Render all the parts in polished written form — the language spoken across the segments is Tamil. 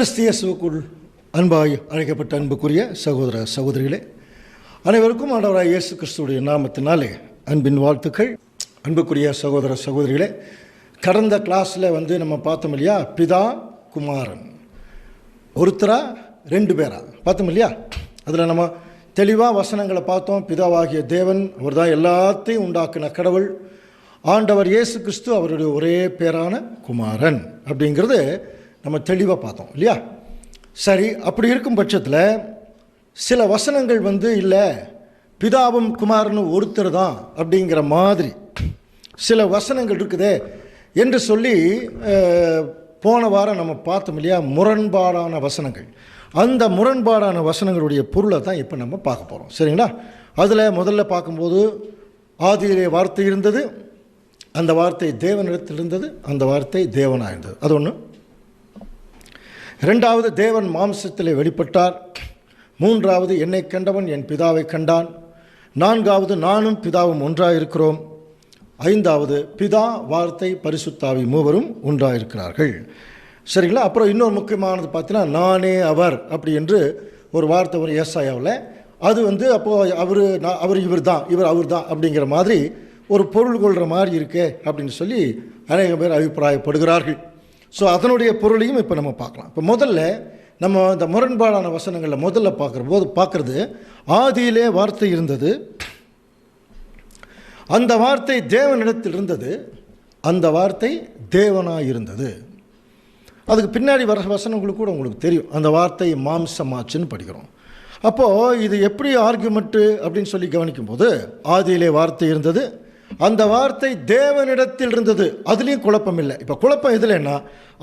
கிறிஸ்தியசுக்குள் அன்பாய் அழைக்கப்பட்ட அன்புக்குரிய சகோதர சகோதரிகளே, அனைவருக்கும் ஆண்டவராய் இயேசு கிறிஸ்துவுடைய நாமத்தினாலே அன்பின் வாழ்த்துக்கள். அன்புக்குரிய சகோதர சகோதரிகளே, கடந்த கிளாஸில் நம்ம பார்த்தோம் இல்லையா, பிதா குமாரன் ஒருத்தரா ரெண்டு பேரா பார்த்தோம் இல்லையா. அதில் நம்ம தெளிவாக வசனங்களை பார்த்தோம். பிதாவாகிய தேவன் அவர் தான் எல்லாத்தையும் உண்டாக்கின கடவுள். ஆண்டவர் இயேசு கிறிஸ்து அவருடைய ஒரே பேரான குமாரன் அப்படிங்கிறது நம்ம தெளிவாக பார்த்தோம் இல்லையா. சரி, அப்படி இருக்கும் பட்சத்தில் சில வசனங்கள் இல்லை பிதாவும் குமாரனும் ஒருத்தர் தான் அப்படிங்கிற மாதிரி சில வசனங்கள் இருக்குதே என்று சொல்லி போன வாரம் நம்ம பார்த்தோம் இல்லையா, முரண்பாடான வசனங்கள். அந்த முரண்பாடான வசனங்களுடைய பொருளை தான் இப்போ நம்ம பார்க்க போகிறோம். சரிங்களா. அதில் முதல்ல பார்க்கும்போது ஆதியிலே வார்த்தை இருந்தது, அந்த வார்த்தை தேவனிடத்தில் இருந்தது, அந்த வார்த்தை தேவனாக இருந்தது. அது ஒன்று. இரண்டாவது, தேவன் மாம்சத்திலே வெளிப்பட்டார். மூன்றாவது, என்னை கண்டவன் என் பிதாவை கண்டான். நான்காவது, நானும் பிதாவும் ஒன்றாக இருக்கிறோம். ஐந்தாவது, பிதா வார்த்தை பரிசுத்தாவி மூவரும் ஒன்றாக இருக்கிறார்கள். சரிங்களா. அப்புறம் இன்னொரு முக்கியமானது பார்த்தீங்கன்னா, நானே அவர் அப்படி என்று ஒரு வார்த்தை ஒரு ஏசாயாவில் அது அப்போது அவர் இவர் தான், இவர் அவர் தான் அப்படிங்கிற மாதிரி ஒரு பொருள் கொள்கிற மாதிரி இருக்கே அப்படின்னு சொல்லி அநேக பேர் அபிப்பிராயப்படுகிறார்கள். ஸோ அதனுடைய பொருளையும் இப்போ நம்ம பார்க்கலாம். இப்போ முதல்ல நம்ம இந்த முரண்பாடான வசனங்களில் முதல்ல பார்க்குறது ஆதியிலே வார்த்தை இருந்தது, அந்த வார்த்தை தேவனிடத்தில் இருந்தது, அந்த வார்த்தை தேவனாக இருந்தது. அதுக்கு பின்னாடி வர வசனங்களுக்கு கூட உங்களுக்கு தெரியும், அந்த வார்த்தை மாம்சமாச்சுன்னு படிக்கிறோம். அப்போது இது எப்படி ஆர்குமெண்ட்டு அப்படின்னு சொல்லி கவனிக்கும்போது, ஆதியிலே வார்த்தை இருந்தது, அந்த வார்த்தை தேவனிடத்தில் இருந்தது, அதுலேயும் குழப்பம் இல்லை. இப்போ குழப்பம் எதுலன்னா,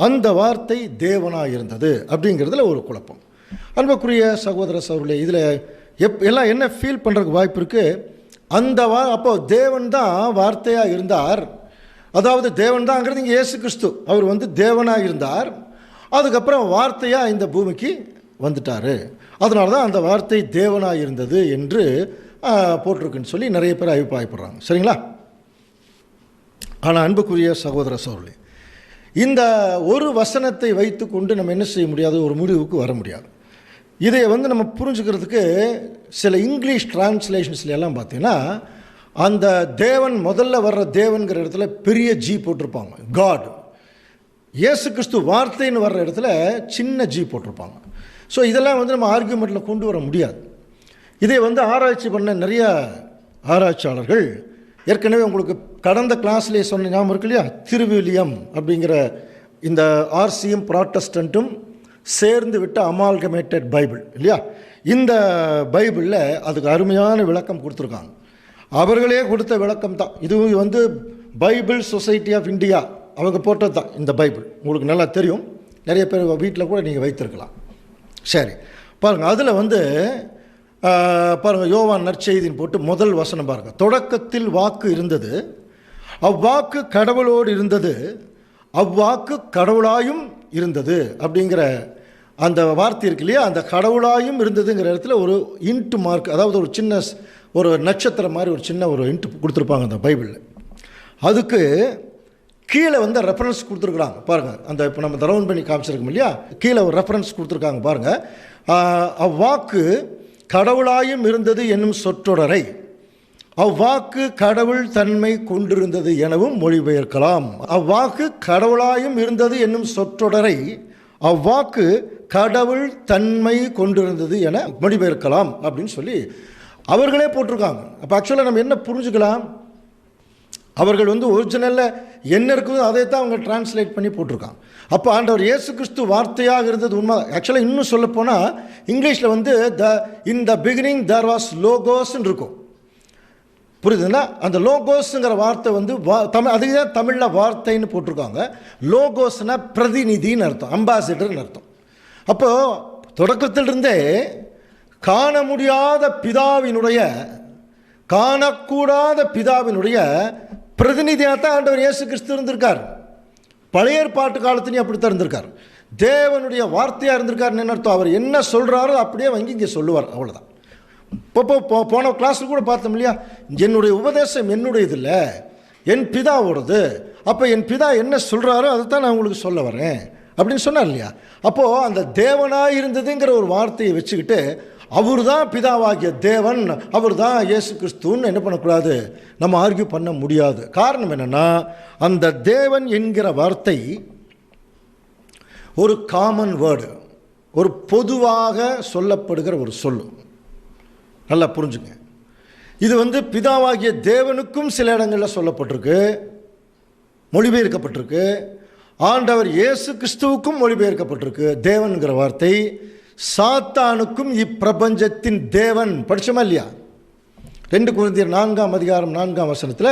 அந்த வார்த்தை தேவனாக இருந்தது அப்படிங்கிறதுல ஒரு குழப்பம். அன்புக்குரிய சகோதர சகோதரர்களே, இதில் எல்லாம் என்ன ஃபீல் பண்ணுறதுக்கு வாய்ப்பு இருக்குது, அப்போது தேவன் தான் வார்த்தையாக இருந்தார், அதாவது தேவன் தான்ங்கிறது இங்கே இயேசு கிறிஸ்து அவர் தேவனாக இருந்தார், அதுக்கப்புறம் வார்த்தையாக இந்த பூமிக்கு வந்துட்டார், அதனால தான் அந்த வார்த்தை தேவனாக இருந்தது என்று போட்டிருக்குன்னு சொல்லி நிறைய பேர் அபிப்பிராயப்படுறாங்க. சரிங்களா. ஆனால் அன்புக்குரிய சகோதர சகோதரர்களே, இந்த ஒரு வசனத்தை வைத்து கொண்டு நம்ம என்ன செய்ய முடியாது, ஒரு முடிவுக்கு வர முடியாது. இதை நம்ம புரிஞ்சுக்கிறதுக்கு சில இங்கிலீஷ் டிரான்ஸ்லேஷன்ஸ்ல எல்லாம் பார்த்தீங்கன்னா, அந்த தேவன் முதல்ல வர்ற தேவன்கிற இடத்துல பெரிய ஜி போட்டிருப்பாங்க, காட். இயேசு கிறிஸ்து வார்த்தைன்னு வர்ற இடத்துல சின்ன ஜி போட்டிருப்பாங்க. ஸோ இதெல்லாம் நம்ம ஆர்கியூமெண்ட்டில் கொண்டு வர முடியாது. இதை ஆராய்ச்சி பண்ண நிறைய ஆராய்ச்சியாளர்கள், ஏற்கனவே உங்களுக்கு கடந்த கிளாஸ்லேயே சொன்ன ஞாபகம் இருக்கு இல்லையா, திருவில்லியம் அப்படிங்கிற இந்த ஆர்சியும் ப்ராட்டஸ்டண்ட்டும் சேர்ந்து விட்ட அமால்கமேட்டட் பைபிள் இல்லையா, இந்த பைபிளில் அதுக்கு அருமையான விளக்கம் கொடுத்துருக்காங்க. அவர்களே கொடுத்த விளக்கம் தான் இது. பைபிள் சொசைட்டி ஆஃப் இந்தியா அவங்க போட்டது தான் இந்த பைபிள். உங்களுக்கு நல்லா தெரியும், நிறைய பேர் வீட்டில் கூட நீங்கள் வைத்திருக்கலாம். சரி, பாருங்கள். அதில் பாருங்கள், யோவான் நற்செய்தின்னு போட்டு முதல் வசனம் பாருங்கள். தொடக்கத்தில் வாக்கு இருந்தது, அவ்வாக்கு கடவுளோடு இருந்தது, அவ்வாக்கு கடவுளாயும் இருந்தது அப்படிங்கிற அந்த வார்த்தை இருக்கு இல்லையா, அந்த கடவுளாயும் இருந்ததுங்கிற இடத்துல ஒரு இன்ட்டு மார்க், அதாவது ஒரு சின்ன ஒரு நட்சத்திரம் மாதிரி ஒரு சின்ன ஒரு இன்ட்டு கொடுத்துருப்பாங்க அந்த பைபிளில். அதுக்கு கீழே ரெஃபரன்ஸ் கொடுத்துருக்குறாங்க பாருங்கள். அந்த இப்போ நம்ம தரவுன் பண்ணி காமிச்சிருக்கோம் இல்லையா, கீழே ஒரு ரெஃபரன்ஸ் கொடுத்துருக்காங்க பாருங்கள். அவ்வாக்கு கடவுளாயும் இருந்தது என்னும் சொற்றொடரை அவ்வாக்கு கடவுள் தன்மை கொண்டிருந்தது எனவும் மொழிபெயர்க்கலாம். அவ்வாக்கு கடவுளாயும் இருந்தது என்னும் சொற்றொடரை அவ்வாக்கு கடவுள் தன்மை கொண்டிருந்தது என மொழிபெயர்க்கலாம் அப்படின்னு சொல்லி அவர்களே போட்டிருக்காங்க. அப்போ ஆக்சுவலாக நம்ம என்ன புரிஞ்சுக்கலாம், அவர்கள் ஒரிஜினலில் என்ன இருக்குதோ அதை தான் அவங்க டிரான்ஸ்லேட் பண்ணி போட்டிருக்காங்க. அப்போ ஆண்டவர் இயேசு கிறிஸ்து வார்த்தையாக இருந்தது உண்மை. ஆக்சுவலாக இன்னும் சொல்லப்போனால் இங்கிலீஷில் இன் த பிகினிங் தேர் வாஸ் லோகோஸ்ன்னு இருக்கும், புரியுதுன்னா. அந்த லோகோஸுங்கிற வார்த்தை அதுக்கு தான் தமிழில் வார்த்தைன்னு போட்டிருக்காங்க. லோகோஸ்னா பிரதிநிதின்னு அர்த்தம், அம்பாசிடர்னு அர்த்தம். அப்போது தொடக்கத்திலிருந்தே காண முடியாத பிதாவினுடைய, காணக்கூடாத பிதாவினுடைய பிரதிநிதியாக தான் ஆண்டவர் இயேசு கிறிஸ்து இருந்திருக்கார். பழைய ஏற்பாட்டு காலத்துலேயும் அப்படித்தான் இருந்திருக்கார். தேவனுடைய வார்த்தையாக இருந்திருக்காருன்னு என்ன அர்த்தம், அவர் என்ன சொல்கிறாரோ அப்படியே இங்கே சொல்லுவார், அவ்வளோதான். போன கிளாஸில் கூட பார்த்தோம் இல்லையா, என்னுடைய உபதேசம் என்னுடையது இல்லை, என் பிதாவோடது. அப்போ என் பிதா என்ன சொல்கிறாரோ அதை தான் நான் உங்களுக்கு சொல்ல வரேன் அப்படின்னு சொன்னார் இல்லையா? அப்போது அந்த தேவனாக இருந்ததுங்கிற ஒரு வார்த்தையை வச்சுக்கிட்டு அவர் தான் பிதாவாகிய தேவன், அவர் தான் இயேசு கிறிஸ்துன்னு என்ன பண்ணக்கூடாது, நம்ம ஆர்கியூ பண்ண முடியாது. காரணம் என்னென்னா, அந்த தேவன் என்கிற வார்த்தை ஒரு காமன் வேர்டு, ஒரு பொதுவாக சொல்லப்படுகிற ஒரு சொல். நல்லா புரிஞ்சுங்க. இது பிதாவாகிய தேவனுக்கும் சில இடங்களில் சொல்லப்பட்டிருக்கு, மொழிபெயர்க்கப்பட்டிருக்கு. ஆண்டவர் இயேசு கிறிஸ்துவுக்கும் மொழிபெயர்க்கப்பட்டிருக்கு தேவன்கிற வார்த்தை. சாத்தானுக்கும் இப்பிரபஞ்சத்தின் தேவன் படிச்சோமா இல்லையா? 2 கொரிந்தியர் 4ஆம் அதிகாரம் 4ஆம் வசனத்தில்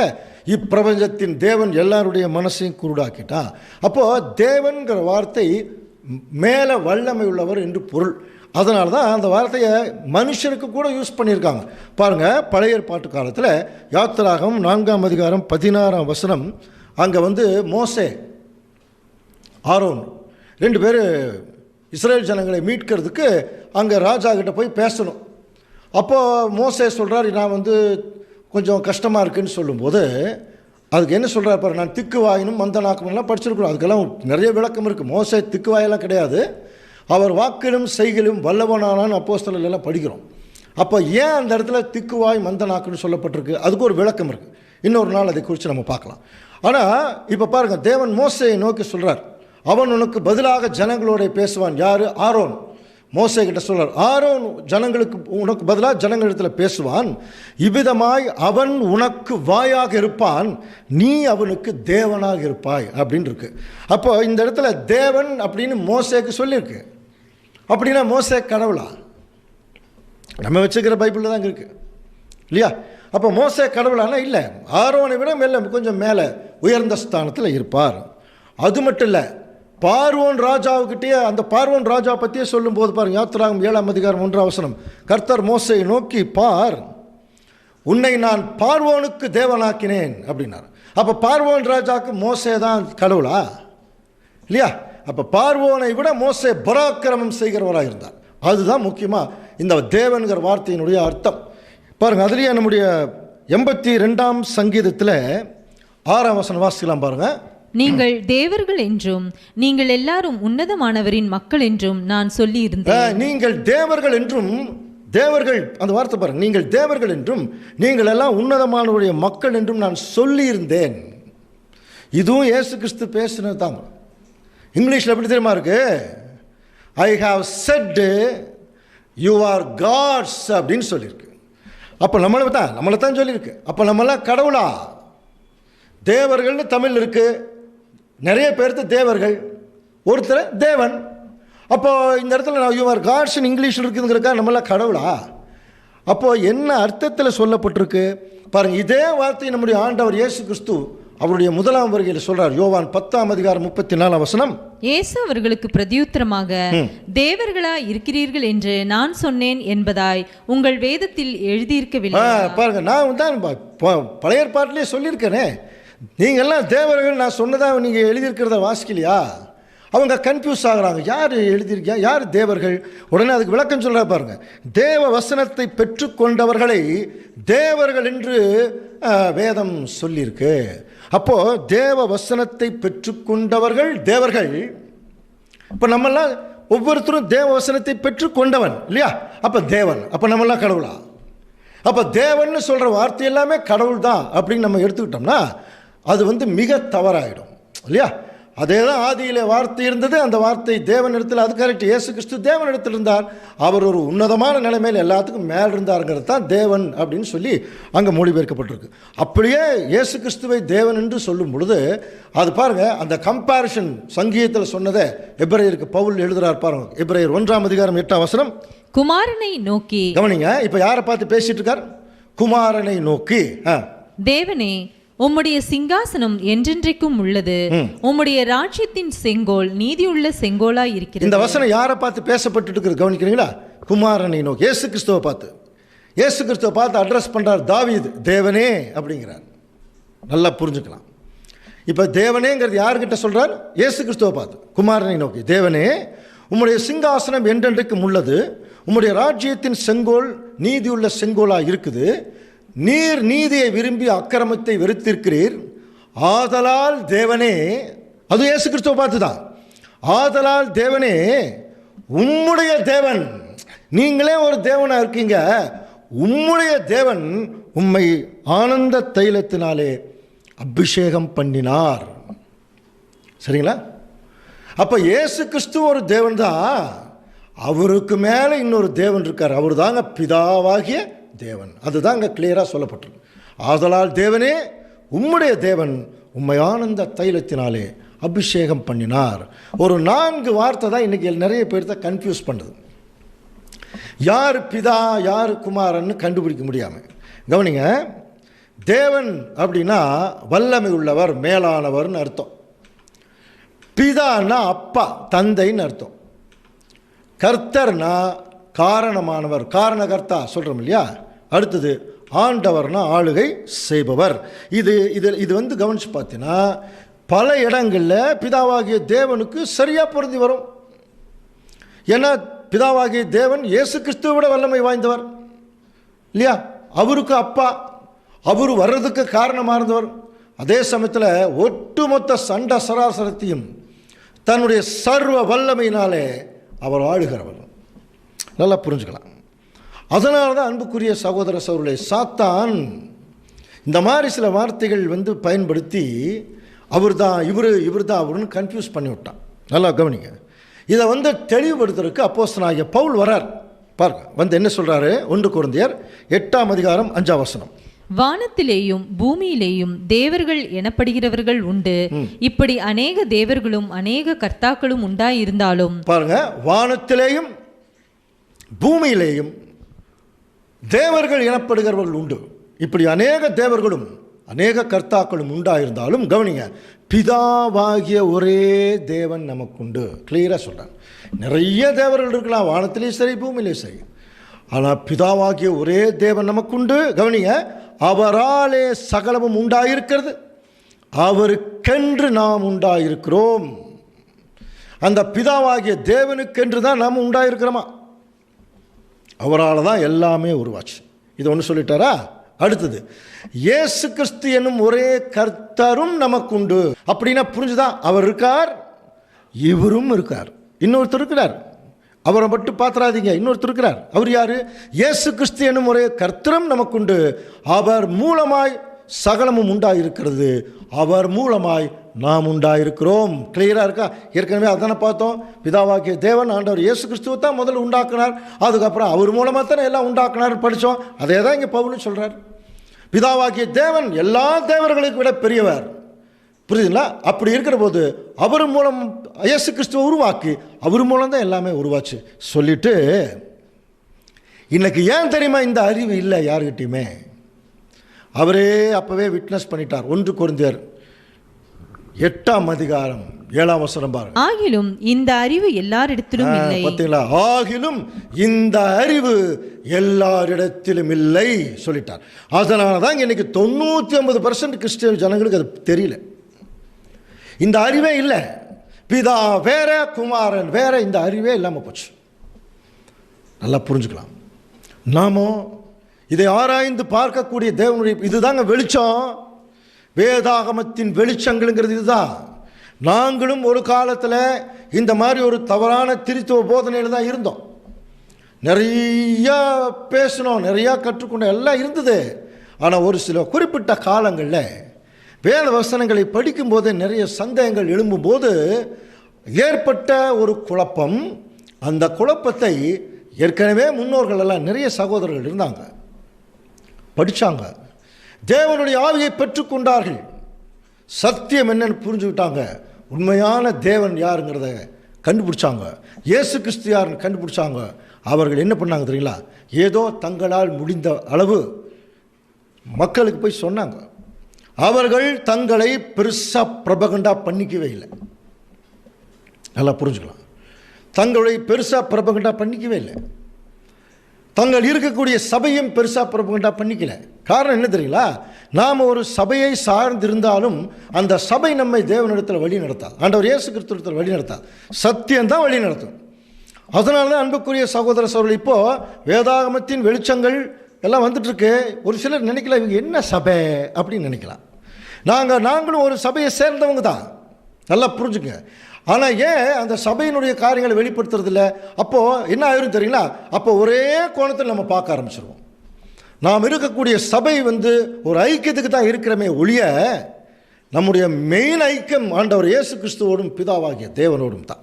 இப்பிரபஞ்சத்தின் தேவன் எல்லாருடைய மனசையும் குருடாக்கிட்டான். அப்போது தேவன்கிற வார்த்தை மேலே வல்லமை உள்ளவர் என்று பொருள். அதனால தான் அந்த வார்த்தையை மனுஷருக்கு கூட யூஸ் பண்ணியிருக்காங்க. பாருங்கள், பழைய ஏற்பாட்டு காலத்தில் யாத்திராகமம் 4ஆம் அதிகாரம் 16ஆம் வசனம், அங்கே மோசே ஆரோன் 2 பேர் இஸ்ரேல் ஜனங்களை மீட்கிறதுக்கு அங்கே ராஜா கிட்ட போய் பேசணும். அப்போது மோசே சொல்கிறார், நான் கொஞ்சம் கஷ்டமாக இருக்குதுன்னு சொல்லும்போது அதுக்கு என்ன சொல்கிறார் பாரு, நான் திக்குவாயினும் மந்த நாக்கமெல்லாம் படிச்சிருக்கிறோம். அதுக்கெல்லாம் நிறைய விளக்கம் இருக்குது. மோசே திக்குவாயெல்லாம் கிடையாது, அவர் வாக்கிலும் செய்கிலும் வல்லவனானான்னு அப்போஸ்தலர்கள் படிக்கிறோம். அப்போ ஏன் அந்த இடத்துல திக்குவாய் மந்த நாக்குன்னு சொல்லப்பட்டிருக்கு, அதுக்கு ஒரு விளக்கம் இருக்குது. இன்னொரு நாள் அதை குறித்து நம்ம பார்க்கலாம். ஆனால் இப்போ பாருங்கள், தேவன் மோசையை நோக்கி சொல்கிறார், அவன் உனக்கு பதிலாக ஜனங்களோட பேசுவான். யார்? ஆரோன். மோசே கிட்ட சொல்கிறார், ஆரோன் உனக்கு பதிலாக ஜனங்களிடத்தில் பேசுவான். இவ்விதமாய் அவன் உனக்கு வாயாக இருப்பான், நீ அவனுக்கு தேவனாக இருப்பாய் அப்படின்னு இருக்கு. அப்போ இந்த இடத்துல தேவன் அப்படின்னு மோசேக்கு சொல்லியிருக்கு. அப்படின்னா மோசே கடவுளா? நம்ம வச்சுக்கிற பைபிளில் தான் இருக்குது இல்லையா? அப்போ மோசே கடவுளானா இல்லை, ஆரோனை விட கொஞ்சம் மேலே உயர்ந்த ஸ்தானத்தில் இருப்பார். அது மட்டும் இல்லை, பார்வோன் ராஜாவுக்கிட்டே, அந்த பார்வோன் ராஜா பற்றியே சொல்லும்போது பாருங்கள், யாத்திராகமம் 7ஆம் அதிகாரம் 1ஆம் வசனம், கர்த்தர் மோசையை நோக்கி, பார், உன்னை நான் பார்வோனுக்கு தேவனாக்கினேன் அப்படின்னார். அப்போ பார்வோன் ராஜாவுக்கு மோசே தான் கடவுளா? இல்லையா? அப்போ பார்வோனை விட மோசே பராக்கிரமம் செய்கிறவராக இருந்தார். அதுதான் முக்கியமாக இந்த தேவன்கிற வார்த்தையினுடைய அர்த்தம். பாருங்கள், அதுலேயே நம்முடைய 82ஆம் சங்கீதத்தில் 6ஆம் வசனம் வாசிக்கலாம் பாருங்கள். நீங்கள் தேவர்கள் என்றும் நீங்கள் எல்லாரும் உன்னதமானவரின் மக்கள் என்றும் நான் சொல்லி இருந்தேன். நீங்கள் தேவர்கள் என்றும், தேவர்கள் அந்த வார்த்தை பாருங்கள், நீங்கள் தேவர்கள் என்றும் நீங்கள் எல்லாம் உன்னதமானவருடைய மக்கள் என்றும் நான் சொல்லி இருந்தேன். இதுவும் இயேசு கிறிஸ்து பேசினது தான். இங்கிலீஷில் எப்படி தெரியுமா இருக்கு? I have said you are gods அப்படின்னு சொல்லியிருக்கு. அப்போ நம்மளை தான் சொல்லியிருக்கு. அப்போ நம்மளாம் கடவுளா? தேவர்கள்னு தமிழ் இருக்குது, நிறைய பேர்த்து தேவர்கள், ஒருத்தர் தேவன். அப்போது இந்த இடத்துல நான் யூ ஆர் காட்ஸ் இங்கிலீஷில் இருக்குதுங்கிறக்கா நம்மளாம் கடவுளா? அப்போது என்ன அர்த்தத்தில் சொல்லப்பட்டிருக்கு பாருங்கள். இதே வார்த்தை நம்முடைய ஆண்டவர் இயேசு கிறிஸ்து அவருடைய 1ஆம் வருகையில் சொல்றார். யோவான் 10ஆம் அதிகாரம் 34ஆம் வசனம், இயேசு அவர்களுக்கு பிரதியுத்தரமாக, தேவர்களா இருக்கிறீர்கள் என்று நான் சொன்னேன் என்பதாய் உங்கள் வேதத்தில் எழுதியிருக்கவில்லை. பாருங்க, நான் தான் பழைய ஏற்பாட்டிலே சொல்லியிருக்கேனே, நீங்கள் எல்லாம் தேவர்கள் நான் சொன்னதாக நீங்கள் எழுதியிருக்கிறத வாசிக்கலையா? அவங்க கன்ஃபியூஸ் ஆகுறாங்க, யார் எழுதியிருக்கா, யார் தேவர்கள்? உடனே அதுக்கு விளக்கம் சொல்ற பாருங்க. தேவ வசனத்தை பெற்றுக்கொண்டவர்களை தேவர்கள் என்று வேதம் சொல்லியிருக்கு. அப்போ தேவ வசனத்தை பெற்றுக்கொண்டவர்கள் தேவர்கள். இப்போ நம்மெல்லாம் ஒவ்வொருத்தரும் தேவ வசனத்தை பெற்றுக்கொண்டவன் இல்லையா? அப்போ தேவன். அப்போ நம்மெல்லாம் கடவுளா? அப்போ தேவன் சொல்கிற வார்த்தை எல்லாமே கடவுள் தான் அப்படின்னு நம்ம எடுத்துக்கிட்டோம்னா அது மிக தவறாயிடும் இல்லையா? அதே தான் ஆதியிலே வார்த்தை இருந்தது, அந்த வார்த்தை தேவன் இடத்துல, அது கரெக்ட். இயேசு கிறிஸ்து தேவன் இடத்துல இருந்தார், அவர் ஒரு உன்னதமான நிலைமையில் எல்லாத்துக்கும் மேல் இருந்தாருங்கிறது தான் தேவன் அப்படின்னு சொல்லி அங்கே மொழிபெயர்க்கப்பட்டிருக்கு. அப்படியே இயேசு கிறிஸ்துவை தேவன் என்று சொல்லும் பொழுது அது பாருங்கள், அந்த கம்பேரிஷன் சங்கீதத்தில் சொன்னதை எபிரேயருக்கு பவுல் எழுதுறார் பாருங்க. எபிரேயர் 1ஆம் அதிகாரம் 8ஆம் வசனம், குமாரனை நோக்கி. கவனிங்க, இப்போ யாரை பார்த்து பேசிட்டு இருக்கார்? குமாரனை நோக்கி, தேவனே உம்முடைய சிங்காசனம் என்றென்றைக்கும் உள்ளது, உம்முடைய ராஜ்யத்தின் செங்கோல் நீதியுள்ள செங்கோலாய் இருக்கிறது. இந்த வசனம் யாரை பார்த்து பேசப்பட்டு இருக்கிறது கவனிக்கிறீங்களா? குமாரனை நோக்கி, இயேசு கிறிஸ்துவை பார்த்து. இயேசு கிறிஸ்துவை பார்த்து அட்ரஸ் பண்ணுறார் தாவீது, தேவனே அப்படிங்கிறார். நல்லா புரிஞ்சுக்கலாம். இப்போ தேவனேங்கிறது யார்கிட்ட சொல்கிறார்? இயேசு கிறிஸ்துவை பார்த்து. குமாரனை நோக்கி, தேவனே உம்முடைய சிங்காசனம் என்றென்றைக்கும் உள்ளது, உம்முடைய ராஜ்யத்தின் செங்கோல் நீதியுள்ள செங்கோலாக இருக்குது, நீர் நீதியை விரும்பி அக்கிரமத்தை வெறுத்திருக்கிறீர், ஆதலால் தேவனே, அது இயேசு கிறிஸ்துவை பார்த்து தான், ஆதலால் தேவனே உம்முடைய தேவன், நீங்களே ஒரு தேவனாக இருக்கீங்க, உம்முடைய தேவன் உம்மை ஆனந்த தைலத்தினாலே அபிஷேகம் பண்ணினார். சரிங்களா? அப்போ இயேசு கிறிஸ்து ஒரு தேவன் தான், அவருக்கு மேலே இன்னொரு தேவன் இருக்கார், அவர் தாங்க பிதாவாகிய தேவன். அதுதான் அங்கே கிளியராக சொல்லப்பட்டிருக்கு. ஆதலால் தேவனே உம்முடைய தேவன் உம்மை ஆனந்த தைலத்தினாலே அபிஷேகம் பண்ணினார். ஒரு 4 வார்த்தை தான் இன்றைக்கி நிறைய பேர் தான் கன்ஃபியூஸ் பண்ணுது. யார் பிதா யார் குமாரன்னு கண்டுபிடிக்க முடியாமல். கவனிங்க, தேவன் அப்படின்னா வல்லமை உள்ளவர், மேலானவர்னு அர்த்தம். பிதான்னா அப்பா, தந்தைன்னு அர்த்தம். கர்த்தர்னா காரணமானவர், காரணகர்த்தா சொல்கிறோம் இல்லையா. அடுத்தது ஆண்டவர்னா ஆளுகை செய்பவர். இது வந்து கவனித்து பார்த்தீங்கன்னா பல இடங்களில் பிதாவாகிய தேவனுக்கு சரியாக பொருந்தி வரும். ஏன்னா பிதாவாகிய தேவன் இயேசு கிறிஸ்துவை விட வல்லமை வாய்ந்தவர் இல்லையா. அவருக்கு அப்பா, அவர் வர்றதுக்கு காரணமாக இருந்தவர். அதே சமயத்தில் ஒட்டுமொத்த சண்ட சராசரத்தையும் தன்னுடைய சர்வ வல்லமையினாலே அவர் ஆளுகிறவர். நல்லா புரிஞ்சுக்கலாம். அதனால தான் அன்புக்குரிய சகோதர சகோதரர்களே, சாத்தான் இந்த மாதிரி சில வார்த்தைகள் வந்து பயன்படுத்தி அவர் தான் இவர் தான் அவருன்னு கன்ஃபியூஸ் பண்ணி விட்டான். நல்லா கவனிங்க. இதை வந்து தெளிவுபடுத்துறதுக்கு அப்போஸ்தலனாகிய பவுல் வரார். பாருங்க, வந்து என்ன சொல்கிறாரு. 1 கொரிந்தியர் 8ஆம் அதிகாரம் 5ஆம் வசனம். வானத்திலேயும் பூமியிலேயும் தேவர்கள் எனப்படுகிறவர்கள் உண்டு, இப்படி அநேக தேவர்களும் அநேக கர்த்தாக்களும் உண்டாயிருந்தாலும். பாருங்க, வானத்திலேயும் பூமியிலேயும் தேவர்கள் எனப்படுகிறவர்கள் உண்டு, இப்படி அநேக தேவர்களும் அநேக கர்த்தாக்களும் உண்டாயிருந்தாலும். கவனிங்க, பிதாவாகிய ஒரே தேவன் நமக்குண்டு. கிளியராக சொல்கிறார். நிறைய தேவர்கள் இருக்கலாம், வானத்திலேயும் சரி பூமியிலேயும் சரி, ஆனால் பிதாவாகிய ஒரே தேவன் நமக்குண்டு. கவனிங்க, அவராலே சகலமும் உண்டாயிருக்கிறது, அவருக்கென்று நாம் உண்டாயிருக்கிறோம். அந்த பிதாவாகிய தேவனுக்கென்று தான் நாம் உண்டாயிருக்கிறோமா, அவரால் தான் எல்லாமே உருவாச்சு. இது ஒன்று சொல்லிட்டாரா. அடுத்தது, இயேசு கிறிஸ்து என்னும் ஒரே கர்த்தரும் நமக்குண்டு. அப்படின்னா புரிஞ்சுதான், அவர் இருக்கார், இவரும் இருக்கார், இன்னொருத்தர் இருக்கிறார். அவரை மட்டும் பார்த்துறாதீங்க, இன்னொருத்தர் இருக்கிறார். அவர் யாரு? இயேசு கிறிஸ்து என்னும் ஒரே கர்த்தரும் நமக்குண்டு, அவர் மூலமாய் சகலமும் உண்டாயிருக்கிறது, அவர் மூலமாய் நாம் உண்டாயிருக்கிறோம். கிளியராக இருக்கா? ஏற்கனவே அதானே பார்த்தோம். பிதாவாகிய தேவன் ஆண்டவர் இயேசு கிறிஸ்துவை தான் முதல்ல உண்டாக்குனார், அதுக்கப்புறம் அவர் மூலமாக தானே எல்லாம் உண்டாக்குனார் படித்தோம். அதே தான் இங்கே பவுல் சொல்கிறார். பிதாவாகிய தேவன் எல்லா தேவர்களுக்கு விட பெரியவர். புரியுதுங்களா? அப்படி இருக்கிற போது அவர் மூலம் இயேசு கிறிஸ்துவை உருவாக்கி அவர் மூலம் தான் எல்லாமே உருவாச்சு சொல்லிட்டு, இன்னைக்கு ஏன் தெரியுமா இந்த அறிவு இல்லை யாருக்கிட்டையுமே? அவரே அப்பவே விட்னஸ் பண்ணிட்டார். 1 கொரிந்தியர் 8ஆம் அதிகாரம் 7ஆம் வசனம் பாருங்க. ஆகிலும் இந்த அறிவு எல்லாரிடத்திலும் இல்லை. பார்த்தீங்களா? ஆகிலும் இந்த அறிவு எல்லாரிடத்திலும் இல்லை சொல்லிட்டார். அதனால தான் இன்னைக்கு 99% கிறிஸ்டியன் ஜனங்களுக்கு அது தெரியல. இந்த அறிவே இல்லை. பிதா வேற, குமாரன் வேற, இந்த அறிவே இல்லாமல் போச்சு. நல்லா புரிஞ்சுக்கலாம். நாமோ இதை ஆராய்ந்து பார்க்கக்கூடிய தேவனுடைய இதுதாங்க வெளிச்சம். வேதாகமத்தின் வெளிச்சங்கள்ங்கிறது இதுதான். நாங்களும் ஒரு காலத்தில் இந்த மாதிரி ஒரு தவறான திருத்துவ போதனையில் தான் இருந்தோம். நிறையா பேசணும், நிறையா கற்றுக்கொண்டோம், எல்லாம் இருந்தது. ஆனால் ஒரு சில குறிப்பிட்ட காலங்களில் வேத வசனங்களை படிக்கும்போது நிறைய சந்தேகங்கள் எழும்பும்போது ஏற்பட்ட ஒரு குழப்பம். அந்த குழப்பத்தை ஏற்கனவே முன்னோர்கள் எல்லாம் நிறைய சகோதரர்கள் இருந்தாங்க, படித்தாங்க, தேவனுடைய ஆவியை பெற்றுக்கொண்டார்கள், சத்தியம் என்னன்னு புரிஞ்சுக்கிட்டாங்க, உண்மையான தேவன் யாருங்கிறத கண்டுபிடிச்சாங்க, இயேசு கிறிஸ்து யாருன்னு கண்டுபிடிச்சாங்க. அவர்கள் என்ன பண்ணாங்க தெரியுங்களா? ஏதோ தங்களால் முடிந்த அளவு மக்களுக்கு போய் சொன்னாங்க. அவர்கள் தங்களை பெருசாக பிரபகண்டா பண்ணிக்கவே இல்லை. நல்லா புரிஞ்சுக்கலாம். தங்களை பெருசாக பிரபகண்டா பண்ணிக்கவே இல்லை. தங்கள் இருக்கக்கூடிய சபையும் பெருசாக பிரபகண்டா பண்ணிக்கல. காரணம் என்ன தெரியுங்களா? நாம் ஒரு சபையை சார்ந்திருந்தாலும் அந்த சபை நம்மை தேவனிடத்தில் வழி நடத்தாது, ஆண்டவர் இயேசு கிறிஸ்துவிடத்தில் வழி நடத்தாது, சத்தியம்தான் வழி நடத்தும். அதனால தான் அன்புக்குரிய சகோதர சகோதரர்கள், இப்போது வேதாகமத்தின் வெளிச்சங்கள் எல்லாம் வந்துட்டுருக்கு. ஒரு சிலர் நினைக்கலாம், இவங்க என்ன சபை அப்படின்னு நினைக்கலாம். நாங்களும் ஒரு சபையை சேர்ந்தவங்க தான். நல்லா புரிஞ்சுங்க. ஆனால் ஏன் அந்த சபையினுடைய காரியங்களை வெளிப்படுத்துறதில்ல? அப்போது என்ன ஆயிரும் தெரியுங்களா? அப்போ ஒரே கோணத்தில் நம்ம பார்க்க ஆரம்பிச்சிருவோம். நாம் இருக்கக்கூடிய சபை ஒரு ஐக்கியத்துக்கு தான் இருக்கிறமே ஒழிய நம்முடைய மெயின் ஐக்கியம் ஆண்டவர் இயேசு கிறிஸ்துவோடும் பிதாவாகிய தேவனோடும் தான்.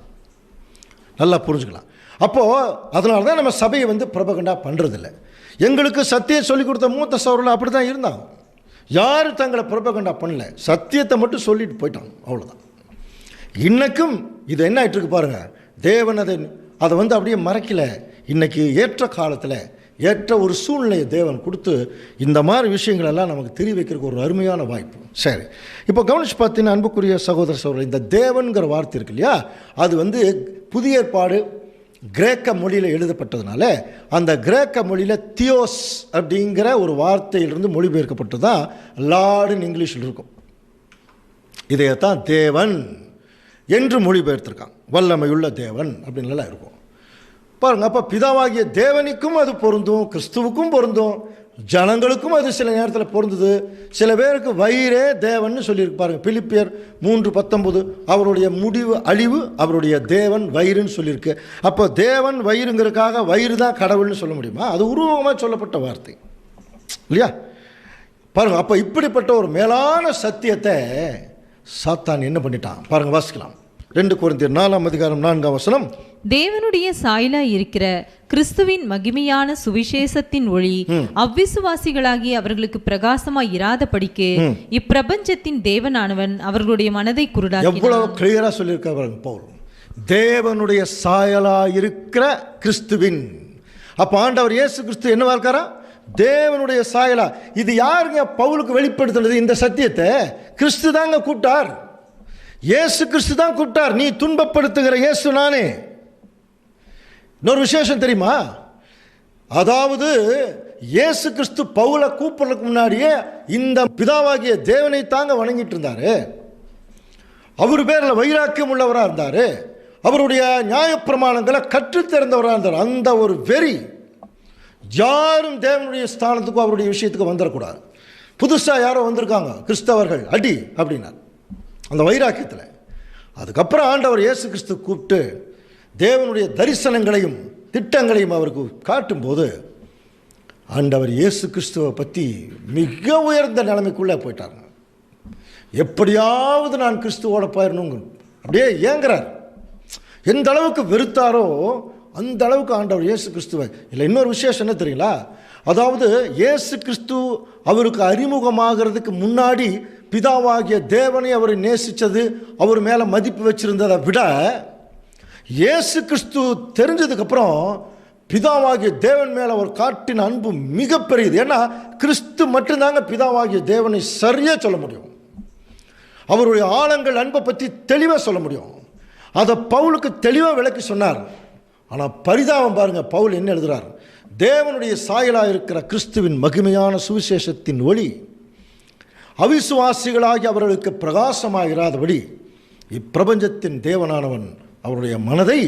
நல்லா புரிஞ்சுக்கலாம். அப்போது அதனால தான் நம்ம சபையை பிரபகண்டா பண்ணுறதில்லை. எங்களுக்கு சத்தியம் சொல்லிக் கொடுத்த மூத்த சகோதரர்கள் அப்படி தான் இருந்தாங்க. யாரும் தங்களை பிரபகண்டா பண்ணல, சத்தியத்தை மட்டும் சொல்லிட்டு போயிட்டாங்க, அவ்வளோதான். இன்னைக்கும் இது என்ன ஆகிட்டு இருக்கு பாருங்கள். தேவன் அதை அப்படியே மறைக்கலை. இன்னைக்கு ஏற்ற காலத்தில் ஏற்ற ஒரு சூழ்நிலையை தேவன் கொடுத்து இந்த மாதிரி விஷயங்களெல்லாம் நமக்கு தெரிய வைக்கிறதுக்கு ஒரு அருமையான வாய்ப்பு. சரி, இப்போ கவனிச்சு பார்த்தீங்கன்னா அன்புக்குரிய சகோதர சகோதரர், இந்த தேவன்கிற வார்த்தை இருக்கு இல்லையா, அது புதிய ஏற்பாடு கிரேக்க மொழியில் எழுதப்பட்டதுனால அந்த கிரேக்க மொழியில் தியோஸ் அப்படிங்கிற ஒரு வார்த்தையிலிருந்து மொழிபெயர்க்கப்பட்டு தான் லார்டுன்னு இங்கிலீஷில் இருக்கும். இதையத்தான் தேவன் என்று மொழிபெயர்த்திருக்காங்க. வல்லமையுள்ள தேவன் அப்படின்லாம் இருக்கும் பாருங்க. அப்போ பிதாவாகிய தேவனுக்கும் அது பொருந்தும், கிறிஸ்துவுக்கும் பொருந்தும், ஜனங்களுக்கும் அது சில நேரத்தில் பொருந்தது. சில பேருக்கு வயிறே தேவன் சொல்லியிருக்கு பாருங்க. பிலிப்பியர் 3:19 அவருடைய முடிவு அழிவு, அவருடைய தேவன் வயிறுன்னு சொல்லியிருக்கு. அப்போ தேவன் வயிறுங்கிறதுக்காக வயிறு தான் கடவுள்னு சொல்ல முடியுமா? அது உருவகமாக சொல்லப்பட்ட வார்த்தை இல்லையா? பாருங்க. அப்போ இப்படிப்பட்ட ஒரு மேலான சத்தியத்தை சாத்தான் என்ன பண்ணிட்டான் பாருங்க, வாசிக்கலாம். 2 கொரிந்தியர் 4:4 தேவனுடைய சாயலாய் இருக்கிற கிறிஸ்துவின் மகிமையான சுவிசேஷத்தின் ஒளி அவ்விசுவாசிகளாகிய அவர்களுக்கு பிரகாசமாய் இராதபடிக்கு இப்பிரபஞ்சத்தின் தேவனானவன் அவர்களுடைய மனதை குருடாக்கினான். எவ்வளவு கிளியரா சொல்லியிருக்காரு பவுல். தேவனுடைய சாயலாய் இருக்கிற கிறிஸ்துவின். அப்ப ஆண்டவர் இயேசு கிறிஸ்து என்னவா இருக்காரா? தேவனுடைய சாயலா. இது யாருங்க பவுலுக்கு வெளிப்படுத்துறது? இந்த சத்தியத்தை கிறிஸ்து தாங்க கூப்பிட்டார். இயேசு கிறிஸ்து தான் கூப்பிட்டார். நீ துன்பப்படுத்துகிற இயேசு நானே. இன்னொரு விசேஷம் தெரியுமா? அதாவது இயேசு கிறிஸ்து பவுலை கூப்பிடுறதுக்கு முன்னாடியே இந்த பிதாவாகிய தேவனை தாங்க வணங்கிட்டு இருந்தாரு. அவர் பேரில் வைராக்கியம் உள்ளவராக இருந்தார். அவருடைய நியாயப்பிரமாணங்களை கற்றுத்தெரிந்தவராக இருந்தார். அந்த ஒரு வெறி யாரும் தேவனுடைய ஸ்தானத்துக்கும் அவருடைய விஷயத்துக்கு வந்துடக்கூடாது. புதுசாக யாரோ வந்திருக்காங்க கிறிஸ்தவர்கள் அடி அப்படின்னார் அந்த வைராக்கியத்தில். அதுக்கப்புறம் ஆண்டவர் இயேசு கிறிஸ்து கூப்பிட்டு தேவனுடைய தரிசனங்களையும் திட்டங்களையும் அவருக்கு காட்டும்போது ஆண்டவர் இயேசு கிறிஸ்துவை பற்றி மிக உயர்ந்த நிலைமைக்குள்ளே போயிட்டாங்க. எப்படியாவது நான் கிறிஸ்துவோட போயிடணுங்க அப்படியே ஏங்குறார். எந்த அளவுக்கு வெறுத்தாரோ அந்த அளவுக்கு ஆண்டவர் இயேசு கிறிஸ்துவை இல்லை. இன்னொரு விசேஷம் என்ன தெரியுங்களா? அதாவது இயேசு கிறிஸ்து அவருக்கு அறிமுகமாகிறதுக்கு முன்னாடி பிதாவாகிய தேவனை அவர் நேசித்தது, அவர் மேலே மதிப்பு வச்சிருந்ததை விட இயேசு கிறிஸ்து தெரிஞ்சதுக்கப்புறம் பிதாவாகிய தேவன் மேலே அவர் காட்டின அன்பு மிகப்பெரியது. ஏன்னா கிறிஸ்து மட்டும்தாங்க பிதாவாகிய தேவனை சரியாக சொல்ல முடியும். அவருடைய ஆழங்கள் அன்பை பற்றி தெளிவாக சொல்ல முடியும். அதை பவுலுக்கு தெளிவாக விளக்கி சொன்னார். ஆனால் பரிதாபம் பாருங்க, பவுல் என்ன எழுதுகிறார்? தேவனுடைய சாயலாக இருக்கிற கிறிஸ்துவின் மகிமையான சுவிசேஷத்தின் ஒளி அவிசுவாசிகளாகி அவர்களுக்கு பிரகாசமாகிறாதபடி இப்பிரபஞ்சத்தின் தேவனானவன் அவருடைய மனதை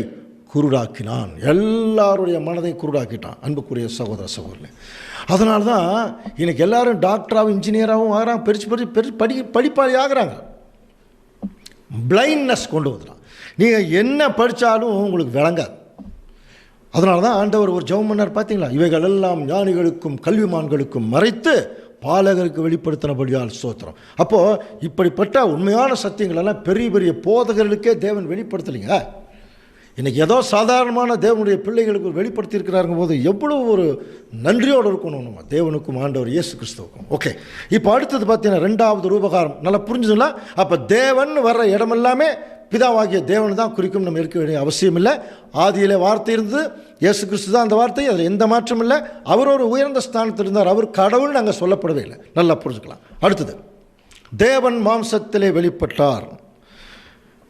குருடாக்கினான். எல்லாருடைய மனதை குருடாக்கிட்டான். அன்புக்குரிய சகோதர சகோதரர்களே, அதனால தான் இன்னைக்கு எல்லாரும் டாக்டராகவும் இன்ஜினியராகவும் ஆகிறாங்க, படிப்பாளி ஆகிறாங்க. பிளைண்ட்னஸ் கொண்டு வந்துடும். நீங்கள் என்ன படித்தாலும் உங்களுக்கு விளங்காது. அதனால தான் ஆண்டவர் ஒரு ஜெபம் பண்ணார் பார்த்தீங்களா? இவைகள் எல்லாம் ஞானிகளுக்கும் கல்விமான்களுக்கும் மறைத்து பாலகருக்கு வெளிப்படுத்தினபடியால் ஸ்தோத்திரம். அப்போது இப்படிப்பட்ட உண்மையான சத்தியங்களெல்லாம் பெரிய பெரிய போதகர்களுக்கே தேவன் வெளிப்படுத்தலைங்க. இன்றைக்கி ஏதோ சாதாரணமான தேவனுடைய பிள்ளைகளுக்கு வெளிப்படுத்தியிருக்கிறாருங்க போது எவ்வளோ ஒரு நன்றியோடு இருக்கணும் நம்ம தேவனுக்கும் ஆண்டவர் இயேசு கிறிஸ்துவுக்கும். ஓகே, இப்போ அடுத்தது பார்த்தீங்கன்னா 2வது ரூபகாரம். நல்லா புரிஞ்சுதுங்களா? அப்போ தேவன் வர்ற இடமெல்லாமே பிதாவாகிய தேவன் தான் குறிக்கும். நம்ம இருக்க வேண்டிய அவசியம் இல்லை. ஆதியிலே வார்த்தை இருந்தது, இயேசு கிறிஸ்து தான் அந்த வார்த்தை, அதில் எந்த மாற்றம் இல்லை. அவர் ஒரு உயர்ந்த ஸ்தானத்தில் இருந்தார். அவர் கடவுள் நாங்கள் சொல்லப்படவே இல்லை. நல்லா புரிஞ்சுக்கலாம். அடுத்தது தேவன் மாம்சத்திலே வெளிப்பட்டார்.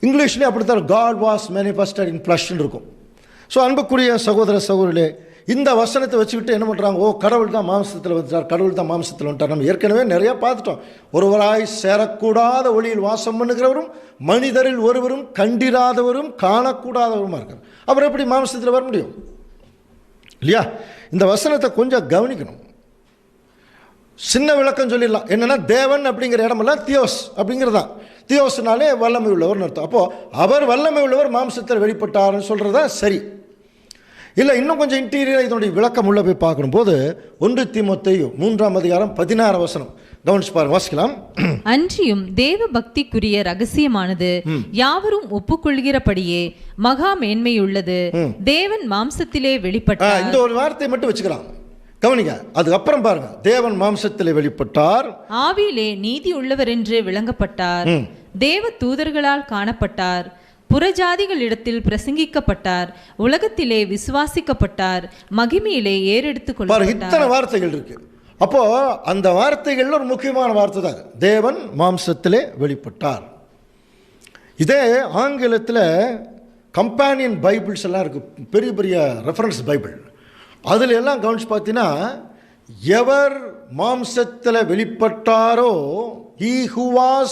இங்கிலீஷ்லேயே அப்படித்தான் காட் வாஸ் மேனிஃபெஸ்டட் இன் ஃப்ளஷ்ன்னு இருக்கும். ஸோ அன்புக்குரிய சகோதர சகோதரிகளே, இந்த வசனத்தை வச்சுக்கிட்டு என்ன பண்ணுறாங்க? ஓ, கடவுள் தான் மாம்சத்தில் வந்துட்டார், கடவுள் தான் மாம்சத்தில் வந்துட்டார். நம்ம ஏற்கனவே நிறையா பார்த்துட்டோம். ஒருவராய் சேரக்கூடாத ஒளியில் வாசம் பண்ணுகிறவரும் மனிதரில் ஒருவரும் கண்டிராதவரும் காணக்கூடாதவருமா இருக்கார். அவர் எப்படி மாம்சத்தில் வர முடியும் இல்லையா? இந்த வசனத்தை கொஞ்சம் கவனிக்கணும். சின்ன விளக்கம் சொல்லிடலாம். என்னென்னா தேவன் அப்படிங்கிற இடமெல்லாம் தியோஸ் அப்படிங்கிறது தான். தியோஸ்னாலே வல்லமை உள்ளவர்னு அர்த்தம். அப்போது அவர் வல்லமை உள்ளவர் மாம்சத்தில் வெளிப்பட்டார்னு சொல்கிறது தான் சரி. இல்லை, இன்னும் கொஞ்சம் இன்டீரியர் இதனுடைய விளக்கம் உள்ள போய் பார்க்கணும்போது 1 தீமோத்தேயு 3:16 கவனிச்சு பாருங்க, வாசிக்கலாம். அன்றியும் தேவ பக்திக்குரிய ரகசியமானது யாவரும் ஒப்புக்கொள்கிறபடியே மகா மேன்மையுள்ளது. தேவன் மாம்சத்திலே வெளிப்பட்டார். இந்த ஒரு வார்த்தையை மட்டும் வச்சுக்கலாம், கவனிங்க. அதுக்கப்புறம் பாருங்க, தேவன் மாம்சத்திலே வெளிப்பட்டார், ஆவியிலே நீதி உள்ளவர் என்று விளங்கப்பட்டார், தேவ தூதர்களால் காணப்பட்டார், புறஜாதிகளிடத்தில் பிரசங்கிக்கப்பட்டார், உலகத்திலே விசுவாசிக்கப்பட்டார், மகிமையிலே ஏறெடுத்துக் கொள்ளப்பட்டார். இத்தனை வார்த்தைகள் இருக்கு. அப்போ அந்த வார்த்தைகள்ல ஒரு முக்கியமான வார்த்தை தான் தேவன் மாம்சத்திலே வெளிப்பட்டார். இதே ஆங்கிலத்தில் கம்பானியன் பைபிள்ஸ் எல்லாம் இருக்கு, பெரிய பெரிய ரெஃபரன்ஸ் பைபிள். அதில் எல்லாம் கவனிச்சு பார்த்தீங்கன்னா, எவர் மாம்சத்தில் வெளிப்பட்டாரோ he who was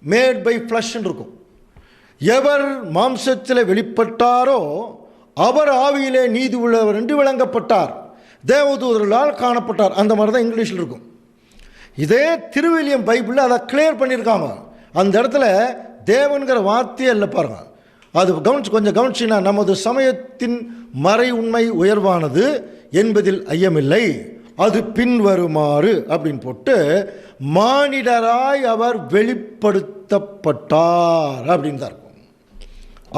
made by flesh இருக்கும். எவர் மாம்சத்தில் வெளிப்பட்டாரோ அவர் ஆவியிலே நீதி உள்ளவர் என்று விளங்கப்பட்டார், தேவதூதர்களால் காணப்பட்டார். அந்த மாதிரி தான் இங்கிலீஷில் இருக்கும். இதே திருவில்லியம் பைபிளில் அதை கிளியர் பண்ணியிருக்காங்க. அந்த இடத்துல தேவன்கிற வார்த்தையே இல்லை பாருங்க. அது கொஞ்சம் கவனிச்சின்னா, நமது சமயத்தின் மறை உண்மை உயர்வானது என்பதில் ஐயமில்லை, அது பின்வருமாறு அப்படின்னு போட்டு மானிடராய் அவர் வெளிப்படுத்தப்பட்டார் அப்படின்னு தான் இருக்கும்.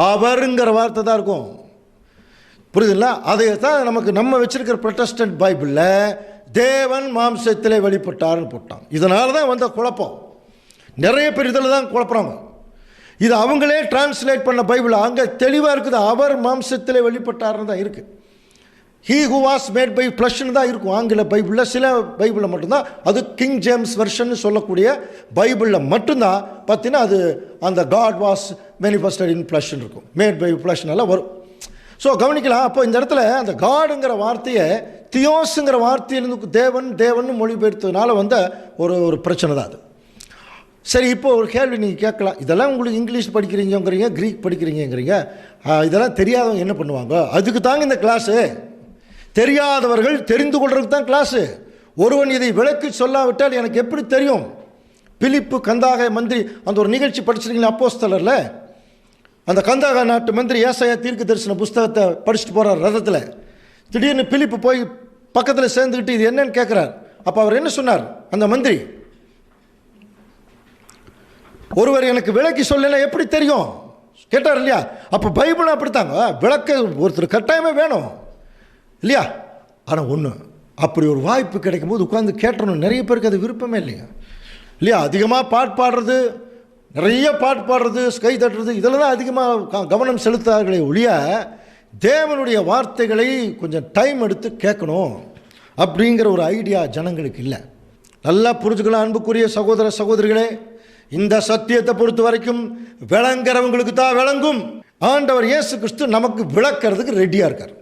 அவருங்கிற வார்த்தை தான் இருக்கும், புரியுதுங்களா? அதை தான் நம்ம வச்சிருக்கிற புரொட்டஸ்டன்ட் பைபிளில் தேவன் மாம்சத்திலே வெளிப்பட்டார்னு போட்டான். இதனால தான் வந்த குழப்பம். நிறைய பேர் இதில் தான் குழப்பறாங்க. இது அவங்களே டிரான்ஸ்லேட் பண்ண பைபிள் அங்கே தெளிவாக இருக்குது, அவர் மாம்சத்திலே வெளிப்பட்டார்னு தான் இருக்குது. he who was made by flesh தான் இருக்கும் ஆங்கில பைபிளில். சில பைபிளில் மட்டும்தான், அது கிங் ஜேம்ஸ் வெர்ஷன் சொல்லக்கூடிய பைபிளில் மட்டும்தான் பார்த்தீங்கன்னா அது அந்த God was manifested in flesh இருக்கும், மேட் பை ஃப்ளஷ்னால வரும். ஸோ கவனிக்கலாம். அப்போ இந்த இடத்துல அந்த காடுங்கிற வார்த்தையை தியோஸுங்கிற வார்த்தையிலிருந்து தேவன் மொழிபெயர்த்ததுனால வந்த ஒரு பிரச்சனை தான் அது. சரி, இப்போ ஒரு கேள்வி நீங்கள் கேட்கலாம், இதெல்லாம் உங்களுக்கு இங்கிலீஷ் படிக்கிறீங்கிறீங்க, க்ரீக் படிக்கிறீங்கிறீங்க, இதெல்லாம் தெரியாதவங்க என்ன பண்ணுவாங்க? அதுக்கு தாங்க இந்த கிளாஸு. தெரியாதவர்கள் தெரிந்து கொள்றதுக்கு தான் கிளாஸு. ஒருவன் இதை விளக்கி சொல்லாவிட்டால் எனக்கு எப்படி தெரியும்? பிலிப்பு கந்தாக மந்திரி அந்த ஒரு நிகழ்ச்சி படிச்சிருக்கீங்களா அப்போஸ்தலரில்? அந்த கந்தாக நாட்டு மந்திரி ஏசாயா தீர்க்க தரிசன புஸ்தகத்தை படிச்சுட்டு போகிறார் ரதத்தில். திடீர்னு பிலிப்பு போய் பக்கத்தில் சேர்ந்துக்கிட்டு இது என்னன்னு கேட்குறார். அப்போ அவர் என்ன சொன்னார்? அந்த மந்திரி, ஒருவர் எனக்கு விளக்கி சொல்லலை எப்படி தெரியும் கேட்டார் இல்லையா? அப்போ பைபிள் அப்படித்தாங்க, விளக்க ஒருத்தர் கட்டாயமே வேணும் இல்லையா? ஆனால் ஒன்று, அப்படி ஒரு வாய்ப்பு கிடைக்கும் போது உட்காந்து கேட்டணும். நிறைய பேருக்கு அது விருப்பமே இல்லையா? அதிகமாக பாட்டு பாடுறது, நிறைய பாட்டு பாடுறது, கை தட்டுறது, இதில் தான் அதிகமாக கவனம் செலுத்தார்களே ஒழிய தேவனுடைய வார்த்தைகளை கொஞ்சம் டைம் எடுத்து கேட்கணும் அப்படிங்கிற ஒரு ஐடியா ஜனங்களுக்கு இல்லை. நல்லா புரிஞ்சுக்கலாம் அன்புக்குரிய சகோதர சகோதரிகளே. இந்த சத்தியத்தை பொறுத்த வரைக்கும் விளங்குறவங்களுக்கு தான் விளங்கும். ஆண்டவர் இயேசு கிறிஸ்து நமக்கு விளக்கிறதுக்கு ரெடியாக இருக்கார்.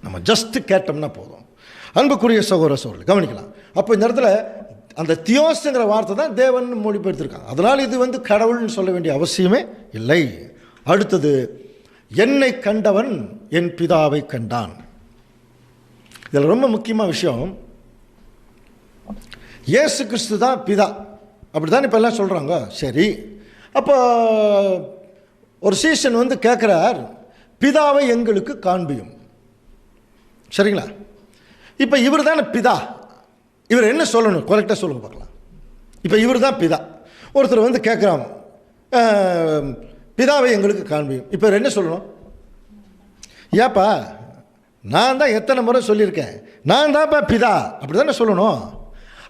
நம்ம ஜஸ்ட் கேட்டோம்னா போதும். அன்புக்குரிய சகோதர சகோதரர்கள் கவனிக்கலாம். அப்போ இந்த இடத்துல அந்த தியோஸ்ங்கிற வார்த்தை தான் தேவன் மொழிபெயர்த்திருக்காங்க. அதனால் இது கடவுள்னு சொல்ல வேண்டிய அவசியமே இல்லை. அடுத்தது, என்னை கண்டவன் என் பிதாவை கண்டான். இதில் ரொம்ப முக்கியமான விஷயம், இயேசு கிறிஸ்து தான் பிதா, அப்படி தான் இப்போ எல்லாம் சொல்கிறாங்க. சரி, அப்போ ஒரு சீசன் கேட்குறார், பிதாவை எங்களுக்கு காண்பியும். சரிங்களா? இப்போ இவர் தானே பிதா, இவர் என்ன சொல்லணும்? கரெக்டாக சொல்லுங்க பார்க்கலாம். இப்போ இவர் தான் பிதா. ஒருத்தர் கேட்குறாங்க, பிதாவை எங்களுக்கு காண்பியும். இப்போ என்ன சொல்லணும்? ஏப்பா, நான் தான் எத்தனை முறை சொல்லியிருக்கேன், நான் தான்ப்பா பிதா, அப்படி தானே சொல்லணும்.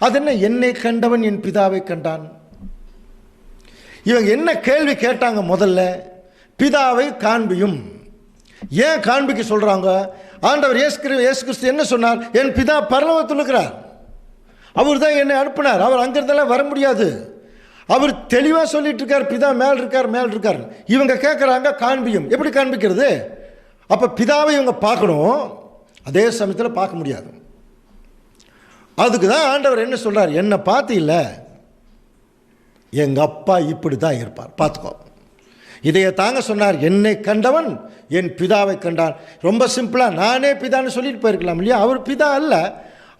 அது என்ன, என்னை கண்டவன் என் பிதாவை கண்டான்? இவங்க என்ன கேள்வி கேட்டாங்க? முதல்ல பிதாவை காண்பியும். ஏன் காண்பிக்க சொல்கிறாங்க? ஆண்டவர் இயேசு கிறிஸ்து என்ன சொன்னார்? என் பிதா பரலோகத்தில் இருக்கிறார், அவர் தான் என்னை அனுப்பினார், அவர் அங்கிருந்தெல்லாம் வர முடியாது. அவர் தெளிவாக சொல்லிட்டு இருக்கார், பிதா மேல் இருக்கார். இவங்க கேட்குறாங்க காண்பியும். எப்படி காண்பிக்கிறது? அப்போ பிதாவை இவங்க பார்க்கணும், அதே சமயத்தில் பார்க்க முடியாது. அதுக்கு தான் ஆண்டவர் என்ன சொல்கிறார்? என்னை பார்த்து இல்லை, எங்கள் அப்பா இப்படி தான் இருப்பார், பார்த்துக்கோ. இதையே தாங்க சொன்னார், என்னை கண்டவன் என் பிதாவை கண்டான். ரொம்ப சிம்பிளாக நானே பிதான்னு சொல்லிட்டு போயிருக்கலாம் இல்லையா? அவர் பிதா அல்ல,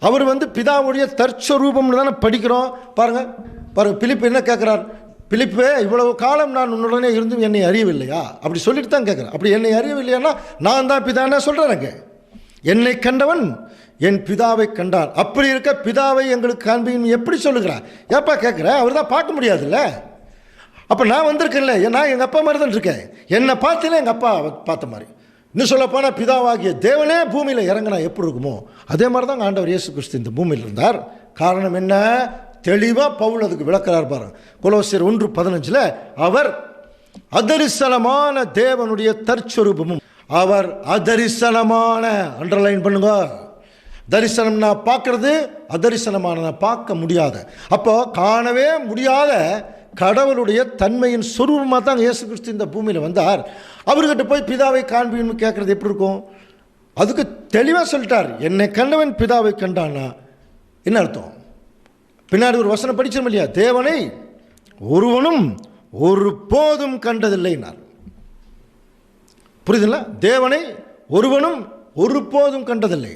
அவர் வந்து பிதாவுடைய தற்சரூபம்னு தானே படிக்கிறோம். பாருங்க பிலிப்பு என்ன கேட்குறார், பிலிப்பே இவ்வளவு காலம் நான் உன்னுடனே இருந்தும் என்னை அறியவில்லையா? அப்படி சொல்லிட்டு தான் கேட்குறேன். அப்படி என்னை அறியவில்லையானா நான் தான் பிதான்னு சொல்கிறேன். என்னை கண்டவன் என் பிதாவை கண்டான். அப்படி இருக்க பிதாவை எங்களுக்கு காண்பின்னு எப்படி சொல்லுகிறான்? ஏப்பா கேட்குறேன், அவர் தான் பார்க்க முடியாதுல்ல. அப்போ நான் வந்திருக்கேன்ல, நான் எங்கள் அப்பா மாதிரி தான் இருக்கேன். என்னை பார்த்தீங்கன்னா எங்கள் அப்பா பார்த்த மாதிரி. இன்னும் சொல்லப்போனால் பிதாவாகிய தேவனே பூமியில் இறங்கினா எப்படி இருக்குமோ அதே மாதிரி தான் ஆண்டவர் இயேசு கிறிஸ்து இந்த பூமியில் இருந்தார். காரணம் என்ன? தெளிவாக பவுல் அதுக்கு விளக்கிறார் பாருங்க. கொலோசியர் 1:15 அவர் அதரிசனமான தேவனுடைய தற்சரூபமும், அவர் அதரிசனமான, அண்டர்லைன் பண்ணுங்க, தரிசனம்னா பார்க்கறது, அதரிசனமான பார்க்க முடியாத, அப்போ காணவே முடியாத கடவுளுடைய தன்மையின் சொரூபமாக தான் இயேசு கிறிஸ்து இந்த பூமியில் வந்தார். அவர்கிட்ட போய் பிதாவை காண்பின்னு கேட்குறது எப்படி இருக்கும்? அதுக்கு தெளிவாக சொல்லிட்டார், என்னை கண்டவன் பிதாவை கண்டானா என்ன அர்த்தம்? பின்னாடி ஒரு வசனம் படிச்சோம் இல்லையா, தேவனை ஒருவனும் ஒரு போதும் கண்டதில்லைனார். புரியுதுங்களா? தேவனை ஒருவனும் ஒரு போதும் கண்டதில்லை.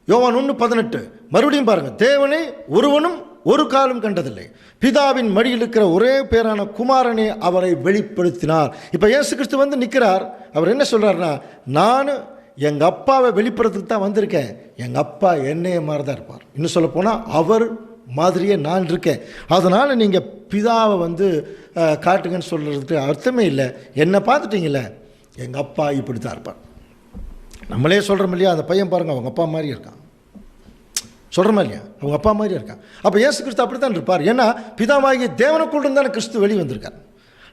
யோவான் 1:18 மறுபடியும் பாருங்க, தேவனை ஒருவனும் ஒரு காலம் கண்டதில்லை, பிதாவின் மடியில் இருக்கிற ஒரே பேரான குமாரனே அவரை வெளிப்படுத்தினார். இப்போ இயேசு கிறிஸ்து வந்து நிற்கிறார். அவர் என்ன சொல்றாருன்னா, நான் எங்கள் அப்பாவை வெளிப்படுறதுக்கு தான் வந்திருக்கேன். எங்கள் அப்பா என்னைய மாதிரி தான் இருப்பார். இன்னும் சொல்ல போனால் அவர் மாதிரியே நான் இருக்கேன். அதனால் நீங்கள் பிதாவை வந்து காட்டுங்கன்னு சொல்கிறதுக்கு அர்த்தமே இல்லை. என்னை பார்த்துட்டீங்களே, எங்கள் அப்பா இப்படி தான் இருப்பார். நம்மளே சொல்கிறோம் இல்லையா, அந்த பையன் பாருங்கள் அவங்க அப்பா மாதிரி இருக்கான், சொல்கிறோமா இல்லையா, அவங்க அப்பா மாதிரி இருக்கான். அப்போ இயேசு கிறிஸ்து அப்படி தான் இருப்பார். ஏன்னா பிதாவாகிய தேவனுக்குள்ள இருந்தாலும் கிறிஸ்து வெளியே வந்திருக்கார்.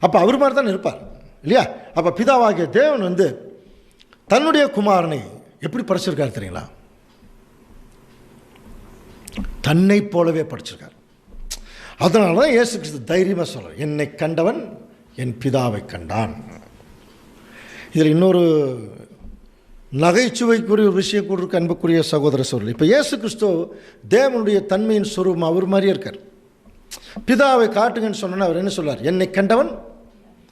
அப்போ அவர் மாதிரி தான் இருப்பார் இல்லையா? அப்போ பிதாவாகிய தேவன் வந்து தன்னுடைய குமாரனை எப்படி படைச்சிருக்காரு தெரியுங்களா? தன்னை போலவே படைச்சிருக்கார். அதனால தான் இயேசு கிறிஸ்து தைரியமாக சொல்கிறார், என்னை கண்டவன் என் பிதாவை கண்டான். இதில் இன்னொரு நகைச்சுவைக்குரிய ஒரு விஷயம் கூட இருக்கு, அன்புக்குரிய சகோதர சகோதரி. இப்போ இயேசு கிறிஸ்து தேவனுடைய தன்மையின் சொரூபம் அவர் மாதிரியே இருக்கார். பிதாவை காட்டுங்கன்னு சொன்னோன்னா அவர் என்ன சொல்றார், என்னை கண்டவன்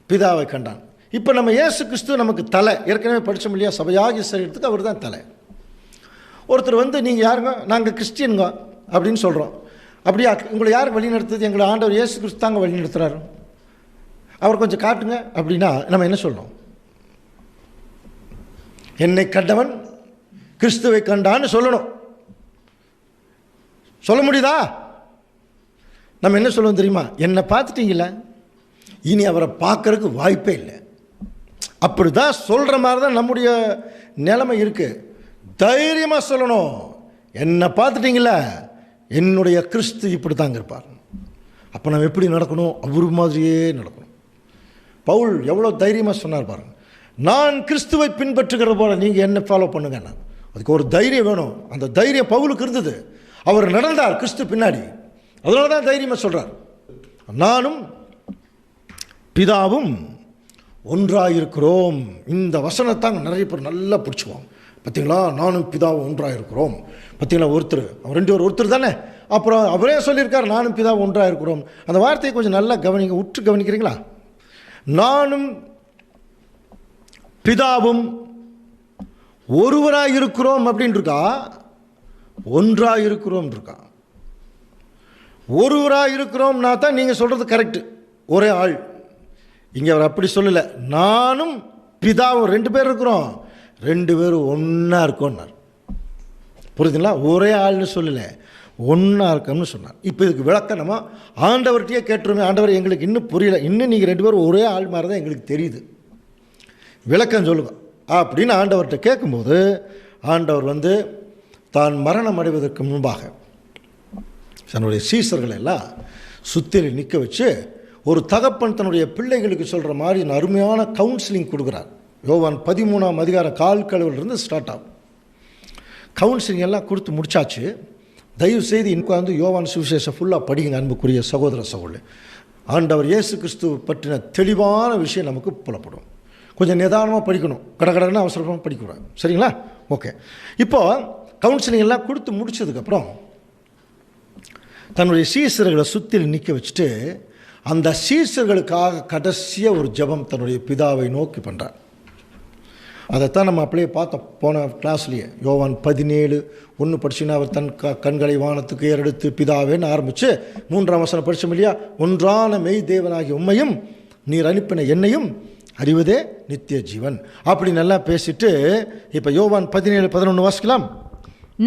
பிதாவை கண்டான். இப்போ நம்ம இயேசு கிறிஸ்து நமக்கு தலை, ஏற்கனவே படித்தோம் இல்லையா, சபையாகிய சரீரத்துக்கு அவர் தான் தலை. ஒருத்தர் வந்து நீங்கள் யாருங்க, நாங்கள் கிறிஸ்டியனுங்க அப்படின்னு சொல்கிறோம். அப்படியா, உங்களை யார் வழி நடத்துது? எங்களை ஆண்டவர் இயேசு கிறிஸ்து தாங்க வழி நடத்துகிறாரு, அவர் கொஞ்சம் காட்டுங்க அப்படின்னா நம்ம என்ன சொல்லணும்? என்னை கண்டவன் கிறிஸ்துவை கண்டான்னு சொல்லணும். சொல்ல முடியுதா? நம்ம என்ன சொல்லுவோம் தெரியுமா? என்னை பார்த்துட்டீங்களா, இனி அவரை பார்க்கறதுக்கு வாய்ப்பே இல்லை. அப்படி தான் சொல்கிற மாதிரி தான் நம்முடைய நிலைமை இருக்குது. தைரியமாக சொல்லணும், என்னை பார்த்துட்டீங்களா, என்னுடைய கிறிஸ்து இப்படி தாங்க இருப்பார். அப்போ நம்ம எப்படி நடக்கணும்? அவர் மாதிரியே நடக்கணும். பவுல் எவ்வளோ தைரியமாக சொன்னார் பாருங்க, நான் கிறிஸ்துவை பின்பற்றுகிற போல நீங்கள் என்ன ஃபாலோ பண்ணுங்க. அதுக்கு ஒரு தைரியம் வேணும். அந்த தைரியம் பவுலுக்கு இருந்தது. அவர் நடந்தார் கிறிஸ்து பின்னாடி. அதனால தான் தைரியமாக சொல்கிறார், நானும் பிதாவும் ஒன்றாயிருக்கிறோம். இந்த வசனத்தாங்க நிறைய பேர் நல்லா பிடிச்சுக்குவாங்க. பார்த்தீங்களா, நானும் பிதாவும் ஒன்றாயிருக்கிறோம். பார்த்தீங்களா, ஒருத்தர் அவர் ரெண்டு பேர் ஒருத்தர் தானே. அப்புறம் அவரே சொல்லியிருக்கார், நானும் பிதாவும் ஒன்றாயிருக்கிறோம். அந்த வார்த்தையை கொஞ்சம் நல்லா கவனிங்க, உற்று கவனிக்கிறீங்களா? நானும் பிதாவும் ஒருவராக இருக்கிறோம் அப்படின்னு இருக்கா, ஒன்றாக இருக்கிறோம் இருக்கா? ஒருவராக இருக்கிறோம்னா தான் நீங்கள் சொல்கிறது கரெக்டு, ஒரே ஆள். இங்கே அவர் அப்படி சொல்லலை, நானும் பிதாவும் ரெண்டு பேர் இருக்கிறோம், ரெண்டு பேரும் ஒன்றா இருக்கோன்னார். புரியுதுங்களா? ஒரே ஆள்னு சொல்லலை, ஒன்றா இருக்கோம்னு சொன்னார். இப்போ இதுக்கு விளக்கம் நம்ம ஆண்டவர்கிட்டயே கேட்டுருமே, ஆண்டவர் எங்களுக்கு இன்னும் புரியல, இன்னும் நீங்கள் ரெண்டு பேரும் ஒரே ஆள் மாதிரி தான் எங்களுக்கு தெரியுது, விளக்கம் சொல்லுங்க அப்படின்னு ஆண்டவர்கிட்ட கேட்கும்போது, ஆண்டவர் வந்து தான் மரணம் அடைவதற்கு முன்பாக தன்னுடைய சீசர்களை எல்லாம் சுத்தியில் நிற்க வச்சு ஒரு தகப்பன் தன்னுடைய பிள்ளைகளுக்கு சொல்கிற மாதிரி அருமையான கவுன்சிலிங் கொடுக்குறார். யோவான் 13ஆம் அதிகாரம் 1 கழுவிலிருந்து ஸ்டார்ட் ஆகும். கவுன்சிலிங் எல்லாம் கொடுத்து முடிச்சாச்சு. தயவு செய்து இன்னும் வந்து யோவான் சுவிசேஷம் ஃபுல்லாக படிங்க அன்புக்குரிய சகோதர சகோதரி. ஆண்டவர் இயேசு கிறிஸ்து பற்றின தெளிவான விஷயம் நமக்கு புலப்படும். கொஞ்சம் நிதானமாக படிக்கணும், கடகடன்னு அவசரமாக படிக்கூடாது, சரிங்களா? ஓகே. இப்போது கவுன்சிலிங் எல்லாம் கொடுத்து முடித்ததுக்கப்புறம் தன்னுடைய சீசர்களை சுற்றில் நிற்க வச்சுட்டு அந்த சீசர்களுக்காக கடைசியாக ஒரு ஜெபம் தன்னுடைய பிதாவை நோக்கி பண்ணுறார். அதைத்தான் நம்ம அப்படியே பார்த்தோம் போன கிளாஸ்லேயே. யோவான் 17:1 படிச்சுன்னா அவர் தன் கண்களை வானத்துக்கு ஏறெடுத்து பிதாவேன்னு ஆரம்பித்து 3ஆம் வசனம் படித்தோம் இல்லையா? ஒன்றான மெய் தேவனாகிய உம்மையும் நீர் அனுப்பின என்னையும் அறிவதே நித்திய ஜீவன் அப்படி நல்லா பேசிட்டு இப்போ யோவான் 17:11 வாசிக்கலாம்.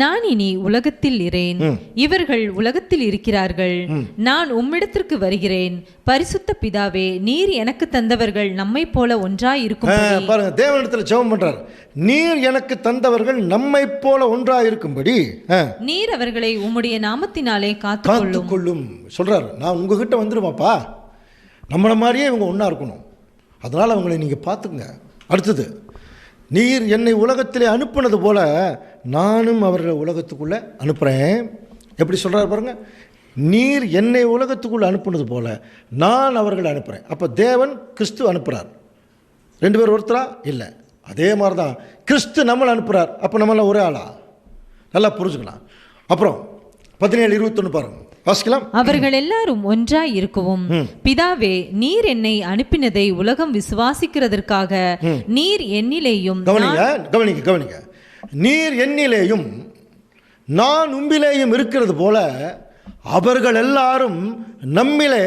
நான் இனி உலகத்தில் இரேன், இவர்கள் உலகத்தில் இருக்கிறார்கள், நான் உம்மிடத்திற்கு வருகிறேன். பரிசுத்த பிதாவே, நீர் எனக்கு தந்தவர்கள் நம்மை போல ஒன்றாய் இருக்கும். பாருங்க, தேவனிடத்துல ஜெபம் பண்றார். நீர் எனக்கு தந்தவர்கள் நம்மை போல ஒன்றாய் இருக்கும்படி நீர் அவர்களை உம்முடைய நாமத்தினாலே காத்துக்கொள்ளும் சொல்றாரு. நான் உங்ககிட்ட வந்துருவாப்பா, நம்மள மாதிரியே இவங்க ஒன்றா இருக்கணும், அதனால் அவங்களை நீங்கள் பார்த்துக்குங்க. அடுத்தது, நீர் என்னை உலகத்திலே அனுப்புனது போல நானும் அவர்களை உலகத்துக்குள்ளே அனுப்புகிறேன். எப்படி சொல்கிறார் பாருங்க, நீர் என்னை உலகத்துக்குள்ளே அனுப்புனது போல நான் அவர்களை அனுப்புகிறேன். அப்போ தேவன் கிறிஸ்து அனுப்புகிறார். 2 பேர் ஒருத்தரா இல்லை, அதே மாதிரி தான் கிறிஸ்து நம்மளை அனுப்புகிறார். அப்போ நம்மள ஒரே ஆளா? நல்லா புரிஞ்சுக்கலாம். அப்புறம் 17:21 பாருங்க, வாசிக்கலாம். அவர்கள் எல்லாரும் ஒன்றாய் இருக்கவும் பிதாவே, நீர் என்னை அனுப்பினதை உலகம் விசுவாசிக்கிறதற்காக நீர் என்னிலேயும் கவனிங்க, நீர் என்னிலேயும் நான் உம்மிலேயும் இருக்கிறது போல அவர்கள் எல்லாரும் நம்மிலே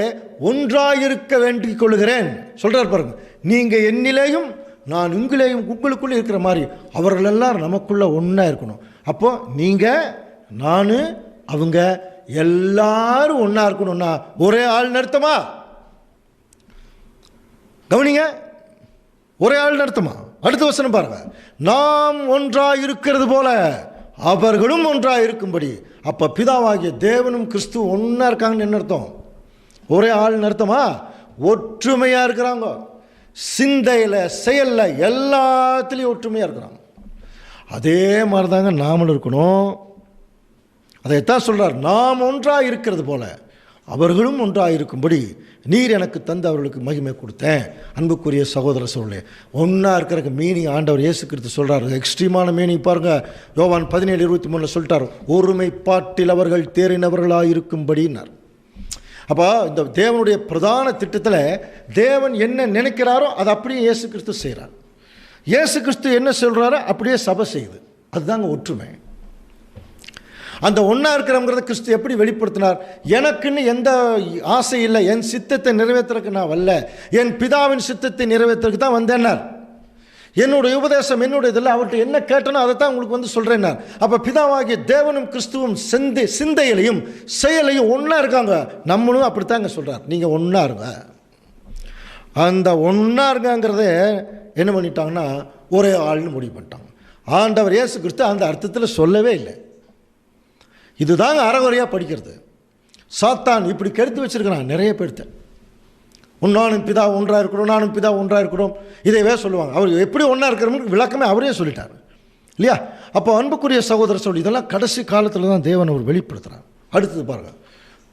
ஒன்றாயிருக்க வேண்டிக் கொள்கிறேன் சொல்றார் பாருங்க. நீங்க என்னிலேயும் நான் உங்களிலேயும் உங்களுக்குள்ள இருக்கிற மாதிரி அவர்கள் எல்லாரும் நமக்குள்ள ஒன்றா இருக்கணும். அப்போ நீங்க, நான், அவங்க எல்லாரும் ஒன்றா இருக்கணும்னா ஒரே ஆள் நிறுத்தமா? கவனிங்க, ஒரே ஆள் நிறுத்தமா? அடுத்த வசனம் பாருங்க, நாம் ஒன்றாக இருக்கிறது போல அவர்களும் ஒன்றாக இருக்கும்படி. அப்போ பிதாவாகிய தேவனும் கிறிஸ்து ஒன்றா இருக்காங்கன்னு என்ன அர்த்தம்? ஒரே ஆள் நிறுத்தமா? ஒற்றுமையாக இருக்கிறாங்க, சிந்தையில், செயலில், எல்லாத்துலேயும் ஒற்றுமையாக இருக்கிறாங்க. அதே மாதிரி தாங்க நாமளும் இருக்கணும். அதைத்தான் சொல்கிறார், நாம் ஒன்றாக இருக்கிறது போல அவர்களும் ஒன்றாக இருக்கும்படி நீர் எனக்கு தந்து அவர்களுக்கு மகிமை கொடுத்தேன். அன்புக்குரிய சகோதர சொல்லே, ஒன்றா இருக்கிறதுக்கு மீனிங் ஆண்டவர் இயேசு கிறிஸ்து சொல்கிறார். எக்ஸ்ட்ரீமான மீனிங் பாருங்கள். யோவான் 17:23 சொல்லிட்டார், ஒருமைப்பாட்டில் அவர்கள் தேறினவர்களாக இருக்கும்படினார். அப்போ இந்த தேவனுடைய பிரதான திட்டத்தில் தேவன் என்ன நினைக்கிறாரோ அதை அப்படியே இயேசு கிறிஸ்து செய்கிறார். இயேசு கிறிஸ்து என்ன சொல்கிறாரோ அப்படியே சபை செய்யுது. அதுதாங்க ஒற்றுமை. அந்த ஒன்றா இருக்கிறவங்கிறத கிறிஸ்து எப்படி வெளிப்படுத்தினார்? எனக்குன்னு எந்த ஆசை இல்லை, என் சித்தத்தை நிறைவேற்றுறதுக்கு நான் வரல, என் பிதாவின் சித்தத்தை நிறைவேற்றுறதுக்கு தான் வந்தேன்னார். என்னுடைய உபதேசம், என்னுடைய இதில் அவர்கிட்ட என்ன கேட்டனோ அதை தான் உங்களுக்கு வந்து சொல்கிறேன்னார். அப்போ பிதாவாகிய தேவனும் கிறிஸ்துவும் சிந்தையிலையும் செயலையும் ஒன்றா இருக்காங்க. நம்மளும் அப்படித்தாங்க சொல்கிறார், நீங்கள் ஒன்றா இருங்க. அந்த ஒன்றா இருங்கிறத என்ன பண்ணிட்டாங்கன்னா ஒரே ஆள்னு முடிவு பண்ணிட்டாங்க. ஆண்டவர் இயேசு கிறிஸ்து அந்த அர்த்தத்தில் சொல்லவே இல்லை. இதுதாங்க அறகுறையாக படிக்கிறது. சாத்தான் இப்படி கெடுத்து வச்சிருக்கிறான் நிறைய பேர்த்த. நானும் பிதா ஒன்றாக இருக்கிறோம், நானும் பிதா ஒன்றாக இருக்கிறோம், இதைவே சொல்லுவாங்க. அவர் எப்படி ஒன்றா இருக்கிறோம்னு விளக்கமே அவரே சொல்லிட்டார் இல்லையா? அப்போ அன்புக்குரிய சகோதரர் சொல்லி இதெல்லாம் கடைசி காலத்தில் தான் தேவன் அவர் வெளிப்படுத்துகிறார். அடுத்தது பாருங்கள்,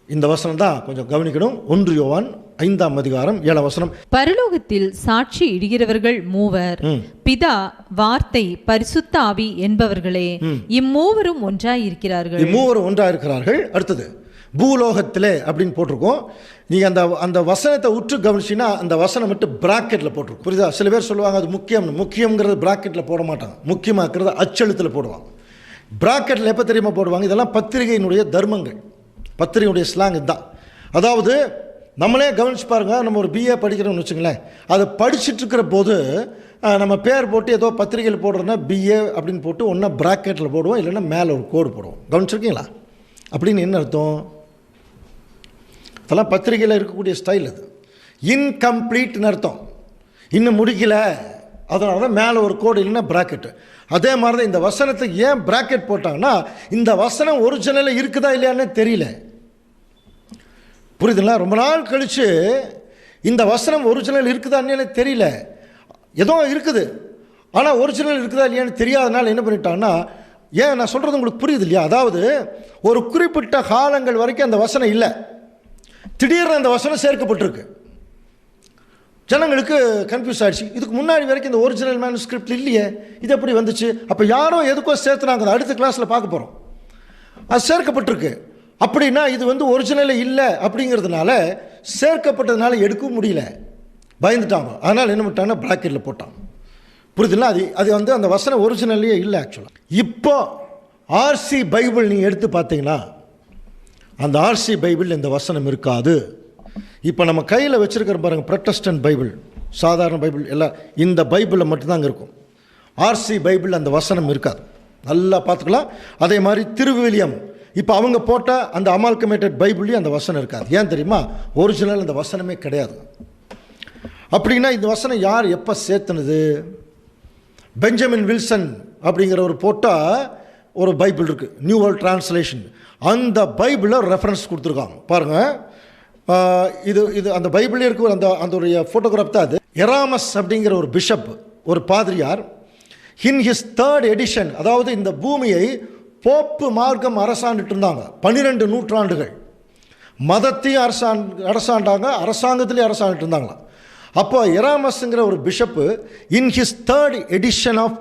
இந்த வசனம் தான் கொஞ்சம் கவனிக்கணும். 1 யோவான் 5:7 பரலோகத்தில் சாட்சி இடுகிறவர்கள் 3 பிதா, வார்த்தை, பரிசுத்த ஆவி என்பவர்களே, இம்மூவரும் ஒன்றாய் இருக்கிறார்கள். அடுத்தது பூலோகத்திலே அப்படின்னு போட்டிருக்கோம். நீங்கள் அந்த வசனத்தை உற்று கவனிச்சின்னா அந்த வசனம் மட்டும் பிராக்கெட்டில் போட்டிருக்கும். புரியுதா? சில பேர் சொல்லுவாங்க அது முக்கியங்கிறது பிராக்கெட்டில் போட மாட்டாங்க, முக்கியமாக்குறது அச்செழுத்தில் போடுவாங்க. பிராக்கெட்டில் எப்போ தெரியுமா போடுவாங்க? இதெல்லாம் பத்திரிகையினுடைய தர்மங்கள், பத்திரிகையுடைய ஸ்லாங் இதுதான். அதாவது நம்மளே கவனிச்சு பாருங்கள், நம்ம ஒரு BA படிக்கிறோம்னு வச்சுங்களேன், அதை படிச்சுட்டு இருக்கிற போது நம்ம பேர் போட்டு ஏதோ பத்திரிகையில் போடுறோன்னா BA அப்படின்னு போட்டு ஒன்றா பிராக்கெட்டில் போடுவோம், இல்லைன்னா மேலே ஒரு கோடு போடுவோம். கவனிச்சிருக்கீங்களா? அப்படின்னு என்ன அர்த்தம்? அதெல்லாம் பத்திரிகையில் இருக்கக்கூடிய ஸ்டைல். அது இன்கம்ப்ளீட்னு அர்த்தம், இன்னும் முடிக்கலை, அதனால தான் மேலே ஒரு கோடு இல்லைன்னா பிராக்கெட்டு. அதே மாதிரி தான் இந்த வசனத்துக்கு ஏன் பிராக்கெட் போட்டாங்கன்னா இந்த வசனம் ஒரிஜினலில் இருக்குதா இல்லையான்னு தெரியல. புரியுதுங்களா? ரொம்ப நாள் கழித்து இந்த வசனம் ஒரிஜினல் இருக்குதான்னு தெரியல, ஏதோ இருக்குது, ஆனால் ஒரிஜினல் இருக்குதா இல்லையான்னு தெரியாதனால என்ன பண்ணிட்டாங்கன்னா, ஏன் நான் சொல்கிறது உங்களுக்கு புரியுது இல்லையா? அதாவது ஒரு குறிப்பிட்ட காலங்கள் வரைக்கும் அந்த வசனம் இல்லை, திடீர்னு அந்த வசனம் சேர்க்கப்பட்டிருக்கு. ஜனங்களுக்கு கன்ஃபியூஸ் ஆகிடுச்சு. இதுக்கு முன்னாடி வரைக்கும் இந்த ஒரிஜினல் மேனுஸ்கிரிப்ட் இல்லையே, இது எப்படி வந்துச்சு? அப்போ யாரோ எதுக்கோ சேர்த்துனாங்க, அடுத்த கிளாஸில் பார்க்க போகிறோம். அது சேர்க்கப்பட்டிருக்கு அப்படின்னா இது வந்து ஒரிஜினலே இல்லை அப்படிங்கிறதுனால சேர்க்கப்பட்டதுனால எடுக்கவும் முடியல, பயந்துட்டாங்க. அதனால் என்ன பண்ணிட்டாங்கன்னா பிராக்கெட்டில் போட்டாங்க. புரியுதுல்ல? அது வந்து அந்த வசனம் ஒரிஜினல்லையே இல்லை ஆக்சுவலாக. இப்போ ஆர்சி பைபிள் நீங்கள் எடுத்து பார்த்தீங்கன்னா அந்த ஆர்சி பைபிள் இந்த வசனம் இருக்காது. இப்போ நம்ம கையில் வச்சுருக்கிற பாருங்கள், ப்ரொட்டஸ்டன்ட் பைபிள், சாதாரண பைபிள் எல்லாம் இந்த பைபிளில் மட்டும்தாங்க இருக்கும். ஆர்சி பைபிள் அந்த வசனம் இருக்காது, நல்லா பார்த்துக்கலாம். அதே மாதிரி திருவிலியம், இப்போ அவங்க போட்ட அந்த அமால்கமேட்டட் பைபிள்லேயும் அந்த வசனம் இருக்காது. ஏன் தெரியுமா? ஒரிஜினல் அந்த வசனமே கிடையாது. அப்படின்னா இந்த வசனம் யார் எப்போ சேர்த்துனது? பெஞ்சமின் வில்சன் அப்படிங்கிற ஒரு போட்டால் ஒரு பைபிள் இருக்குது, நியூ வேர்ல்ட் டிரான்ஸ்லேஷன். அந்த பைபிளில் ரெஃபரன்ஸ் கொடுத்துருக்காங்க பாருங்கள். இது அந்த பைபிளே இருக்க அந்த ஒரு ஃபோட்டோகிராஃப் தான் அது. எராமஸ் அப்படிங்கிற ஒரு பிஷப், ஒரு பாதிரியார், இன் ஹிஸ் 3rd எடிஷன், அதாவது இந்த பூமியை போப்பு மார்க்கம் அரசாண்டுட்டு இருந்தாங்க 12 நூற்றாண்டுகள். மதத்தையும் அரசாண்டாங்க, அரசாங்கத்திலையும் அரசாண்டுட்டு இருந்தாங்களாம். அப்போ எராமஸ்ங்கிற ஒரு bishop in his 3rd edition of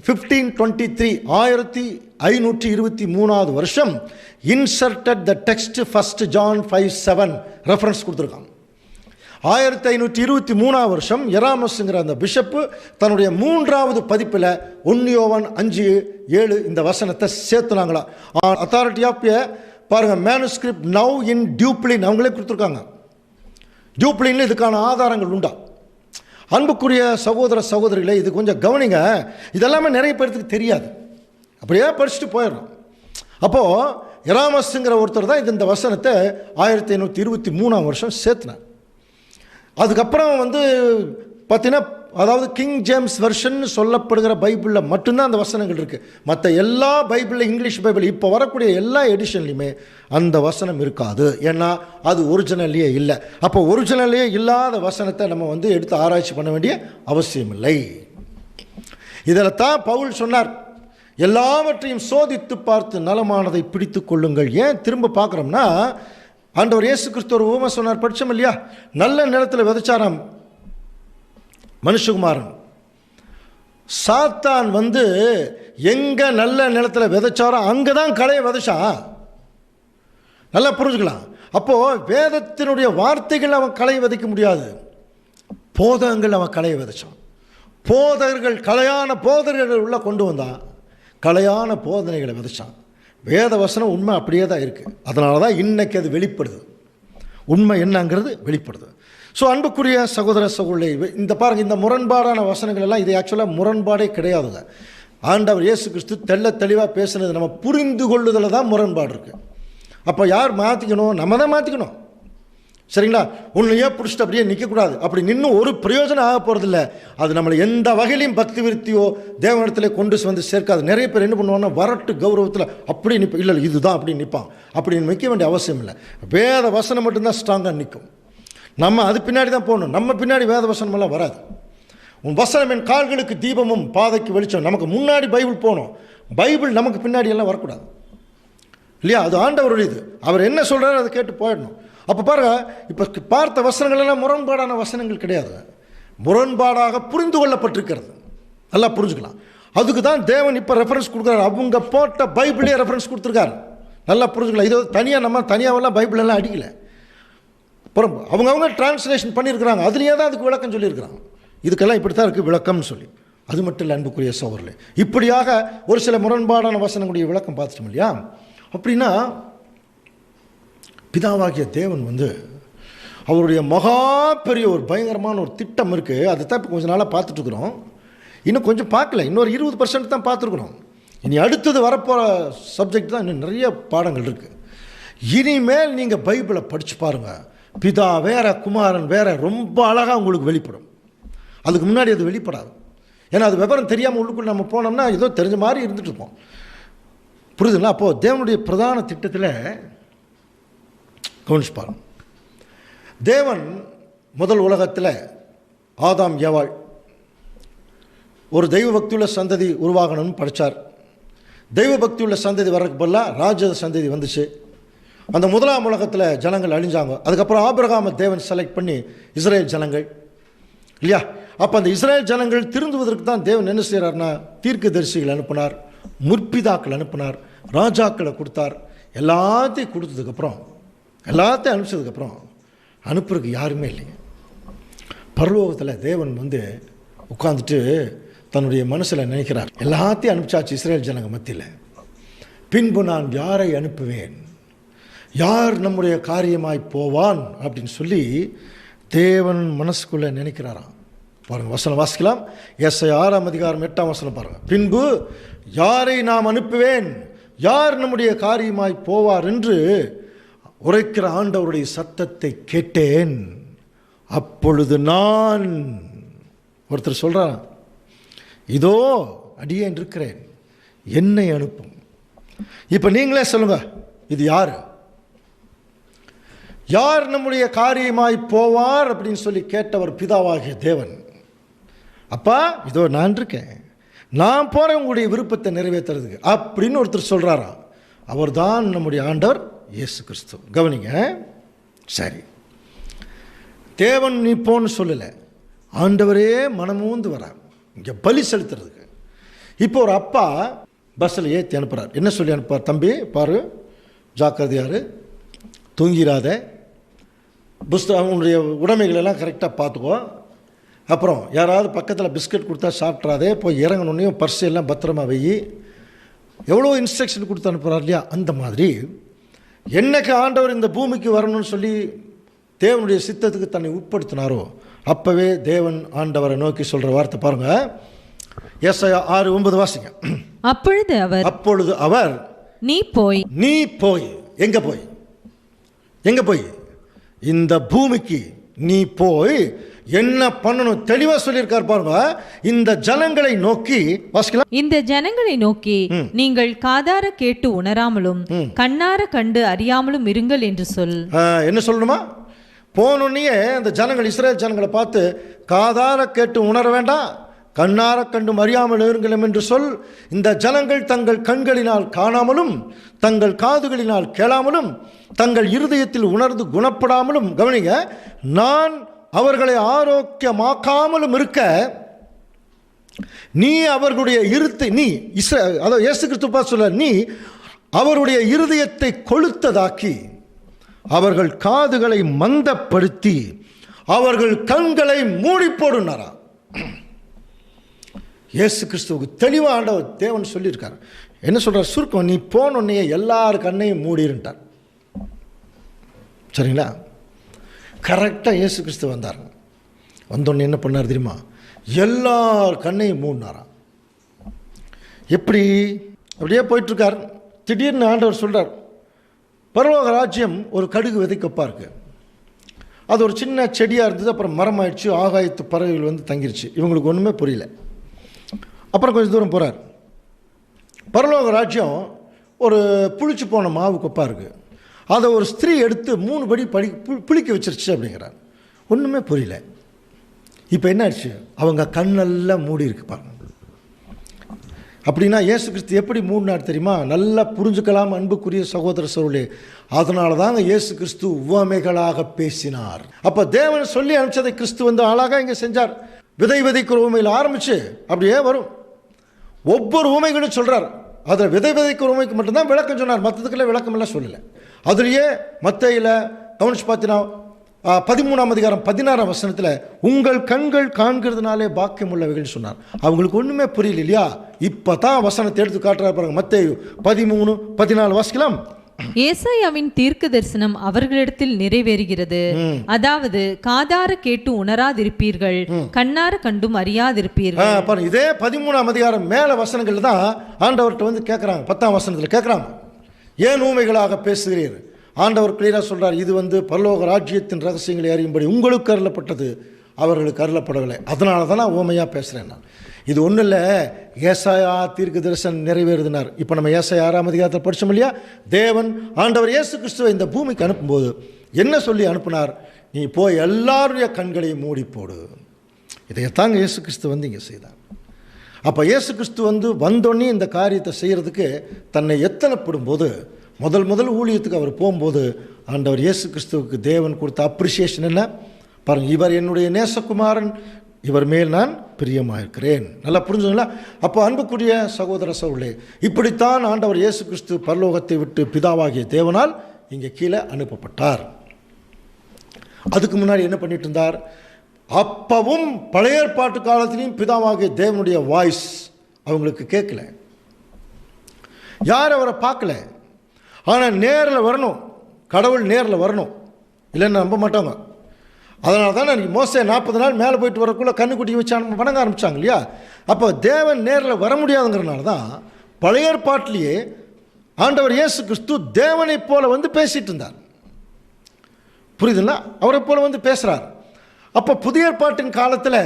1523 1523 வருஷம் inserted the text 1 John 5:7 reference கொடுத்துருக்காங்க. 1523 வருஷம் எராமஸ்ங்கிற அந்த பிஷப்பு தன்னுடைய 3வது பதிப்பில் 1 யோவான் 5:7 இந்த வசனத்தை சேர்த்துனாங்களா. அத்தாரிட்டி ஆஃப் பாருங்கள், மேனுஸ்கிரிப்ட் நவ் இன் டியூப்ளின் அவங்களே கொடுத்துருக்காங்க. டியூப்ளின் இதுக்கான ஆதாரங்கள் உண்டா? அன்புக்குரிய சகோதர சகோதரிகளே, இது கொஞ்சம் கவனிங்க. இதெல்லாமே நிறைய பேருக்கு தெரியாது, அப்படியே படிச்சுட்டு போயிடுறோம். அப்போது எராமஸ்ங்கிற ஒருத்தர் தான் இந்த வசனத்தை 1523 வருஷம் சேர்த்துனார். அதுக்கப்புறம் வந்து பார்த்தீங்கன்னா, அதாவது கிங் ஜேம்ஸ் வெர்ஷன் சொல்லப்படுகிற பைபிளில் மட்டும்தான் அந்த வசனங்கள் இருக்குது. மற்ற எல்லா பைபிளில், இங்கிலீஷ் பைபிள் இப்போ வரக்கூடிய எல்லா எடிஷன்லையுமே அந்த வசனம் இருக்காது. ஏன்னா அது ஒரிஜினல்லையே இல்லை. அப்போ ஒரிஜினல்லையே இல்லாத வசனத்தை நம்ம வந்து எடுத்து ஆராய்ச்சி பண்ண வேண்டிய அவசியம் இல்லை. இதில் தான் பவுல் சொன்னார், எல்லாவற்றையும் சோதித்து பார்த்து நலமானதை பிடித்து கொள்ளுங்கள். ஏன் திரும்ப பார்க்குறோம்னா, ஆண்டவர் இயேசு கிறிஸ்து ஒரு உவமை சொன்னார், படித்தோம் இல்லையா? நல்ல நிலத்தில் விதைச்சாராம் மனுஷகுமாரன். சாத்தான் வந்து எங்கே நல்ல நிலத்தில் விதைச்சாரோ அங்கே தான் களையை விதைச்சான். நல்லா புரிஞ்சுக்கலாம். அப்போது வேதத்தினுடைய வார்த்தைகள் அவன் களையை விதைக்க முடியாது, போதகங்கள் அவன் களையை விதைச்சான். போதகர்கள், கலையான போதகர்கள் உள்ள கொண்டு வந்தான், கலையான போதனைகளை விதைச்சான். வேத வசனம் உண்மை அப்படியே தான் இருக்குது. அதனால தான் இன்னைக்கு அது வெளிப்படுது, உண்மை என்னங்கிறது வெளிப்படுது. ஸோ அன்புக்குரிய சகோதர சகோதரி, இந்த பாருங்கள், இந்த முரண்பாடான வசனங்கள் எல்லாம் இது ஆக்சுவலாக முரண்பாடே கிடையாதுங்க. ஆண்டவர் இயேசு கிறிஸ்து தெளிவாக பேசுனது நம்ம புரிந்து கொள்ளுதல தான் முரண்பாடு இருக்குது. அப்போ யார் மாற்றிக்கணும்? நம்ம தான் மாற்றிக்கணும். சரிங்களா? உன்னையே பிடிச்சிட்டு அப்படியே நிற்கக்கூடாது. அப்படி நின்று ஒரு பிரயோஜனம் ஆக போகிறதில்ல. அது நம்மளை எந்த வகையிலையும் பக்தி விருத்தியோ தேவனிடத்தில் கொண்டு வந்து சேர்க்காது. நிறைய பேர் என்ன பண்ணுவாங்கன்னா, வரட்டு கௌரவத்தில் அப்படி நிற்ப, இல்லை இதுதான் அப்படி நிற்பான். அப்படின்னு நிற்க வேண்டிய அவசியம் இல்லை. வேத வசனம் மட்டும்தான் ஸ்ட்ராங்காக நிற்கும். நம்ம அது பின்னாடி தான் போகணும். நம்ம பின்னாடி வேத வசனமெல்லாம் வராது. உன் வசனம் என் கால்களுக்கு தீபமும் பாதைக்கு வெளிச்சம். நமக்கு முன்னாடி பைபிள் போகணும், பைபிள் நமக்கு பின்னாடி எல்லாம் வரக்கூடாது இல்லையா? அது ஆண்டவருடைய இது. அவர் என்ன சொல்கிறாரோ அதை கேட்டு போயிடணும். அப்போ பாருங்க, இப்போ பார்த்த வசனங்கள் எல்லாம் முரண்பாடான வசனங்கள் கிடையாது, முரண்பாடாக புரிந்து கொள்ளப்பட்டிருக்கிறது. நல்லா புரிஞ்சுக்கலாம். அதுக்கு தான் தேவன் இப்போ ரெஃபரன்ஸ் கொடுக்குறாரு. அவங்க போட்ட பைபிளே ரெஃபரன்ஸ் கொடுத்துருக்காரு. நல்லா புரிஞ்சுக்கலாம். இது தனியாக நம்ம தனியாகலாம் பைபிள் எல்லாம் அடிக்கலை. அப்புறம் அவங்கவுங்க டிரான்ஸ்லேஷன் பண்ணியிருக்கிறாங்க, அதுலேயே தான் அதுக்கு விளக்கம் சொல்லியிருக்கிறாங்க. இதுக்கெல்லாம் இப்படி தான் இருக்குது விளக்கம்னு சொல்லி. அது மட்டும் இல்லை அன்புக்குரிய சகோதரர்களே, இப்படியாக ஒரு சில முரண்பாடான வசனங்களுடைய விளக்கம் பார்த்துட்டோம் இல்லையா? அப்படின்னா பிதாவாகிய தேவன் வந்து அவருடைய மகா பெரிய ஒரு பயங்கரமான ஒரு திட்டம் இருக்குது. அதை தான் இப்போ கொஞ்சம் நாளாக பார்த்துட்ருக்குறோம். இன்னும் கொஞ்சம் பார்க்கல, இன்னொரு 20% தான் பார்த்துருக்குறோம். இனி அடுத்தது வரப்போகிற சப்ஜெக்ட் தான் இன்னும் நிறைய பாடங்கள் இருக்குது. இனிமேல் நீங்கள் பைபிளை படித்து பாருங்கள். பிதா வேற, குமாரன் வேற, ரொம்ப அழகாக உங்களுக்கு வெளிப்படும். அதுக்கு முன்னாடி அது வெளிப்படாது. ஏன்னா அது விவரம் தெரியாமல் உள்ளுக்குள்ள நம்ம போனோம்னா ஏதோ தெரிஞ்ச மாதிரி இருந்துட்டு இருப்போம். புரியுதுங்களா? அப்போது தேவனுடைய பிரதான திட்டத்தில் கவனிச்சு பாருங்க. தேவன் முதல் உலகத்தில் ஆதாம் ஏவாள் ஒரு தெய்வ பக்தியுள்ள சந்ததி உருவாகணும்னு படித்தார். தெய்வ பக்தியுள்ள சந்ததி வர்றதுக்கு பதிலாக ராஜ சந்ததி வந்துச்சு. அந்த முதலாம் உலகத்தில் ஜனங்கள் அழிஞ்சாங்க. அதுக்கப்புறம் ஆபிரகாமை தேவன் செலக்ட் பண்ணி இஸ்ரேல் ஜனங்கள் இல்லையா? அப்போ அந்த இஸ்ரேல் ஜனங்கள் திருந்துவதற்கு தான் தேவன் என்ன செய்கிறார்னா, தீர்க்கதரிசிகள் அனுப்பினார், முற்பிதாக்கள் அனுப்பினார், ராஜாக்களை கொடுத்தார். எல்லாத்தையும் கொடுத்ததுக்கப்புறம், எல்லாத்தையும் அனுப்பிச்சதுக்கப்புறம் அனுப்புறதுக்கு யாருமே இல்லைங்க. பரலோகத்தில் தேவன் வந்து உட்காந்துட்டு தன்னுடைய மனசில் நினைக்கிறார், எல்லாத்தையும் அனுப்பிச்சாச்சு இஸ்ரேல் ஜனங்க மத்தியில், பின்பு நான் யாரை அனுப்புவேன், யார் நம்முடைய காரியமாய் போவான் அப்படின்னு சொல்லி தேவன் மனசுக்குள்ளே நினைக்கிறாராம். பாருங்கள், வசனம் வாசிக்கலாம். ஏசாயா 6ஆம் அதிகாரம் 8ஆம் வசனம் பாருங்கள். பின்பு யாரை நாம் அனுப்புவேன், யார் நம்முடைய காரியமாய் போவார் என்று உரைக்கிற ஆண்டவருடைய சத்தத்தை கேட்டேன். அப்பொழுது நான், ஒருத்தர் சொல்கிறார், இதோ அடியேன் இருக்கிறேன், என்னை அனுப்பும். இப்போ நீங்களே சொல்லுங்க, இது யார், யார் நம்முடைய காரியமாய் போவார் அப்படின்னு சொல்லி கேட்டவர் பிதாவாகிய தேவன். அப்பா இதோ நான் இருக்கேன், நான் போகிறேன் உங்களுடைய விருப்பத்தை நிறைவேற்றுறதுக்கு அப்படின்னு ஒருத்தர் சொல்கிறாராம். அவர் தான் நம்முடைய ஆண்டவர் இயேசு கிறிஸ்து. கவனிங்க, சரி, தேவன் நீ போன்னு சொல்லலை, ஆண்டவரே மனமூந்து வரார் இங்கே பலி செலுத்துறதுக்கு. இப்போ ஒரு அப்பா பஸ்ஸில் ஏற்றி அனுப்புகிறார். என்ன சொல்லி அனுப்புவார்? தம்பி பாரு, ஜாக்கிரதையாரு, தூங்கிடாத, அவனுடைய உடைமைகளெல்லாம் கரெக்டாக பார்த்துக்கோ, அப்புறம் யாராவது பக்கத்தில் பிஸ்கட் கொடுத்தா சாப்பிட்றாதே, போய் இறங்கணுன்னையும் பர்ஸ் எல்லாம் பத்திரமா வை, எவ்வளோ இன்ஸ்ட்ரக்ஷன் கொடுத்து அனுப்புகிறார் இல்லையா? அந்த மாதிரி என்னைக்கு ஆண்டவர் இந்த பூமிக்கு வரணும்னு சொல்லி தேவனுடைய சித்தத்துக்கு தன்னை உட்படுத்தினாரோ அப்போவே தேவன் ஆண்டவரை நோக்கி சொல்கிற வார்த்தை பாருங்கள். ஏசாயா 6:9 வாசிங்க. அப்பொழுது அவர் நீ போய் எங்கே போய் இந்த பூமிக்கு நீ போய் என்ன பண்ணணும் தெளிவாக சொல்லியிருக்கார் பாருங்க. இந்த ஜனங்களை நோக்கி வாசிக்கலாம். இந்த ஜனங்களை நோக்கி நீங்கள் காதார கேட்டு உணராமலும் கண்ணார கண்டு அறியாமலும் இருங்கள் என்று சொல். என்ன சொல்லணுமா? போனோன்னே அந்த ஜனங்கள், இஸ்ரேல் ஜனங்களை பார்த்து காதார கேட்டு உணர வேண்டாம், கண்ணார கண்டு அறியாமல் இருங்களும் என்று சொல். இந்த ஜனங்கள் தங்கள் கண்களினால் காணாமலும் தங்கள் காதுகளினால் கேளாமலும் தங்கள் இருதயத்தில் உணர்ந்து குணப்படாமலும், கவனிங்க, நான் அவர்களை ஆரோக்கியமாக்காமலும் இருக்க நீ அவர்களுடைய அதாவது இயேசு கிறிஸ்து சொல்ல, நீ அவருடைய இருதயத்தை கொளுத்ததாக்கி அவர்கள் காதுகளை மந்தப்படுத்தி அவர்கள் கண்களை மூடி போடுனாரா. இயேசு கிறிஸ்துவுக்கு தெளிவாக ஆண்டவர் தேவன் சொல்லியிருக்கார். என்ன சொல்கிறார்? சுருக்கம், நீ போனோடனே எல்லார் கண்ணையும் மூடிருட்டார். சரிங்களா? கரெக்டாக இயேசு கிறிஸ்து வந்தார். வந்தோடனே என்ன பண்ணார் தெரியுமா? எல்லார் கண்ணையும் மூடினாராம். எப்படி? அப்படியே போயிட்டுருக்கார். திடீர்னு ஆண்டவர் சொல்கிறார், பரலோக ராஜ்யம் ஒரு கடுகு விதைக்கப்பா இருக்கு. அது ஒரு சின்ன செடியாக இருந்தது, அப்புறம் மரம் ஆயிடுச்சு, ஆகாயத்து பறவைகள் வந்து தங்கிருச்சு. இவங்களுக்கு ஒன்றுமே புரியல. அப்புறம் கொஞ்சம் தூரம் போகிறார். பரலோக ராஜ்யம் ஒரு புளிச்சு போன மாவு கொப்பா இருக்குது. அதை ஒரு ஸ்திரீ எடுத்து 3 படி புளிக்க வச்சிருச்சு அப்படிங்கிறார். ஒன்றுமே புரியல. இப்போ என்ன ஆயிடுச்சு? அவங்க கண்ணெல்லாம் மூடி இருக்கு பாருங்க. அப்படின்னா இயேசு கிறிஸ்து எப்படி மூடினார் தெரியுமா? நல்லா புரிஞ்சுக்கலாம் அன்புக்குரிய சகோதர சகோதரர்களே. அதனால தாங்க இயேசு கிறிஸ்து உவமைகளாக பேசினார். அப்போ தேவன் சொல்லி அனுப்பிச்சதை கிறிஸ்து வந்து அழகாக இங்கே செஞ்சார். விதை விதைக்கிற உவமையில் ஆரம்பிச்சு அப்படியே வரும். ஒவ்வொரு உவமைகளும் சொல்கிறார். அதில் விதை விதைக்கிற உவமைக்கு மட்டும்தான் விளக்கம் சொன்னார், மற்றதுக்கெல்லாம் விளக்கம் எல்லாம் சொல்லலை. அதுலேயே மத்தையில் கவனிச்சு பார்த்தீங்கன்னா 13ஆம் அதிகாரம் 16ஆம் வசனத்தில் உங்கள் கண்கள் காண்கிறதுனாலே பாக்கியம் உள்ளவைகள் சொன்னார். அவங்களுக்கு ஒன்றுமே புரியல இல்லையா? இப்போ தான் வசனத்தை எடுத்து காட்டுறாரு பாருங்க. மத்தேயு 13:14 வாசிக்கலாம். ஏசாயாவின் தீர்க்க தரிசனம் அவர்களிடத்தில் நிறைவேறுகிறது. அதாவது காதார கேட்டு உணராதிருப்பீர்கள், கண்ணார கண்டும் அறியாதிருப்பீர்கள். இதே 13ஆம் அதிகாரம் மேல வசனங்கள் தான் ஆண்டவர்கிட்ட வந்து கேட்குறாங்க. 10ஆம் வசனத்தில் கேட்குறாங்க, ஏன் ஊமைகளாக பேசுகிறீர்? ஆண்டவர் கிளியராக சொல்கிறார், இது வந்து பரலோக ராஜ்யத்தின் ரகசியங்களை அறியும்படி உங்களுக்கு அருளப்பட்டது, அவர்களுக்கு அருளப்படவில்லை. அதனால தான் நான் ஊமையாக பேசுகிறேன். நான் இது ஒன்றும் இல்லை, ஏசாயா தீர்க்க தரிசனம் நிறைவேறுதுனார். இப்போ நம்ம ஏசாயா 6ஆம் அதிகாரத்தை படித்தோம் இல்லையா? தேவன் ஆண்டவர் இயேசு கிறிஸ்துவை இந்த பூமிக்கு அனுப்பும்போது என்ன சொல்லி அனுப்பினார்? நீ போய் எல்லாருடைய கண்களையும் மூடி போடு. இதையத்தாங்க இயேசு கிறிஸ்து வந்து இங்கே செய்தார். அப்போ இயேசு கிறிஸ்து வந்து வந்தோடனே இந்த காரியத்தை செய்கிறதுக்கு தன்னை எத்தனைப்படும் போது, முதல் ஊழியத்துக்கு அவர் போகும்போது ஆண்டவர் இயேசு கிறிஸ்துவுக்கு தேவன் கொடுத்த அப்ரிசியேஷன் என்ன பாருங்கள். இவர் என்னுடைய நேசகுமாரன், இவர் மேல் நான் பிரியமாக இருக்கிறேன். நல்லா புரிஞ்சுங்களா? அப்போ அன்புக்குரிய சகோதர சகோதரர்களே, இப்படித்தான் ஆண்டவர் இயேசு கிறிஸ்து பரலோகத்தை விட்டு பிதாவாகிய தேவனால் இங்கே கீழே அனுப்பப்பட்டார். அதுக்கு முன்னாடி என்ன பண்ணிட்டு இருந்தார்? அப்பவும் பழைய ஏற்பாட்டு காலத்திலையும் பிதாவாகிய தேவனுடைய வாய்ஸ் அவங்களுக்கு கேட்கல. யார் அவரை பார்க்கல. ஆனால் நேரில் வரணும், கடவுள் நேரில் வரணும், இல்லைன்னு நம்ப மாட்டாங்க. அதனால தான் அன்றைக்கி மோசே 40 நாள் மேலே போயிட்டு வரக்குள்ளே கண்ணுக்குட்டி வச்சு வணங்க ஆரம்பித்தாங்க இல்லையா. அப்போ தேவன் நேரில் வர முடியாதுங்கிறனால தான் பழைய ஏற்பாட்டிலேயே ஆண்டவர் இயேசு கிறிஸ்து தேவனை போல வந்து பேசிகிட்டு இருந்தார். புரியுதுங்களா? அவரை போல வந்து பேசுகிறார். அப்போ புதிய ஏற்பாட்டின் காலத்தில்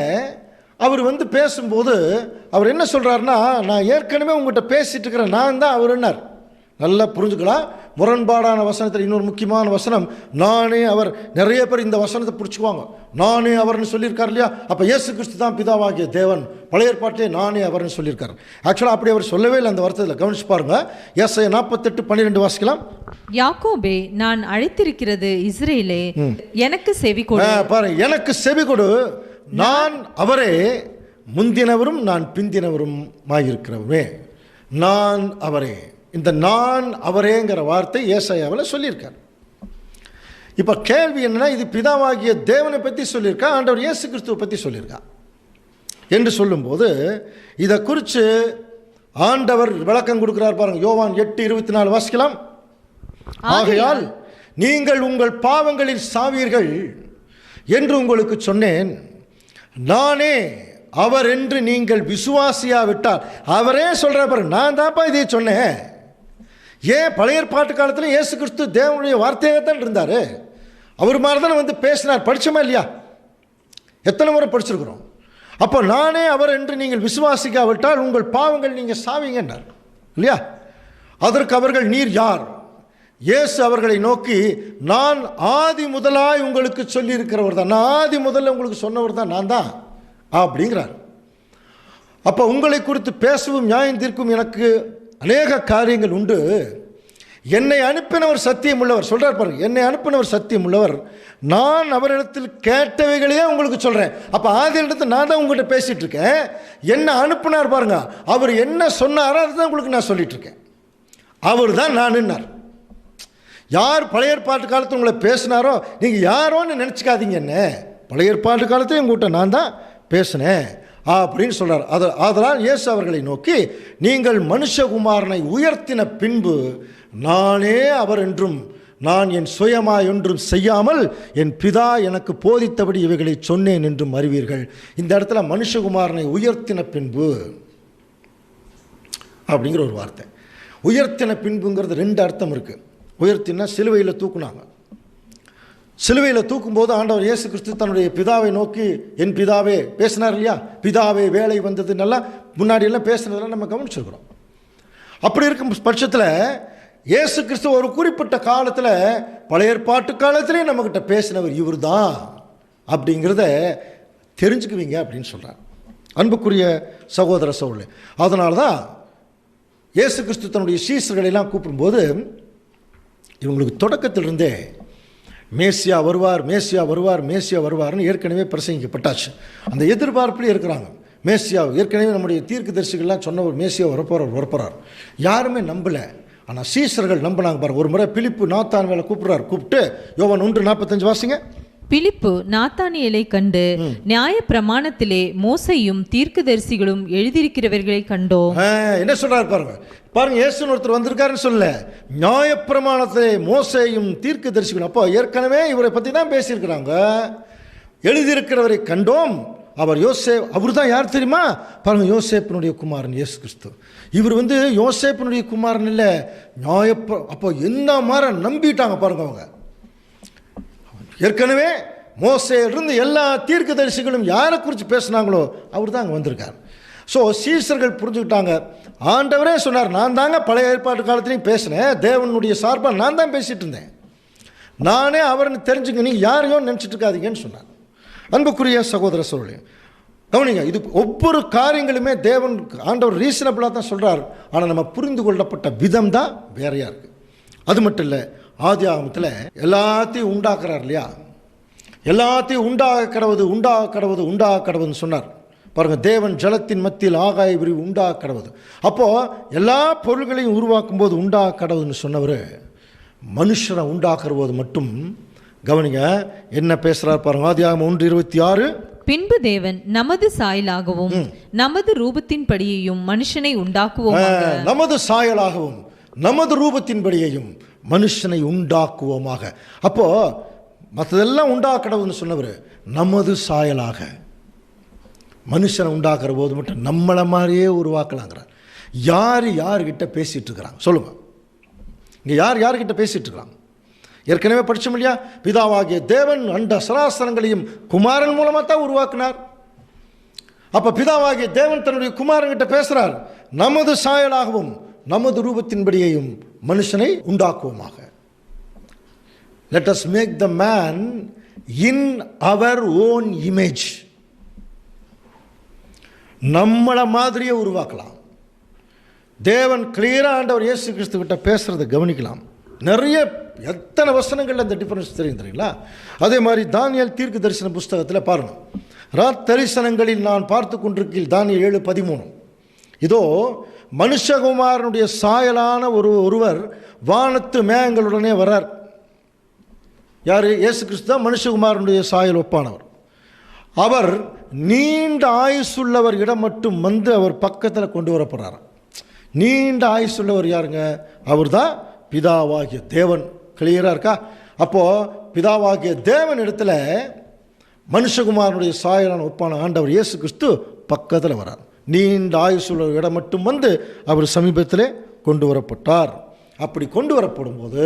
அவர் வந்து பேசும்போது அவர் என்ன சொல்கிறாருன்னா, நான் ஏற்கனவே உங்கள்கிட்ட பேசிகிட்டு இருக்கிறேன், நான் தான் அவருன்னார். நல்லா புரிஞ்சுக்கலாம். முரண்பாடான வசனத்தில் இன்னொரு முக்கியமான வசனம் நானே அவர். நிறைய பேர் இந்த வசனத்தை பிடிச்சிக்குவாங்க. நானே அவர்னு சொல்லியிருக்கார் இல்லையா. அப்போ இயேசு கிறிஸ்து தான் பிதாவாகிய தேவன். பழைய ஏற்பாட்டிலே நானே அவர்னு சொல்லியிருக்காரு. ஆக்சுவலாக அப்படி அவர் சொல்லவே இல்லை அந்த வார்த்தையில். கவனிச்சு பாருங்க. ஏசாயா 48:12 வாசிக்கலாம். யாக்கோபே, நான் அழைத்திருக்கிறது இஸ்ரேலே, எனக்கு செவி கொடு. பாருங்க, எனக்கு செவி கொடு, நான் அவரே, முந்தினவரும் நான் பிந்தினவருமாயிருக்கிறவரே. நான் அவரே. இந்த நான் அவரேங்கிற வார்த்தை ஏசாயாவில் சொல்லியிருக்கார். இப்போ கேள்வி என்னன்னா, இது பிதாவாகிய தேவனை பற்றி சொல்லியிருக்கா, ஆண்டவர் இயேசு கிறிஸ்துவை பற்றி சொல்லியிருக்கா என்று சொல்லும்போது இதை குறித்து ஆண்டவர் விளக்கம் கொடுக்கிறார். பாருங்க, யோவான் 8:24 வாசிக்கலாம். ஆகையால் நீங்கள் உங்கள் பாவங்களில் சாவீர்கள் என்று உங்களுக்கு சொன்னேன், நானே அவர் என்று நீங்கள் விசுவாசியாவிட்டால். அவரே சொல்கிற பாருங்க, நான் தான்ப்பா இதை சொன்னேன். ஏன் பழைய ஏற்பாட்டு காலத்தில் இயேசு கிறிஸ்து தேவனுடைய வார்த்தையாக தான் இருந்தார். அவர் மாதிரி தானே வந்து பேசினார். படித்தோமா இல்லையா? எத்தனை முறை படிச்சிருக்கிறோம். அப்போ நானே அவர் என்று நீங்கள் விசுவாசிக்காவிட்டால் உங்கள் பாவங்கள் நீங்கள் சாவீங்கன்னார் இல்லையா. அதற்கு அவர்கள், நீர் யார்? இயேசு அவர்களை நோக்கி, நான் ஆதி முதலாய் உங்களுக்கு சொல்லியிருக்கிறவர் தான், நான் ஆதி முதல்ல உங்களுக்கு சொன்னவர் தான் நான் தான் அப்படிங்கிறார். அப்போ உங்களை குறித்து பேசவும் நியாயம் தீர்க்கும் எனக்கு அநேக காரியங்கள் உண்டு. என்னை அனுப்பினவர் சத்தியம் உள்ளவர். சொல்கிறார் பாருங்க, என்னை அனுப்பினவர் சத்தியம் உள்ளவர், நான் அவரிடத்தில் கேட்டவைகளையே உங்களுக்கு சொல்கிறேன். அப்போ ஆதி இடத்துல நான் தான் உங்கள்கிட்ட பேசிகிட்டு இருக்கேன். என்ன அனுப்பினார் பாருங்க, அவர் என்ன சொன்னாரோ அதுதான் உங்களுக்கு நான் சொல்லிட்டு இருக்கேன். அவர் தான் நானுன்னார். யார் பழைய ஏற்பாட்டு காலத்தில் உங்களை பேசினாரோ நீங்கள் யாரோன்னு நினச்சிக்காதீங்க. என்ன பழைய ஏற்பாட்டு காலத்தில் உங்கள்கிட்ட நான் தான் பேசினேன் அப்படின்னு சொல்கிறார். அதனால் இயேசு அவர்களை நோக்கி, நீங்கள் மனுஷகுமாரனை உயர்த்தின பின்பு நானே அவர் என்றும் நான் என் சுயமாய் ஒன்றும் செய்யாமல் என் பிதா எனக்கு போதித்தபடி இவைகளை சொன்னேன் என்றும் அறிவீர்கள். இந்த இடத்துல மனுஷகுமாரனை உயர்த்தின பின்பு அப்படிங்கிற ஒரு வார்த்தை. உயர்த்தின பின்புங்கிறது 2 அர்த்தம் இருக்குது. உயர்த்தினா சிலுவையில் தூக்குனாங்க. சிலுவையில் தூக்கும்போது ஆண்டவர் இயேசு கிறிஸ்து தன்னுடைய பிதாவை நோக்கி, என் பிதாவே பேசினார் இல்லையா. பிதாவே வேலை வந்தது நல்லா முன்னாடியெல்லாம் பேசுனதெல்லாம் நம்ம கவனிச்சிருக்கிறோம். அப்படி இருக்கும் பட்சத்தில் இயேசு கிறிஸ்து ஒரு குறிப்பிட்ட காலத்தில் பழைய ஏற்பாட்டு காலத்திலே நம்மக்கிட்ட பேசினவர் இவர் தான் அப்படிங்கிறத தெரிஞ்சுக்குவீங்க அப்படின்னு சொல்கிறார். அன்புக்குரிய சகோதர சகோதரி, அதனால தான் இயேசு கிறிஸ்து தன்னுடைய சீசர்களெல்லாம் கூப்பிடும்போது இவங்களுக்கு தொடக்கத்திலிருந்தே மேசியா வருவார், மேசியா வருவார், மேசியா வருவார்னு ஏற்கனவே பிரசங்கிக்கப்பட்டாச்சு. அந்த எதிர்பார்ப்புலேயே இருக்கிறாங்க. மேசியா ஏற்கனவே நம்முடைய தீர்க்கதரிசிகள்லாம் சொன்ன ஒரு மேசியா வரப்போகிறார். யாருமே நம்பலை. ஆனால் சீசர்கள் நம்பினாங்க. பாருங்க, ஒரு முறை பிலிப்பு நாத்தான் வேலை கூப்பிட்டு யோவான் 1:45 வாசிங்க. பிலிப்பு நாத்தானியேலை கண்டு, நியாய பிரமாணத்திலே மோசையும் தீர்க்கதரிசிகளும் எழுதியிருக்கிறவர்களை கண்டோம். என்ன சொல்றாரு பாருங்க. இயேசுன்னு ஒருத்தர் வந்திருக்காருன்னு சொல்ல, நியாய பிரமாணத்திலே மோசையும் தீர்க்கதரிசிகளும். அப்போ ஏற்கனவே இவரை பற்றி தான் பேசியிருக்கிறாங்க. எழுதியிருக்கிறவரை கண்டோம். அவர் அவர் தான் யார் தெரியுமா? பாருங்க, யோசேப்பினுடைய குமாரன் இயேசு கிறிஸ்து. இவர் யோசேப்பினுடைய குமாரன் இல்லை, அப்போ என்ன மாதிரி நம்பிட்டாங்க பாருங்க. அவங்க ஏற்கனவே மோசேயிலிருந்து எல்லா தீர்க்கதரிசிகளும் யாரை குறித்து பேசினாங்களோ அவர் தான் அங்கே வந்திருக்கார். ஸோ சீசர்கள் புரிஞ்சுக்கிட்டாங்க. ஆண்டவரே சொன்னார், நான் தாங்க பழைய ஏற்பாட்டு காலத்துலையும் பேசினேன், தேவனுடைய சார்பாக நான் தான் பேசிகிட்டு இருந்தேன், நானே அவர்னு தெரிஞ்சுங்க, நீங்கள் யாரையோ நினச்சிட்டு இருக்காதீங்கன்னு சொன்னார். அன்புக்குரிய சகோதர சகோதரி, கவனிங்க, இது ஒவ்வொரு காரியங்களுமே தேவன் ஆண்டவர் ரீசனபிளாக தான் சொல்கிறார். ஆனால் நம்ம புரிந்து கொள்ளப்பட்ட விதம் தான் வேறையாக இருக்குது. அது மட்டும் இல்லை, ஆதி ஆகமத்தில் எல்லாத்தையும் உண்டாக்குறார் இல்லையா. எல்லாத்தையும் உண்டாக கடவுதுன்னு சொன்னார் பாருங்கள். தேவன் ஜலத்தின் மத்தியில் ஆகாய விரிவு உண்டாக கடவுது. அப்போது எல்லா பொருள்களையும் உருவாக்கும் போது உண்டாக கடவுதுன்னு சொன்னவர் மனுஷனை உண்டாக்குற போது மட்டும் கவனிங்க என்ன பேசுகிறார் பாருங்கள். ஆதி ஆகமம் 1:26 பின்பு தேவன் நமது சாயலாகவும் நமது ரூபத்தின்படியையும் மனுஷனை உண்டாக்குவோமாக. நமது சாயலாகவும் நமது ரூபத்தின்படியையும் மனுஷனை உண்டாக்குவோமாக. அப்போ மற்றதெல்லாம் உண்டாக்கடவுன்னு சொன்னவர் நமது சாயலாக மனுஷனை உண்டாக்குற போது மட்டும் நம்மளை மாதிரியே உருவாக்கலாங்கிறார். யார் யார்கிட்ட பேசிகிட்டு இருக்கிறாங்க சொல்லுங்க? இங்கே யார்கிட்ட பேசிகிட்டு இருக்கிறாங்க? ஏற்கனவே படித்தோம் இல்லையா? பிதாவாகிய தேவன் அண்ட சராசரங்களையும் குமாரன் மூலமாக தான் உருவாக்கினார். அப்போ பிதாவாகிய தேவன் தன்னுடைய குமாரன்கிட்ட பேசுகிறார், நமது சாயலாகவும் நமது ரூபத்தின்படியையும் மனுஷனை உண்டாக்குவோமாக. Let us make the man in our own image. நம்மளை மாதிரியே உருவாக்கலாம். தேவன் கிளியராக ஆண்டவர் இயேசு கிறிஸ்துவிட்ட பேசுகிறத கவனிக்கலாம். நிறைய எத்தனை வசனங்கள் அந்த டிஃபரன்ஸ் தெரியும் தெரியுங்களா? அதே மாதிரி தானியேல் தீர்க்க தரிசன புஸ்தகத்தில் பாருங்கள். ராத்தரிசனங்களில் நான் பார்த்து கொண்டிருக்கிறேன், தானியேல் 7:13. இதோ மனுஷகுமாரனுடைய சாயலான ஒருவர் வானத்து மேகங்களுடனே வரார். யார்? இயேசு கிறிஸ்து தான் மனுஷகுமாரனுடைய சாயல் ஒப்பானவர். அவர் நீண்ட ஆயுசுள்ளவர் இடம் மட்டும் வந்து அவர் பக்கத்தில் கொண்டு வரப்படுறார். நீண்ட ஆயுசுள்ளவர் யாருங்க? அவர் தான் பிதாவாகிய தேவன். கிளியராக இருக்கா? அப்போது பிதாவாகிய தேவன் இடத்துல மனுஷகுமாரனுடைய சாயலான ஒப்பான ஆண்டவர் இயேசு கிறிஸ்து பக்கத்தில் வரார். நீண்ட ஆயுசுள்ள இடம் மட்டும் வந்து அவர் சமீபத்திலே கொண்டு வரப்பட்டார். அப்படி கொண்டு வரப்படும் போது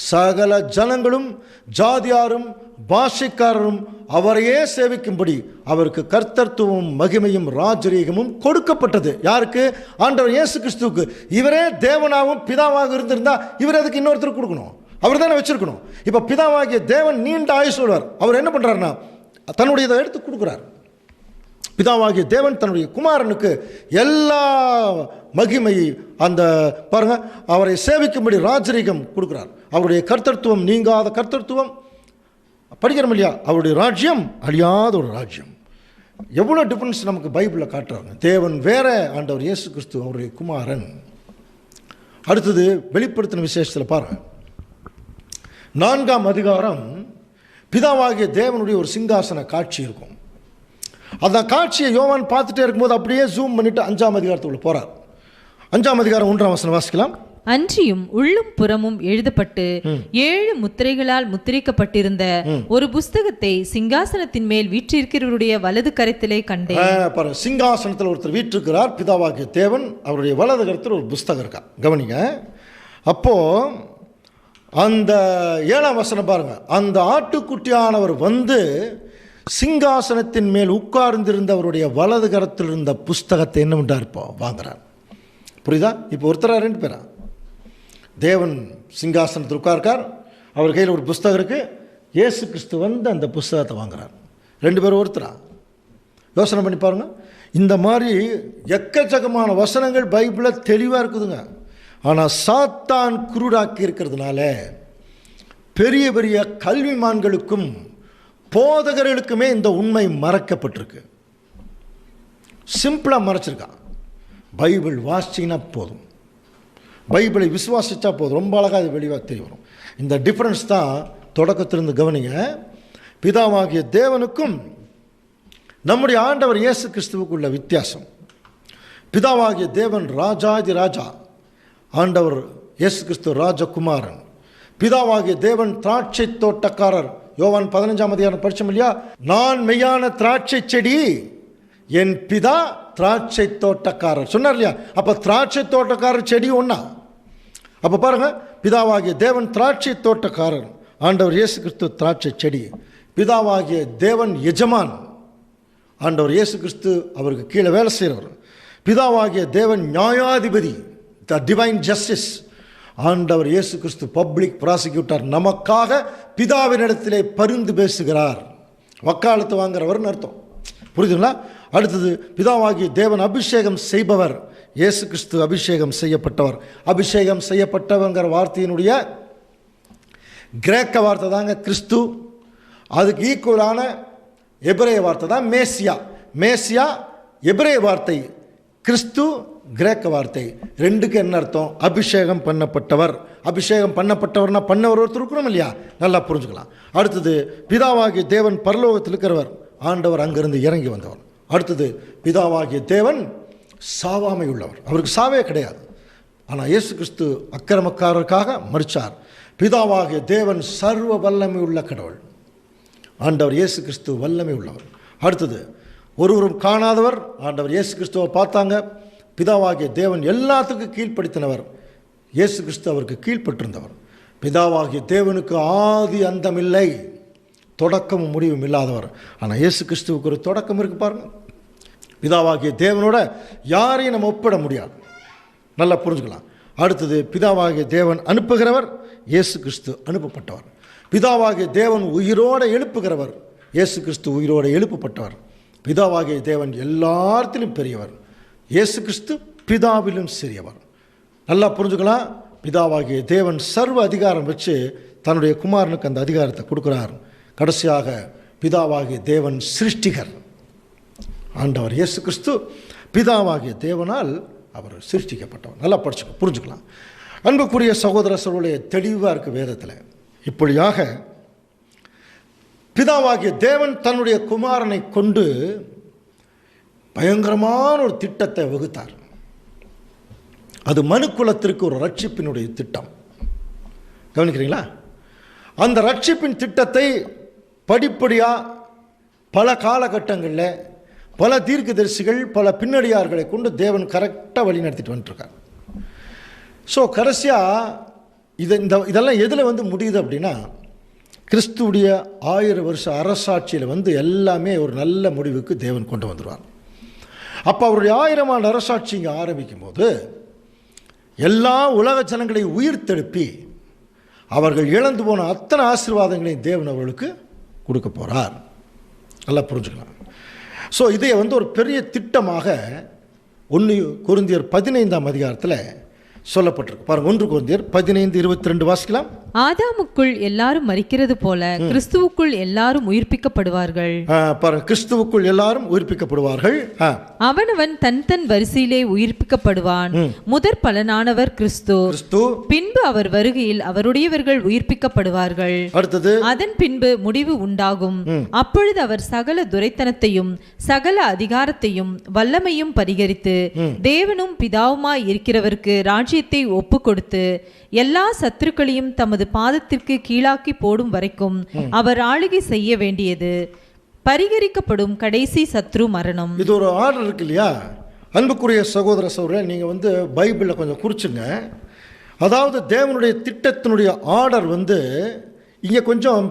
சகல ஜனங்களும் ஜாதியாரும் பாஷைக்காரரும் அவரையே சேவிக்கும்படி அவருக்கு கர்த்தத்துவமும் மகிமையும் ராஜரீகமும் கொடுக்கப்பட்டது. யாருக்கு? ஆண்டவர் இயேசு கிறிஸ்துவுக்கு. இவரே தேவனாகவும் பிதாவாக இருந்திருந்தா இவர் அதுக்கு இன்னொருத்தருக்கு கொடுக்கணும், அவர் தானே வச்சிருக்கணும். இப்போ பிதாவாகிய தேவன் நீண்ட ஆயுசுள்ளவர். அவர் என்ன பண்ணுறாருன்னா தன்னுடைய இதை எடுத்து கொடுக்குறார். பிதாவாகிய தேவன் தன்னுடைய குமாரனுக்கு எல்லா மகிமை, அந்த பாருங்க, அவரை சேவிக்கும்படி ராஜரீகம் கொடுக்குறார். அவருடைய கர்த்தத்துவம் நீங்காத கர்த்தத்துவம் படிக்கிறோம் இல்லையா? அவருடைய ராஜ்யம் அழியாத ஒரு ராஜ்யம். எவ்வளோ டிஃபரன்ஸ் நமக்கு பைபிளில் காட்டுறாங்க. தேவன் வேற, ஆண்டவர் இயேசு கிறிஸ்து அவருடைய குமாரன். அடுத்தது வெளிப்படுத்தின விசேஷத்தில் பாருங்கள், 4ஆம் அதிகாரம் பிதாவாகிய தேவனுடைய ஒரு சிங்காசன காட்சி இருக்கும். அந்த காட்சியை யோவான் பார்த்துட்டே இருக்கும்போது அப்படியே ஜூம் பண்ணிட்டு 5ஆம் அதிகாரத்துக்குள்ள போறார். 5ஆம் அதிகாரம் 1ஆம் வசனம் வாசிக்கலாம். அன்றியும் உள்ளும் புறமும் எழுதப்பட்டு 7 முத்திரைகளால் முத்திரிக்கப்பட்டிருந்த ஒரு புஸ்தகத்தை சிங்காசனத்தின் மேல் வீற்றிருக்கிறவருடைய வலது கரத்திலே கண்டேன். பாருங்க, சிங்காசனத்தில் ஒருத்தர் வீற்றிருக்கிறார், பிதாவாகிய தேவன். அவருடைய வலது கரத்தில் ஒரு புஸ்தகம் இருக்கா. கவனிங்க. அப்போ அந்த 7ஆம் வசனம் பாருங்க, அந்த ஆட்டுக்குட்டியானவர் வந்து சிங்காசனத்தின் மேல் உட்கார்ந்திருந்தவருடைய வலது கரத்தில் இருந்த புஸ்தகத்தை என்ன பண்ணுறார்? இப்போ வாங்குறார். புரியுதா? இப்போ ஒருத்தரா 2 பேரா? தேவன் சிங்காசனத்தில் உட்கார்க்கார், அவர் கையில் ஒரு புஸ்தகம் இருக்குது. இயேசு கிறிஸ்து வந்து அந்த புஸ்தகத்தை வாங்குறார். 2 பேரும் ஒருத்தரா? யோசனை பண்ணி பாருங்க. இந்த மாதிரி எக்கச்சக்கமான வசனங்கள் பைபிளில் தெளிவாக இருக்குதுங்க. ஆனால் சாத்தான் குருடாக்கி இருக்கிறதுனால பெரிய பெரிய கல்விமான்களுக்கும் போதகர்களுக்குமே இந்த உண்மை மறைக்கப்பட்டிருக்கு. சிம்பிளாக மறைச்சிருக்கான். பைபிள் வாசிச்சிங்கன்னா போதும், பைபிளை விசுவாசித்தா போதும், ரொம்ப அழகாக அது வெளியாக தெரிய வரும். இந்த டிஃப்ரென்ஸ் தான் தொடக்கத்திலிருந்து கவனிங்க. பிதாவாகிய தேவனுக்கும் நம்முடைய ஆண்டவர் இயேசு கிறிஸ்துவுக்குள்ள வித்தியாசம். பிதாவாகிய தேவன் ராஜாதி ராஜா, ஆண்டவர் இயேசு கிறிஸ்து ராஜகுமாரன். பிதாவாகிய தேவன் திராட்சை தோட்டக்காரர். யோவான் 15ஆம் அதிகாரம் படிச்சோம் இல்லையா? நான் மெய்யான திராட்சை செடி, என் பிதா திராட்சை தோட்டக்காரர் சொன்னார் இல்லையா? அப்போ திராட்சை தோட்டக்காரர் செடி ஒன்றா? அப்போ பாருங்க, பிதாவாகிய தேவன் திராட்சை தோட்டக்காரர், ஆண்டவர் இயேசு கிறிஸ்து திராட்சை செடி. பிதாவாகிய தேவன் எஜமான், ஆண்டவர் இயேசு கிறிஸ்து அவருக்கு கீழே வேலை செய்கிறவர். பிதாவாகிய தேவன் நியாயாதிபதி, த டிவைன் ஜஸ்டிஸ், ஆண்டவர் இயேசு கிறிஸ்து பப்ளிக் ப்ராசிக்யூட்டர், நமக்காக பிதாவினிடத்திலே பரிந்து பேசுகிறார். வக்காலத்து வாங்குறவர்னு அர்த்தம். புரியுதுங்களா? அடுத்தது பிதாவாகிய தேவன் அபிஷேகம் செய்பவர், இயேசு கிறிஸ்து அபிஷேகம் செய்யப்பட்டவர். அபிஷேகம் செய்யப்பட்டவங்கிற வார்த்தையினுடைய கிரேக்க வார்த்தை தாங்க கிறிஸ்து. அதுக்கு ஈக்குவலான எபிரேய வார்த்தை தான் மேசியா. மேசியா எபிரேய வார்த்தை, கிறிஸ்து கிரேக்க வார்த்தை. ரெண்டுக்கு என்ன அர்த்தம்? அபிஷேகம் பண்ணப்பட்டவர். அபிஷேகம் பண்ணப்பட்டவர்னா பண்ணவர் ஒருத்தர் இருக்கணும் இல்லையா? நல்லா புரிஞ்சுக்கலாம். அடுத்தது பிதாவாகிய தேவன் பரலோகத்தில் இருக்கிறவர், ஆண்டவர் அங்கிருந்து இறங்கி வந்தவர். அடுத்தது பிதாவாகிய தேவன் சாவாமை உள்ளவர், அவருக்கு சாவே கிடையாது. ஆனால் இயேசு கிறிஸ்து அக்கிரமக்காரருக்காக மரித்தார். பிதாவாகிய தேவன் சர்வ வல்லமை உள்ள கடவுள், ஆண்டவர் இயேசு கிறிஸ்து வல்லமை உள்ளவர். அடுத்தது ஒருவரும் காணாதவர், ஆண்டவர் இயேசு கிறிஸ்துவை பார்த்தாங்க. பிதாவாகிய தேவன் எல்லாத்துக்கும் கீழ்ப்படுத்தினவர், இயேசு கிறிஸ்து அவருக்கு கீழ்ப்பட்டிருந்தவர். பிதாவாகிய தேவனுக்கு ஆதி அந்தமில்லை, தொடக்கமும் முடிவும் இல்லாதவர். ஆனால் இயேசு கிறிஸ்துவுக்கு ஒரு தொடக்கம் இருக்கு பாருங்க. பிதாவாகிய தேவனோட யாரையும் நம்ம ஒப்பிட முடியாது, நல்லா புரிஞ்சுக்கலாம். அடுத்தது பிதாவாகிய தேவன் அனுப்புகிறவர், இயேசு கிறிஸ்து அனுப்பப்பட்டவர். பிதாவாகிய தேவன் உயிரோடு எழுப்புகிறவர், இயேசு கிறிஸ்து உயிரோடு எழுப்பப்பட்டவர். பிதாவாகிய தேவன் எல்லாத்திலும் பெரியவர், இயேசு கிறிஸ்து பிதாவிலும் சிறியவர். நல்லா புரிஞ்சுக்கலாம். பிதாவாகிய தேவன் சர்வ அதிகாரம் வச்சு தன்னுடைய குமாரனுக்கு அந்த அதிகாரத்தை கொடுக்குறார். கடைசியாக பிதாவாகிய தேவன் சிருஷ்டிகர், ஆண்டவர் இயேசு கிறிஸ்து பிதாவாகிய தேவனால் அவர் சிருஷ்டிக்கப்பட்டவர். நல்லா புரிஞ்சுக்கலாம். அன்புக்குரிய சகோதர சகோதரர்களே, தெளிவாக இருக்குது வேதத்தில். இப்படியாக பிதாவாகிய தேவன் தன்னுடைய குமாரனை கொண்டு பயங்கரமான ஒரு திட்டத்தை வகுத்தார். அது மனுக்குலத்திற்கு ஒரு ரட்சிப்பினுடைய திட்டம். கவனிக்கிறீங்களா? அந்த ரட்சிப்பின் திட்டத்தை படிப்படியாக பல காலகட்டங்களில் பல தீர்க்கதரிசிகள் பல பின்னடியார்களை கொண்டு தேவன் கரெக்டாக வழி நடத்திட்டு வந்துட்டுருக்கார். ஸோ கடைசியாக இதெல்லாம் எதில் முடியுது அப்படின்னா, கிறிஸ்துவுடைய 1000 வருஷ அரசாட்சியில் எல்லாமே ஒரு நல்ல முடிவுக்கு தேவன் கொண்டு வந்துடுவார். அப்போ அவருடைய 1000 ஆண்டு அரசாட்சி இங்கே ஆரம்பிக்கும் போது எல்லா உலக ஜனங்களை உயிர்த்தெழுப்பி அவர்கள் இழந்து போன அத்தனை ஆசீர்வாதங்களையும் தேவன் அவர்களுக்கு கொடுக்க போகிறார். நல்லா புரிஞ்சுக்கலாம். ஸோ இதை ஒரு பெரிய திட்டமாக 1 கொரிந்தியர் 15ஆம் அதிகாரத்தில் சொல்லப்பட்டிருக்கு பாருங்க. 1 கொரிந்தியர் 15:22 வாசிக்கலாம். ஆதாமுக்குள் எல்லாரும் மரிக்கிறது போல கிறிஸ்துவுக்குள் எல்லாரும் உயிர்ப்பிக்கப்படுவார்கள். பாருங்க, கிறிஸ்துவுக்குள் எல்லாரும் உயிர்ப்பிக்கப்படுவார்கள். அவனவன் தன் தன் வரிசையிலே உயிர்ப்பிக்கப்படுவான். முதற் பலனானவர் கிறிஸ்து, பின்பு அவர் வருகையில் அவருடையவர்கள் உயிர்ப்பிக்கப்படுவார்கள். அடுத்தது அதன் பின்பு முடிவு உண்டாகும். அப்பொழுது அவர் சகல துரைத்தனத்தையும் சகல அதிகாரத்தையும் வல்லமையும் பரிகரித்து தேவனும் பிதாவுமாய் இருக்கிறவருக்கு ராஜ்யத்தை ஒப்பு கொடுத்து எல்லா சத்துருக்களையும் தமது பாதத்திற்கு கீழாக்கி போடும் வரைக்கும் அவர் ஆளுகை செய்ய வேண்டியது. பரிகரிக்கப்படும் கடைசி சத்ரு மரணம். இது ஒரு ஆர்டர் இருக்கு இல்லையா? அன்புக்குரிய சகோதர சகோதரர்களே, நீங்கள் பைபிளில் கொஞ்சம் குறிச்சுங்க. அதாவது தேவனுடைய திட்டத்தினுடைய ஆர்டர் இங்கே கொஞ்சம்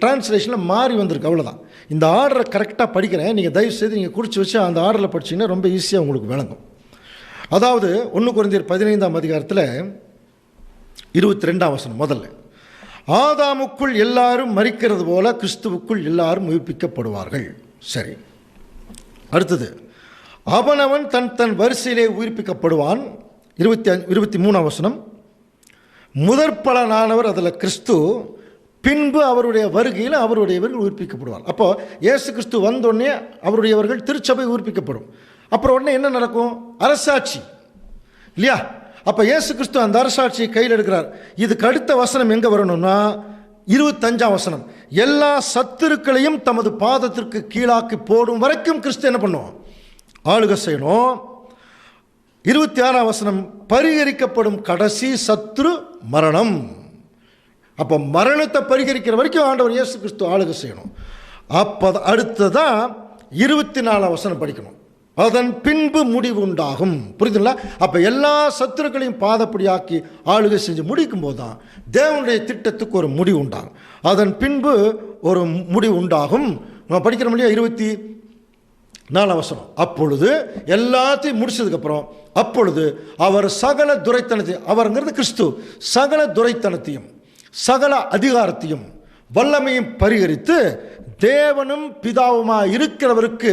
டிரான்ஸ்லேஷனில் மாறி வந்திருக்கு, அவ்வளோதான். இந்த ஆர்டரை கரெக்டாக படிக்கிறேன், நீங்கள் தயவு செய்து நீங்கள் குறித்து வச்சு அந்த ஆர்டரில் படிச்சிங்கன்னா ரொம்ப ஈஸியாக உங்களுக்கு விளங்கும். அதாவது 1 கொரிந்தியர் 15ஆம் அதிகாரத்தில் 22ஆம் வசனம் முதல்ல, ஆதாமுக்குள் எல்லாரும் மரிக்கிறது போல கிறிஸ்துவுக்குள் எல்லாரும் உயிர்ப்பிக்கப்படுவார்கள். சரி, அடுத்தது அவனவன் தன் தன் வரிசையிலே உயிர்ப்பிக்கப்படுவான். 23ஆம் வசனம், முதற்பலனானவர் அதில் கிறிஸ்து, பின்பு அவருடைய வருகையில் அவருடையவர்கள் உயிர்ப்பிக்கப்படுவார். அப்போ இயேசு கிறிஸ்து வந்தோடனே அவருடையவர்கள் திருச்சபை உயிர்ப்பிக்கப்படும். அப்புறம் உடனே என்ன நடக்கும்? அரசாட்சி இல்லையா? அப்போ இயேசு கிறிஸ்து அந்த அரசாட்சியை கையில் எடுக்கிறார். இதுக்கு அடுத்த வசனம் எங்கே வரணும்னா 25ஆம் வசனம், எல்லா சத்துருக்களையும் தமது பாதத்திற்கு கீழாக்கி போடும் வரைக்கும் கிறிஸ்து என்ன பண்ணும்? ஆளுகை செய்யணும். 26ஆம் வசனம், பரிகரிக்கப்படும் கடைசி சத்துரு மரணம். அப்போ மரணத்தை பரிகரிக்கிற வரைக்கும் ஆண்டவர் இயேசு கிறிஸ்து ஆளுகை செய்யணும். அப்போ அடுத்ததான் 24ஆம் வசனம் படிக்கணும், அதன் பின்பு முடிவு உண்டாகும். புரியுதுங்களா? அப்போ எல்லா சத்துருக்களையும் பாதப்படியாக்கி ஆளுகை செஞ்சு முடிக்கும் போது தான் தேவனுடைய திட்டத்துக்கு ஒரு முடிவு உண்டாகும். அதன் பின்பு ஒரு முடிவு உண்டாகும். நம்ம படிக்கிறோம் இல்லையா? 24ஆம் வசனம், அப்பொழுது எல்லாத்தையும் முடிச்சதுக்கப்புறம் அப்பொழுது அவர் சகல துரைத்தனத்தையும், அவருங்கிறது கிறிஸ்து, சகல துரைத்தனத்தையும் சகல அதிகாரத்தையும் வல்லமையும் பரிகரித்து தேவனும் பிதாவுமா இருக்கிறவருக்கு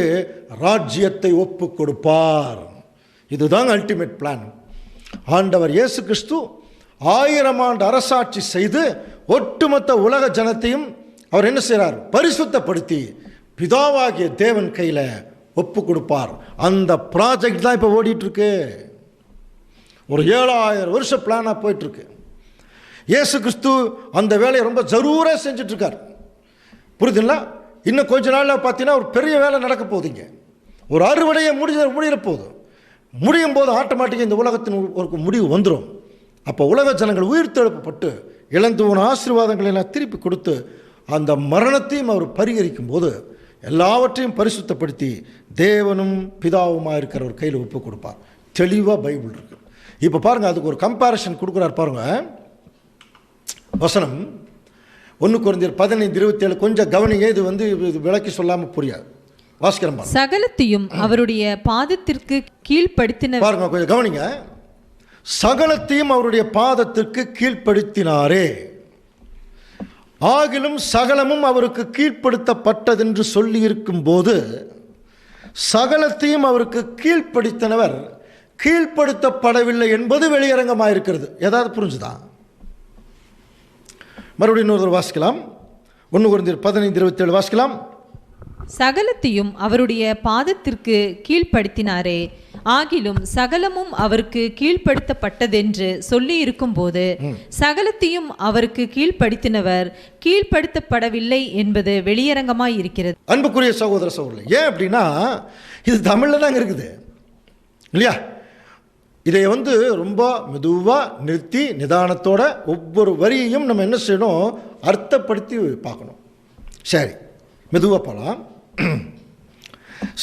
ராஜ்யத்தை ஒப்பு கொடுப்பார். இதுதான் அல்டிமேட் பிளான். ஆண்டவர் இயேசு கிறிஸ்து 1000 ஆண்டு அரசாட்சி செய்து ஒட்டுமொத்த உலக ஜனத்தையும் அவர் என்ன செய்கிறார்? பரிசுத்தப்படுத்தி பிதாவாகிய தேவன் கையில் ஒப்பு கொடுப்பார். அந்த ப்ராஜெக்ட் தான் இப்போ ஓடிட்டு இருக்கு. ஒரு 7000 வருஷ பிளானாக போயிட்டு இருக்கு. இயேசு கிறிஸ்து அந்த வேலையை ரொம்ப ஜரூராக செஞ்சிட்ருக்கார். புரியுதுங்களா? இன்னும் கொஞ்ச நாளில் பார்த்தீங்கன்னா ஒரு பெரிய வேலை நடக்க போகுதுங்க. ஒரு அறுவடையை முடிகிற போகுது. முடியும் போது ஆட்டோமேட்டிக்காக இந்த உலகத்தின் ஒரு முடிவு வந்துடும். அப்போ உலக ஜனங்கள் உயிர் தெழுப்பப்பட்டு இழந்து போன ஆசீர்வாதங்களை எல்லாம் திருப்பி கொடுத்து அந்த மரணத்தையும் அவர் பரிகரிக்கும் போது எல்லாவற்றையும் பரிசுத்தப்படுத்தி தேவனும் பிதாவுமாக இருக்கிற ஒரு கையில் ஒப்பு கொடுப்பார். தெளிவாக பைபிள் இருக்கு. இப்போ பாருங்கள், அதுக்கு ஒரு கம்பேரிஷன் கொடுக்குறார் பாருங்கள். வசனம் 1 கொரிந்தியர் 15:27 கொஞ்சம் கவனிங்க. இது விளக்கி சொல்லாமல் புரியாது. வாசிக்கிறேன். சகலத்தையும் அவருடைய பாதத்திற்கு கீழ்ப்படுத்தின பாருங்க, கொஞ்சம் கவனிங்க. சகலத்தையும் அவருடைய பாதத்திற்கு கீழ்ப்படுத்தினாரே, ஆகிலும் சகலமும் அவருக்கு கீழ்ப்படுத்தப்பட்டதென்று சொல்லி இருக்கும் போது சகலத்தையும் அவருக்கு கீழ்ப்படுத்தினவர் கீழ்ப்படுத்தப்படவில்லை என்பது வெளியரங்கமாயிருக்கிறது. ஏதாவது புரிஞ்சுதா? மறுபடியும் இன்னொரு வாசிக்கலாம். 1 கொரிந்தியர் 15:27 வாசிக்கலாம். சகலத்தையும் அவருடைய பாதத்திற்கு கீழ்ப்படுத்தினாரே, ஆகிலும் சகலமும் அவருக்கு கீழ்ப்படுத்தப்பட்டதென்று சொல்லி இருக்கும் போது சகலத்தையும் அவருக்கு கீழ்ப்படுத்தினவர் கீழ்ப்படுத்தப்படவில்லை என்பது வெளியரங்கமாய் இருக்கிறது. அன்புக்குரிய சகோதர சகோதரி, ஏன் அப்படின்னா இது தமிழில் தாங்க இருக்குது இல்லையா? இதை ரொம்ப மெதுவாக நிறுத்தி நிதானத்தோட ஒவ்வொரு வரியையும் நம்ம என்ன செய்யணும், அர்த்தப்படுத்தி பார்க்கணும். சரி, மெதுவாக போகலாம்.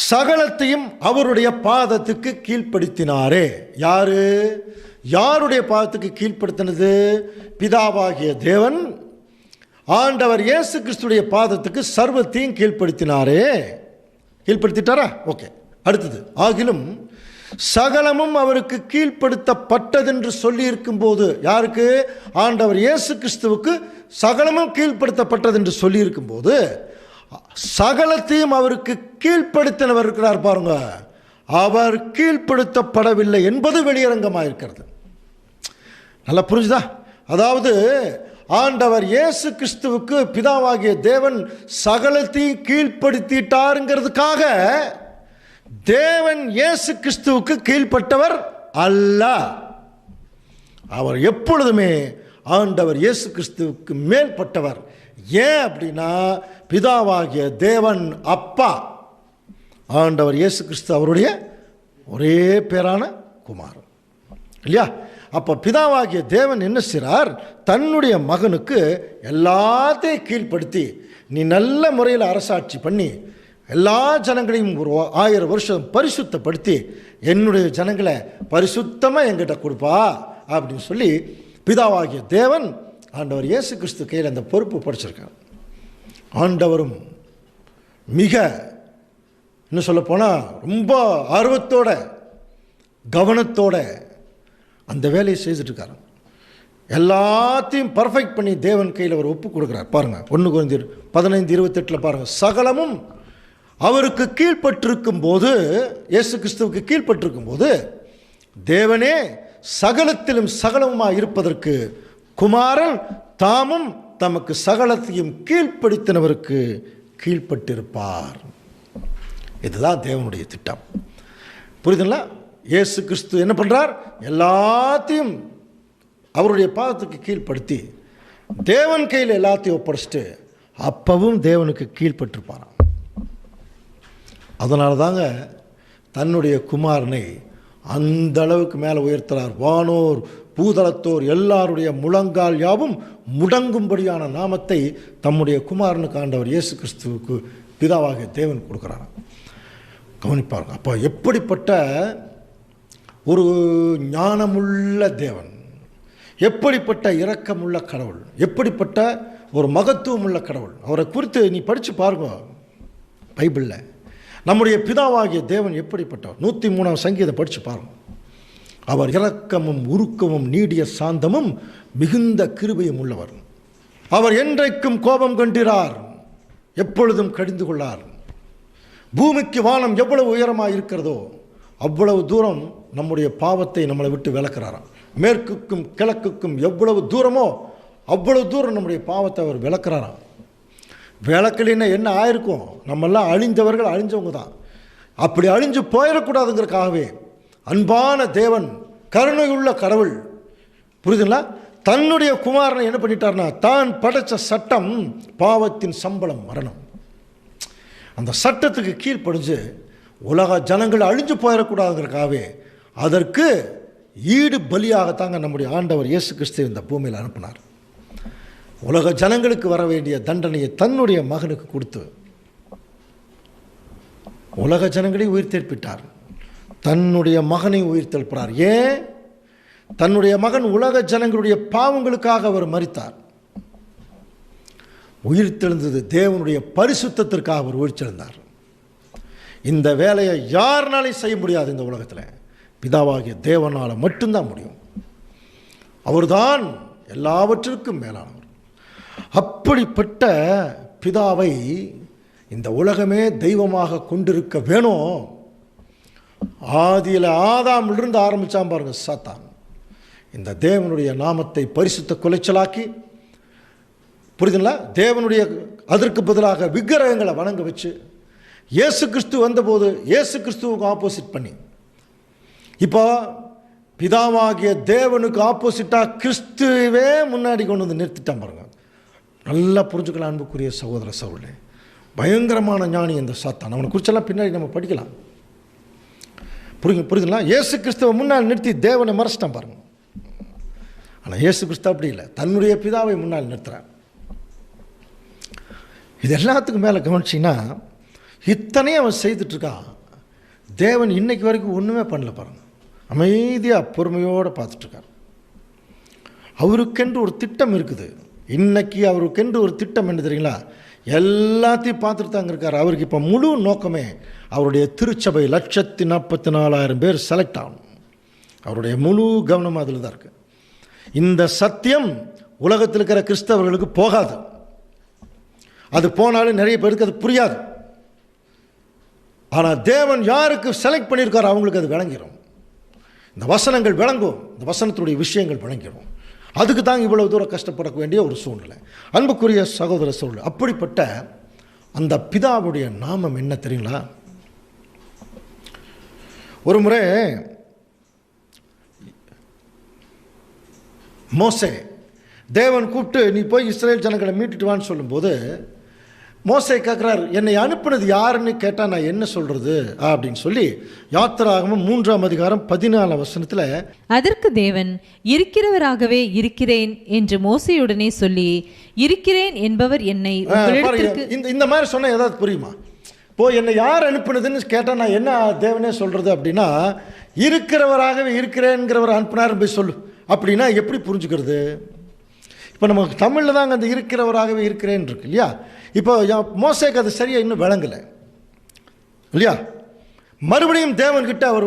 சகலத்தையும் அவருடைய பாதத்துக்கு கீழ்ப்படுத்தினாரே. யாருடைய பாதத்துக்கு கீழ்ப்படுத்தினது? பிதாவாகிய தேவன் ஆண்டவர் இயேசு கிறிஸ்துடைய பாதத்துக்கு சர்வத்தையும் கீழ்ப்படுத்தினாரே. கீழ்ப்படுத்திட்டாரா? ஓகே. அடுத்தது, ஆகிலும் சகலமும் அவருக்கு கீழ்ப்படுத்தப்பட்டதென்று சொல்லி இருக்கும் போது, யாருக்கு? ஆண்டவர் இயேசு கிறிஸ்துவுக்கு சகலமும் கீழ்ப்படுத்தப்பட்டதென்று சொல்லி இருக்கும் போது சகலத்தையும் அவருக்கு கீழ்ப்படுத்தினவர் இருக்கிறார் பாருங்க, அவர் கீழ்ப்படுத்தப்படவில்லை என்பது வெளியரங்கமாயிருக்கிறது. நல்லா புரிஞ்சுதா? அதாவது ஆண்டவர் இயேசு கிறிஸ்துவுக்கு பிதாவாகிய தேவன் சகலத்தையும் கீழ்ப்படுத்திட்டாருங்கிறதுக்காக தேவன் இயேசு கிறிஸ்துவுக்கு கீழ்ப்பட்டவர் அல்ல. அவர் எப்பொழுதுமே ஆண்டவர் இயேசு கிறிஸ்துவுக்கு மேல்பட்டவர். ஏன் அப்படின்னா பிதாவாகிய தேவன் அப்பா, ஆண்டவர் இயேசு கிறிஸ்து அவருடைய ஒரே பேரான குமாரன் இல்லையா? அப்போ பிதாவாகிய தேவன் என்ன செய்கிறார்? தன்னுடைய மகனுக்கு எல்லாத்தையும் கீழ்ப்படுத்தி நீ நல்ல முறையில் அரசாட்சி பண்ணி எல்லா ஜனங்களையும் ஒரு 1000 வருஷம் பரிசுத்தப்படுத்தி என்னுடைய ஜனங்களை பரிசுத்தமாக என்கிட்ட கொடுப்பா அப்படின்னு சொல்லி பிதாவாகிய தேவன் ஆண்டவர் இயேசு கிறிஸ்து கையில் அந்த பொறுப்பு படைச்சிருக்கார். ஆண்டவரும் மிக இன்னும் சொல்லப்போனால் ரொம்ப ஆர்வத்தோட கவனத்தோட அந்த வேலையை செய்துட்டுருக்காரு. எல்லாத்தையும் பர்ஃபெக்ட் பண்ணி தேவன் கையில் அவர் ஒப்பு கொடுக்குறார். பாருங்கள், 1 கொரிந்தியர் 15:28 பாருங்கள். சகலமும் அவருக்கு கீழ்ப்பட்டிருக்கும் போது, இயேசு கிறிஸ்துவுக்கு கீழ்ப்பட்டிருக்கும் போது தேவனே சகலத்திலும் சகலமுமாக இருப்பதற்கு குமாரன் தாமும் தமக்கு சகலத்தையும் கீழ்ப்படுத்தினவருக்கு கீழ்ப்பட்டிருப்பார். இதுதான் தேவனுடைய திட்டம். புரியுதுங்களா? இயேசு கிறிஸ்து என்ன பண்ணுறார்? எல்லாத்தையும் அவருடைய பாதத்துக்கு கீழ்ப்படுத்தி தேவன் கையில் எல்லாத்தையும் ஒப்படைச்சிட்டு அப்பவும் தேவனுக்கு கீழ்ப்பட்டிருப்பாராம். அதனால தாங்க தன்னுடைய குமாரனை அந்த அளவுக்கு மேலே உயர்த்துறார். வானோர் பூதளத்தோர் எல்லாருடைய முழங்கால் யாவும் முடங்கும்படியான நாமத்தை தம்முடைய குமாரனுக்கு ஆண்டவர் இயேசு கிறிஸ்துவுக்கு பிதாவாகிய தேவன் கொடுக்குறார். கவனிப்பார்கள். அப்போ எப்படிப்பட்ட ஒரு ஞானமுள்ள தேவன், எப்படிப்பட்ட இரக்கமுள்ள கடவுள், எப்படிப்பட்ட ஒரு மகத்துவம் உள்ள கடவுள். அவரை குறித்து நீ படித்து பாருங்க பைபிளில். நம்முடைய பிதாவாகிய தேவன் எப்படிப்பட்டவர்? 103ஆம் சங்கீதம் படித்து பாருங்க. அவர் இரக்கமும் உருக்கமும் நீடிய சாந்தமும் மிகுந்த கிருபையும் உள்ளவர். அவர் என்றைக்கும் கோபம் கொண்டிரார், எப்பொழுதும் கடிந்து கொள்ளார். பூமிக்கு வானம் எவ்வளவு உயரமாக இருக்கிறதோ அவ்வளவு தூரம் நம்முடைய பாவத்தை நம்மளை விட்டு விலக்கிறாராம். மேற்குக்கும் கிழக்குக்கும் எவ்வளவு தூரமோ அவ்வளவு தூரம் நம்முடைய பாவத்தை அவர் விலக்கிறாராம். விளக்கலின்னா என்ன ஆயிருக்கும்? நம்மெல்லாம் அழிஞ்சவர்கள், அழிஞ்சவங்க தான். அப்படி அழிஞ்சு போயிடக்கூடாதுங்கிறதுக்காகவே அன்பான தேவன், கருணையுள்ள கடவுள், புரியுதுங்களா, தன்னுடைய குமாரனை என்ன பண்ணிட்டார்னா, தான் படைச்ச சட்டம் பாவத்தின் சம்பளம் மரணம். அந்த சட்டத்துக்கு கீழ்ப்படிஞ்சு உலக ஜனங்கள் அழிஞ்சு போயிடக்கூடாதுங்கிறக்காகவே அதற்கு ஈடு பலியாகத்தாங்க நம்முடைய ஆண்டவர் இயேசு கிறிஸ்து இந்த பூமியில் அனுப்பினார். உலக ஜனங்களுக்கு வர வேண்டிய தண்டனையை தன்னுடைய மகனுக்கு கொடுத்து உலக ஜனங்களை உயிர்த்தெழுப்பிட்டார். தன்னுடைய மகனை உயிர்த்தெழுப்பினார். ஏன்? தன்னுடைய மகன் உலக ஜனங்களுடைய பாவங்களுக்காக அவர் மரித்தார். உயிர்த்தெழுந்தது தேவனுடைய பரிசுத்தத்திற்காக அவர் உயிர்த்தெழுந்தார். இந்த வேலையை யாருனாலையும் செய்ய முடியாது. இந்த உலகத்தில் பிதாவாகிய தேவனால் மட்டும்தான் முடியும். அவர்தான் எல்லாவற்றிற்கும் மேலானவர். அப்படிப்பட்ட பிதாவை இந்த உலகமே தெய்வமாக கொண்டிருக்க வேணும். ஆதியில் ஆதாமிலிருந்து ஆரம்பித்தான் பாருங்க சாத்தான். இந்த தேவனுடைய நாமத்தை பரிசுத்த குலைச்சலாக்கி, புரியுதுங்களா, தேவனுடைய அதற்கு பதிலாக விக்கிரகங்களை வணங்க வச்சு, இயேசு கிறிஸ்து வந்தபோது இயேசு கிறிஸ்துவுக்கு ஆப்போசிட் பண்ணி, இப்போ பிதாவாகிய தேவனுக்கு ஆப்போசிட்டாக கிறிஸ்துவே முன்னாடி கொண்டு வந்து நிறுத்திட்டான் பாருங்க. நல்லா புரிஞ்சுக்கலாம் அன்புக்குரிய சகோதர சகோதரர்களே. பயங்கரமான ஞானி இந்த சாத்தான். அவனை குறிச்செல்லாம் பின்னாடி நம்ம படிக்கலாம். புரியுதுங்களா? இயேசு கிறிஸ்துவை முன்னால் நிறுத்தி தேவனை மறைச்சிட்டான் பாருங்க. ஆனால் இயேசு கிறிஸ்து அப்படி இல்லை, தன்னுடைய பிதாவை முன்னால் நிறுத்துறான். இது எல்லாத்துக்கும் மேலே கவனிச்சிங்கன்னா, இத்தனையும் அவன் செய்துட்ருக்கான். தேவன் இன்னைக்கு வரைக்கும் ஒன்றுமே பண்ணல பாருங்க. அமைதியாக பொறுமையோடு பார்த்துட்ருக்கார். அவருக்கென்று ஒரு திட்டம் இருக்குது. இன்னைக்கு அவருக்கென்று ஒரு திட்டம் என்ன தெரியுங்களா? எல்லாத்தையும் பார்த்துட்டு தாங்க இருக்கார். அவருக்கு இப்போ முழு நோக்கமே அவருடைய திருச்சபை 144,000 பேர் செலக்ட் ஆகணும். அவருடைய முழு கவனம் அதில் தான் இருக்குது. இந்த சத்தியம் உலகத்தில் இருக்கிற கிறிஸ்தவர்களுக்கு போகாது. அது போனாலும் நிறைய பேருக்கு அது புரியாது. ஆனால் தேவன் யாருக்கு செலக்ட் பண்ணியிருக்காரோ அவங்களுக்கு அது விளங்கிடும். இந்த வசனங்கள் விளங்கும், இந்த வசனத்துடைய விஷயங்கள் விளங்கிடும். அதுக்கு தாங்க இவ்வளவு தூரம் கஷ்டப்பட வேண்டிய ஒரு சூழ்நிலை. அன்புக்குரிய சகோதர சூழ்நிலை. அப்படிப்பட்ட அந்த பிதாவுடைய நாமம் என்ன தெரியுங்களா? ஒரு முறை மோசே தேவன் கூப்பிட்டு நீ போய் இஸ்ரேல் ஜனங்களை மீட்டுட்டு வான்னு சொல்லும்போது மோசே கேட்குறாரு, என்னை அனுப்புனது யாருன்னு கேட்டால் நான் என்ன சொல்கிறது அப்படின்னு சொல்லி யாத்திராகமம் 3ஆம் அதிகாரம் 14ஆம் வசனத்தில், அதற்கு தேவன் இருக்கிறவராகவே இருக்கிறேன் என்று மோசேயுடனே சொல்லி, இருக்கிறேன் என்பவர் என்னை இந்த மாதிரி சொன்னால் ஏதாவது புரியுமா? இப்போ என்னை யார் அனுப்புனதுன்னு கேட்டால் நான் என்ன தேவனே சொல்கிறது அப்படின்னா, இருக்கிறவராகவே இருக்கிறேங்கிறவர் அனுப்புனார் போய் சொல்லு அப்படின்னா எப்படி புரிஞ்சுக்கிறது? இப்போ நமக்கு தமிழில் தாங்க அந்த இருக்கிறவராகவே இருக்கிறேன் இருக்கு இல்லையா? இப்போ மோசேக்கு அது சரியாக இன்னும் விளங்கலை இல்லையா? மறுபடியும் தேவன்கிட்ட அவர்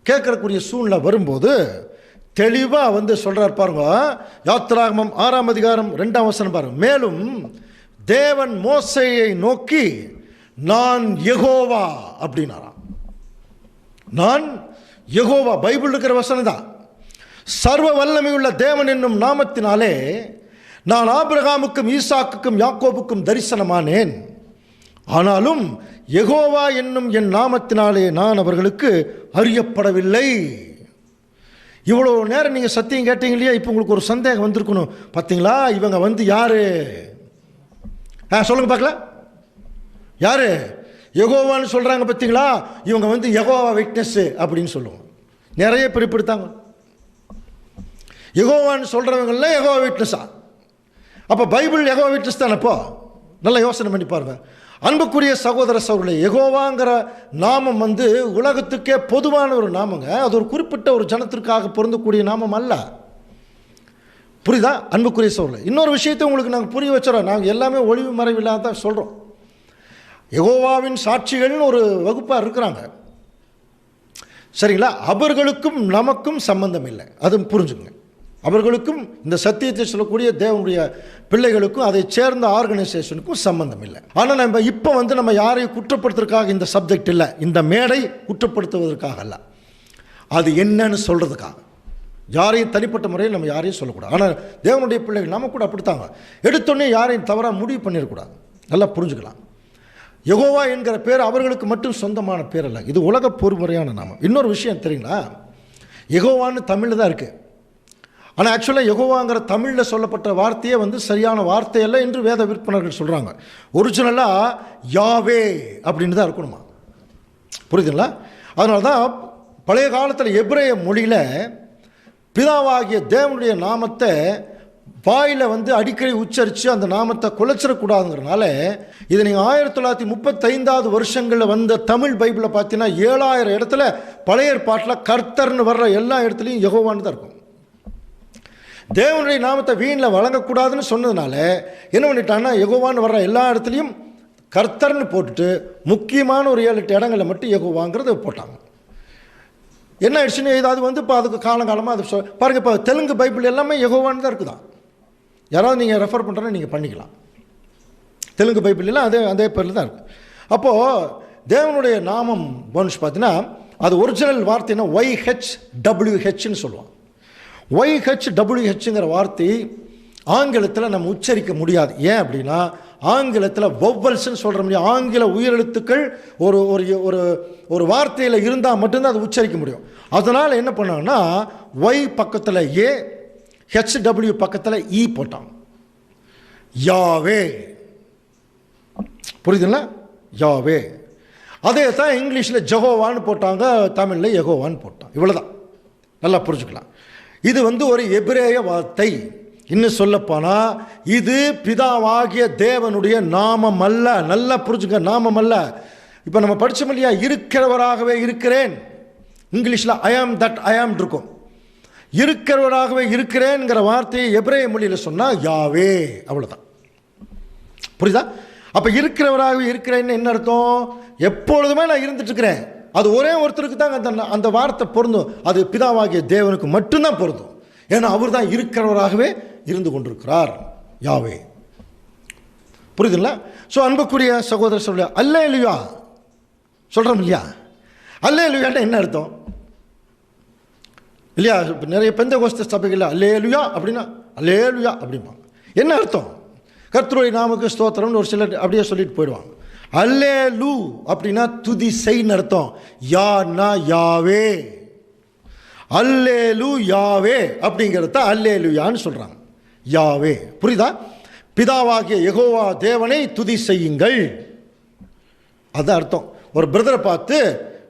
கேட்கறக்கூடிய சூழ்நிலை வரும்போது தெளிவாக சொல்கிறார் பாருங்க. யாத்திராகமம் 6ஆம் அதிகாரம் 2ஆம் வசனம் பாருங்க. மேலும் தேவன் மோசேயை நோக்கி நான் யெகோவா அப்படின்னாராம். நான் யெகோவா. பைபிள் இருக்கிற வசனம் தான். சர்வ வல்லமையுள்ள தேவன் என்னும் நாமத்தினாலே நான் ஆபிரகாமுக்கும் ஈசாக்குக்கும் யாக்கோபுக்கும் தரிசனமானேன். ஆனாலும் யெகோவா என்னும் என் நாமத்தினாலே நான் அவர்களுக்கு அறியப்படவில்லை. இவ்வளோ நேரம் நீங்கள் சத்தியம் கேட்டீங்க இல்லையா? இப்போ உங்களுக்கு ஒரு சந்தேகம் வந்திருக்கணும். பார்த்தீங்களா, இவங்க யாரு? சொல்லுங்க பார்க்கலாம். யாரு? யெகோவான்னு சொல்கிறாங்க பார்த்தீங்களா? இவங்க யெகோவா விட்னஸ் அப்படின்னு சொல்லுவாங்க. நிறைய பிரிப்படுத்தாங்க. யெகோவான்னு சொல்கிறவங்களாம் யெகோவா விட்னஸா? அப்போ பைபிள் யெகோவா விட்னஸ் தானே? அப்போ நல்லா யோசனை பண்ணி பாருங்க. அன்புக்குரிய சகோதர சகோதரர்களே, யெகோவாங்கிற நாமம் உலகத்துக்கே பொதுவான ஒரு நாமங்க. அது ஒரு குறிப்பிட்ட ஒரு ஜனத்திற்காக பொருந்தக்கூடிய நாமம் அல்ல. புரியுதா அன்புக்குரிய சகோதரர்களே? இன்னொரு விஷயத்தை உங்களுக்கு நாங்கள் புரிய வச்சுறோம். நாங்கள் எல்லாமே ஒளிவு மறைவில்லாத தான் சொல்கிறோம். யெகோவாவின் சாட்சிகள்னு ஒரு வகுப்பாக இருக்கிறாங்க, சரிங்களா? அவர்களுக்கும் நமக்கும் சம்பந்தம் இல்லை. அது புரிஞ்சுங்க. அவர்களுக்கும் இந்த சத்தியத்தை சொல்லக்கூடிய தேவனுடைய பிள்ளைகளுக்கும் அதை சேர்ந்த ஆர்கனைசேஷனுக்கும் சம்பந்தம் இல்லை. ஆனால் நம்ம இப்போ நம்ம யாரையும் குற்றப்படுத்துறதுக்காக இந்த சப்ஜெக்ட் இல்லை. இந்த மேடை குற்றப்படுத்துவதற்காக அல்ல, அது என்னன்னு சொல்கிறதுக்காக. யாரையும் தனிப்பட்ட முறையில் நம்ம யாரையும் சொல்லக்கூடாது. ஆனால் தேவனுடைய பிள்ளைகள் நம்ம கூட அப்படித்தாங்க. எடுத்தோடனே யாரையும் தவறாக முடிவு பண்ணிடக்கூடாது. நல்லா புரிஞ்சுக்கலாம். யெகோவா என்கிற பேர் அவர்களுக்கு மட்டும் சொந்தமான பேர் அல்ல, இது உலக பொறுமுறையான நாமம். இன்னொரு விஷயம் தெரியுங்களா? யெகோவான்னு தமிழில் தான் இருக்குது. ஆனால் ஆக்சுவலாக யெகோவாங்கிற தமிழில் சொல்லப்பட்ட வார்த்தையே வந்து சரியான வார்த்தையல்ல என்று வேத விற்பனர்கள் சொல்கிறாங்க. ஒரிஜினலாக யாவே அப்படின்னு தான் இருக்கணுமா, புரியுதுங்களா? அதனால தான் பழைய காலத்தில் எபிரேய மொழியில் பிதாவாகிய தேவனுடைய நாமத்தை வாயில் வந்து அடிக்கடி உச்சரித்து அந்த நாமத்தை குலைச்சிடக்கூடாதுங்கிறனால இதை நீங்கள் 1935 வருஷங்களில் வந்த தமிழ் பைபிளை பார்த்தீங்கன்னா 7000 இடத்துல பழைய ஏற்பாட்டில் கர்த்தர்னு வர்ற எல்லா இடத்துலையும் யெகோவான்னு தான் இருக்கும். தேவனுடைய நாமத்தை வீணில் வழங்கக்கூடாதுன்னு சொன்னதுனால என்ன பண்ணிட்டாங்கன்னா யெகோவான்னு வர்ற எல்லா இடத்துலையும் கர்த்தர்னு போட்டுட்டு முக்கியமான ஒரு 7-8 இடங்களில் மட்டும் யெகோவாங்கிறத போட்டாங்க. என்ன ஆயிடுச்சுன்னு ஏதாவது வந்து இப்போ அதுக்கு காலங்காலமாக அது பாருங்கள். இப்போ தெலுங்கு பைபிள் எல்லாமே யெகோவான்னு தான் இருக்குதான். யாராவது நீங்கள் ரெஃபர் பண்ணுறேன்னா நீங்கள் பண்ணிக்கலாம். தெலுங்கு பைபிள்லாம் அதே பேரில் தான் இருக்குது. அப்போது தேவனுடைய நாமம் போன்ஸ் பார்த்தீங்கன்னா அது ஒரிஜினல் வார்த்தைன்னா YHWHன்னு சொல்லுவாங்க. YHWHங்கிற வார்த்தை ஆங்கிலத்தில் நம்ம உச்சரிக்க முடியாது. ஏன் அப்படின்னா ஆங்கிலத்தில் வவ்வல்ஸ்ன்னு சொல்கிற முடியும். ஆங்கில உயிரெழுத்துக்கள் ஒரு ஒரு ஒரு வார்த்தையில் இருந்தால் மட்டும்தான் அது உச்சரிக்க முடியும். அதனால் என்ன பண்ணாங்கன்னா Y பக்கத்தில் A, HW பக்கத்தில் E போட்டாங்க. யாவே, புரியுதுங்களா? யாவே. அதே தான் இங்கிலீஷில் ஜெகோவான்னு போட்டாங்க, தமிழில் யெகோவான்னு போட்டாங்க. இவ்வளோதான், நல்லா புரிஞ்சுக்கலாம். இது வந்து ஒரு எபிரேய வார்த்தை. இன்னும் சொல்லப்போனால் இது பிதாவாகிய தேவனுடைய நாமம் அல்ல. நல்லா புரிஞ்சுக்க, நாமம் அல்ல. இப்போ நம்ம படித்தோம் இல்லையா, இருக்கிறவராகவே இருக்கிறேன். இங்கிலீஷில் ஐ ஆம் தட் ஐ ஆம் இருக்கும். இருக்கிறவராகவே இருக்கிறேன்ங்கிற வார்த்தையை எபிரேய மொழியில் சொன்னால் யாவே, அவ்வளோதான். புரியுதா? அப்போ இருக்கிறவராகவே இருக்கிறேன்னு என்ன அர்த்தம்? எப்பொழுதுமே நான் இருந்துட்டுருக்கிறேன். அது ஒரே ஒருத்தருக்கு தான் அந்த வார்த்தை பொருந்தும். அது பிதாவாகிய தேவனுக்கு மட்டும்தான் பொருந்தும். ஏன்னா அவர் தான் இருக்கிறவராகவே இருந்து கொண்டிருக்கிறார், யாவே. புரியுதுங்களா? ஸோ அன்புக்குரிய சகோதர சொல்ல அல்லேலூயா சொல்கிறோம் இல்லையா? அல்லேலூயான்னா என்ன அர்த்தம் இல்லையா? இப்போ நிறைய பெந்தெகோஸ்தே சபைகளில் அல்லேலூயா அப்படின்னா அல்லேலூயா அப்படிம்பாங்க. என்ன அர்த்தம்? கர்த்தருடைய நாமக்கு ஸ்தோத்திரம்னு ஒரு சிலர் அப்படியே சொல்லிட்டு போயிடுவாங்க. அல்லேலூ அப்படின்னா துதி செய்ன்னு அர்த்தம். யான்னா யாவே, அல்லேலூ யாவே அப்படிங்கிறத அல்லேலூயான்னு சொல்கிறாங்க. யாவே, புரியுதா? பிதாவாகிய யெகோவா தேவனை துதி செய்யுங்கள், அது அர்த்தம். ஒரு பிரதரை பார்த்து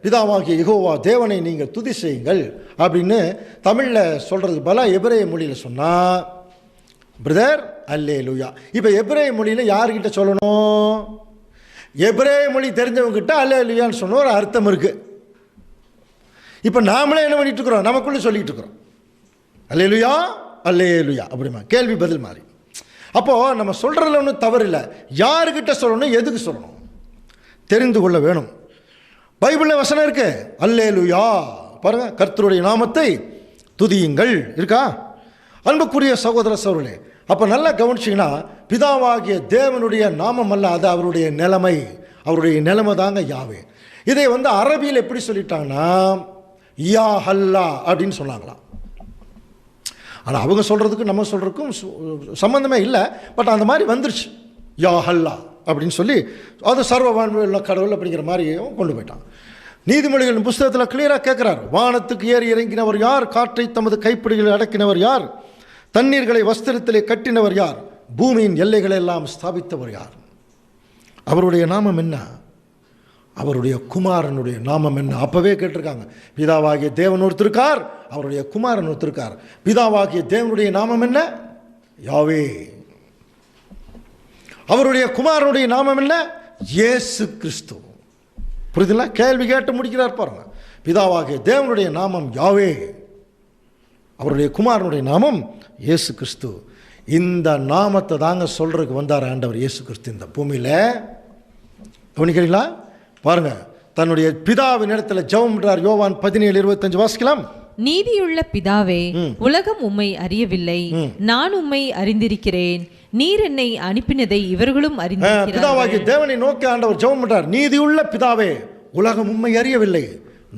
பிதாவாகிய யெகோவா தேவனை நீங்கள் துதி செய்யுங்கள் அப்படின்னு தமிழில் சொல்கிறது பல எபிரேய மொழியில் சொன்னால் பிரதர் அல்லேலூயா. இப்போ எபிரேய மொழியில் யார்கிட்ட சொல்லணும்? எபிரேய மொழி தெரிஞ்சவங்ககிட்ட அல்லேலூயான்னு சொன்ன ஒரு அர்த்தம் இருக்குது. இப்போ நாமளே என்ன பண்ணிட்டு இருக்கிறோம்? நமக்குள்ளே சொல்லிட்டு இருக்கிறோம் அல்லேலூயா அல்லேலூயா அப்படிமா, கேள்வி பதில் மாதிரி. அப்போது நம்ம சொல்கிறதுல ஒன்றும் தவறு இல்லை. யாருக்கிட்ட சொல்லணும், எதுக்கு சொல்லணும் தெரிந்து கொள்ள வேணும். பைபிளில் வசனம் இருக்கு, அல்லேலூயா பாருங்க, கர்த்தருடைய நாமத்தை துதியுங்கள் இருக்கா? அன்புக்குரிய சகோதர சகோதரர்களே, அப்போ நல்லா கவனிச்சிங்கன்னா பிதாவாகிய தேவனுடைய நாமம் அல்ல, அது அவருடைய நிலைமை. அவருடைய நிலைமை தாங்க யாவே. இதை வந்து அரபியில் எப்படி சொல்லிட்டாங்கன்னா யா ஹல்லா அப்படின்னு சொன்னாங்களாம். ஆனால் அவங்க சொல்கிறதுக்கும் நம்ம சொல்கிறதுக்கும் சம்மந்தமே இல்லை. பட் அந்த மாதிரி வந்துருச்சு, யா ஹல்லா அப்படின்னு சொல்லி அது சர்வ வாழ்வுள்ள கடவுள் அப்படிங்கிற மாதிரியும் கொண்டு போயிட்டான். நீதிமொழிகளின் புஸ்தகத்தில் கிளியராக கேட்குறார், வானத்துக்கு ஏறி இறங்கினவர் யார்? காற்றை தமது கைப்பிடிகளில் அடக்கினவர் யார்? தண்ணீர்களை வஸ்திரத்திலே கட்டினவர் யார்? பூமியின் எல்லைகளை எல்லாம் ஸ்தாபித்தவர் யார்? அவருடைய நாமம் என்ன? அவருடைய குமாரனுடைய நாமம் என்ன? அப்பவே கேட்டிருக்காங்க. பிதாவாகிய தேவன் ஒருத்தருக்கார், அவருடைய குமாரன் ஒருத்தருக்கார். பிதாவாகிய தேவனுடைய நாமம் என்ன? யாவே. அவருடைய குமாரனுடைய நாமம் என்ன? இயேசு கிறிஸ்து. புரியுதுங்களா? கேள்வி கேட்டு முடிக்கிறார் பாருங்க. பிதாவாகிய தேவனுடைய நாமம் யாவே, அவருடைய குமாரனுடைய நாமம் இயேசு கிறிஸ்து. இந்த நாமத்தை தாங்க சொல்றதுக்கு வந்தார் ஆண்டவர் இயேசு கிறிஸ்து இந்த பூமியில். கவனிக்கிறீங்களா? பாருங்க, தன்னுடைய பிதாவின் இடத்துல ஜெபம் பண்றார். யோவான் 17:25 வாசிக்கலாம். நீதியுள்ள பிதாவே, உலகம் உம்மை அறியவில்லை, நான் உம்மை அறிந்திருக்கிறேன். நீர் என்னை அனுப்பினதை இவர்களும் அறிந்திருக்கிறார்கள். பிதாவாகிய தேவனை நோக்கி ஆண்டவர் ஜெபம் பண்றார். நீதியுள்ள பிதாவே, உலகம் உம்மை அறியவில்லை,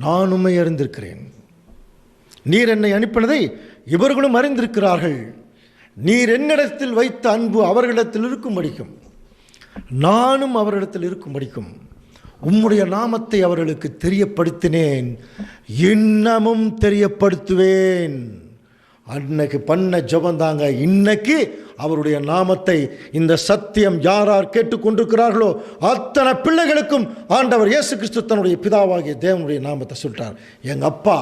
நான் உம்மை அறிந்திருக்கிறேன். நீர் என்னை அனுப்பினதை இவர்களும் அறிந்திருக்கிறார்கள். நீர் என்னிடத்தில் வைத்த அன்பு அவர்களிடத்தில் இருக்கும்படிக்கும் நானும் அவர்களிடத்தில் இருக்கும்படிக்கும் உம்முடைய நாமத்தை அவர்களுக்கு தெரியப்படுத்தினேன், இன்னமும் தெரியப்படுத்துவேன். அன்னைக்கு பண்ண ஜெபந்தாங்க இன்னைக்கு அவருடைய நாமத்தை இந்த சத்தியம் யார் யார் கேட்டுக்கொண்டிருக்கிறார்களோ அத்தனை பிள்ளைகளுக்கும் ஆண்டவர் இயேசு கிறிஸ்து தன்னுடைய பிதாவாகிய தேவனுடைய நாமத்தை சொல்லிட்டார். எங்கள் அப்பா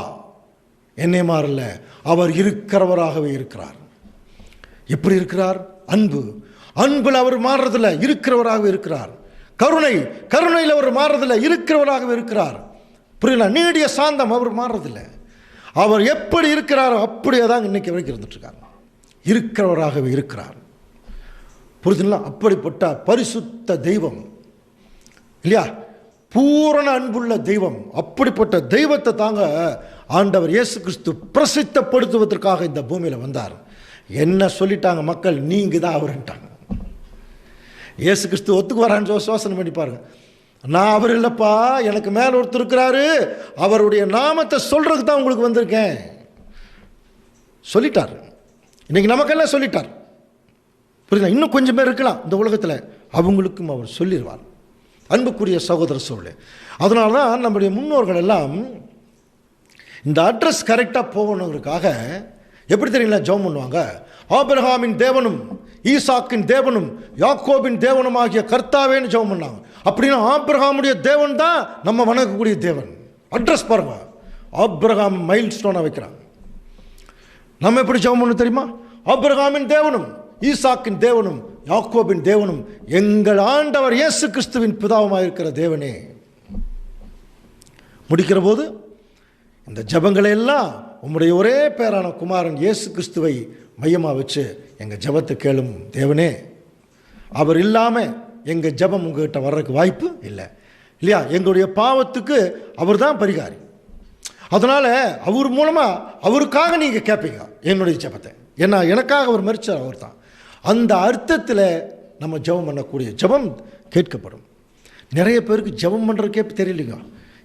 என்னை மாறல, அவர் இருக்கிறவராகவே இருக்கிறார். எப்படி இருக்கிறார்? அன்பு, அன்பில் அவர் மாறுறதில்ல, இருக்கிறவராகவே இருக்கிறார். கருணை, கருணையில் அவர் மாறுறதில்ல, இருக்கிறவராகவே இருக்கிறார். புரியல? நீடிய சாந்தம், அவர் மாறுறதில்லை. அவர் எப்படி இருக்கிறாரோ அப்படியே தான் இன்னைக்கு வரைக்கும் இருந்துட்டுருக்காங்க. இருக்கிறவராகவே இருக்கிறார். புரியுதுங்களா? அப்படிப்பட்ட பரிசுத்த தெய்வம் இல்லையா, பூரண அன்புள்ள தெய்வம். அப்படிப்பட்ட தெய்வத்தை தாங்க ஆண்டவர் இயேசு கிறிஸ்து பிரசித்தப்படுத்துவதற்காக இந்த பூமியில் வந்தார். என்ன சொல்லிட்டாங்க மக்கள்? நீங்க தான் அவருன்ட்டாங்க. இயேசு கிறிஸ்து ஒத்துக்கு வரான்னு யோசனை பண்ணி பாருங்க. நான் அவர் இல்லைப்பா, எனக்கு மேலே ஒருத்தர் இருக்கிறாரு, அவருடைய நாமத்தை சொல்றதுக்கு தான் உங்களுக்கு வந்திருக்கேன் சொல்லிட்டார். இன்னைக்கு நமக்கெல்லாம் சொல்லிட்டார். புரியுதா? இன்னும் கொஞ்சம் பேர் இருக்கலாம் இந்த உலகத்தில், அவங்களுக்கும் அவர் சொல்லிடுவார். அன்புக்குரிய சகோதர சோழே, அதனால தான் நம்முடைய முன்னோர்கள் எல்லாம் இந்த அட்ரஸ் கரெக்டாக போகணுங்கிறதுக்காக எப்படி தெரியுங்களா ஜெபம் பண்ணுவாங்க? ஆபிரகாமின் தேவனும் ஈசாக்கின் தேவனும் யாக்கோபின் தேவனும் ஆகிய கர்த்தாவேன்னு ஜெபம் பண்ணாங்க. அப்படின்னா ஆபிரகாமுடைய தேவன் தான் நம்ம வணங்கக்கூடிய தேவன். அட்ரஸ் பாருங்க, ஆபிரகாம் மைல் ஸ்டோனை வைக்கிறாங்க. நம்ம எப்படி ஜெபம் பண்ணணும் தெரியுமா? ஆபிரகாமின் தேவனும் ஈசாக்கின் தேவனும் யாக்கோபின் தேவனும் எங்கள் ஆண்டவர் இயேசு கிறிஸ்துவின் பிதாவுமாக இருக்கிற தேவனே. முடிக்கிற போது இந்த ஜெபங்களை எல்லாம் உம்முடைய ஒரே பேரான குமாரன் இயேசு கிறிஸ்துவை மையமாக வச்சு எங்கள் ஜெபத்தை கேளும் தேவனே. அவர் இல்லாமல் எங்கள் ஜெபம் உங்கள்கிட்ட வர்றதுக்கு வாய்ப்பு இல்லை இல்லையா? எங்களுடைய பாவத்துக்கு அவர் தான் பரிகாரி. அதனால் அவர் மூலமாக அவருக்காக நீங்கள் கேட்பீங்க என்னுடைய ஜெபத்தை. ஏன்னா எனக்காக அவர் மரிச்சார், அவர் தான். அந்த அர்த்தத்தில் நம்ம ஜெபம் பண்ணக்கூடிய ஜெபம் கேட்கப்படும். நிறைய பேருக்கு ஜெபம் பண்ணுறதுக்கே தெரியலைங்க.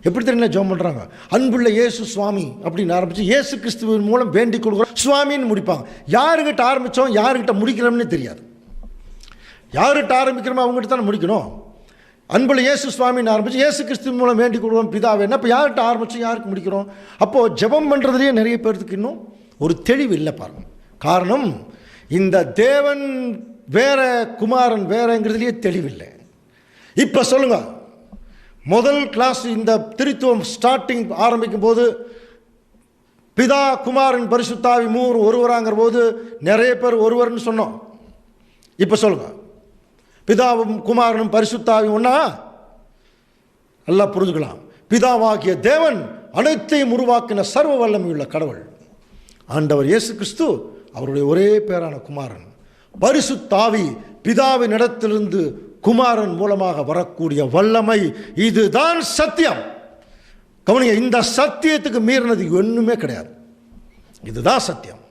எப்படி தெரியல ஜெபம் பண்ணுறாங்க? அன்புள்ள இயேசு சுவாமி அப்படின்னு ஆரம்பித்து இயேசு கிறிஸ்துவின் மூலம் வேண்டிக் கொடுக்குறோம் சுவாமின்னு முடிப்பாங்க. யாருக்கிட்ட ஆரம்பித்தோம் யாருக்கிட்ட முடிக்கிறோம்னு தெரியாது. யார்கிட்ட ஆரம்பிக்கிறோமோ அவங்ககிட்ட தானே முடிக்கணும். அன்புள்ள இயேசு சுவாமின்னு ஆரம்பித்து இயேசு கிறிஸ்துவின் மூலம் வேண்டிக் கொடுக்குறோம் பிதாவே. என்ன இப்போ யார்கிட்ட ஆரம்பித்தோம் யாருக்கு முடிக்கிறோம்? அப்போது ஜெபம் பண்ணுறதுலேயே நிறைய பேருக்கு இன்னும் ஒரு தெளிவு இல்லை பாருங்க. காரணம், இந்த தேவன் வேற குமாரன் வேறங்கிறதுலேயே தெளிவில்லை. இப்போ சொல்லுங்க, முதல் கிளாஸ் இந்த திருத்துவம் ஸ்டார்டிங் ஆரம்பிக்கும் போது பிதா குமாரன் பரிசுத்தாவி மூவர் ஒருவராங்கிற போது நிறைய பேர் ஒருவர்னு சொன்னோம். இப்போ சொல்லுங்க, பிதாவும் குமாரனும் பரிசுத்தாவி ஒன்னா? நல்லா புரிஞ்சுக்கலாம். பிதாவாகிய தேவன் அனைத்தையும் உருவாக்கின சர்வ வல்லமையுள்ள கடவுள் ஆண்டவர் இயேசு கிறிஸ்து அவருடைய ஒரே பேரான குமாரன். பரிசுத்தாவி பிதாவின் இடத்திலிருந்து குமாரன் மூலமாக வரக்கூடிய வல்லமை. இதுதான் சத்தியம். கவனிங்க, இந்த சத்தியத்துக்கு மீறினது ஒன்றுமே கிடையாது. இதுதான் சத்தியம்.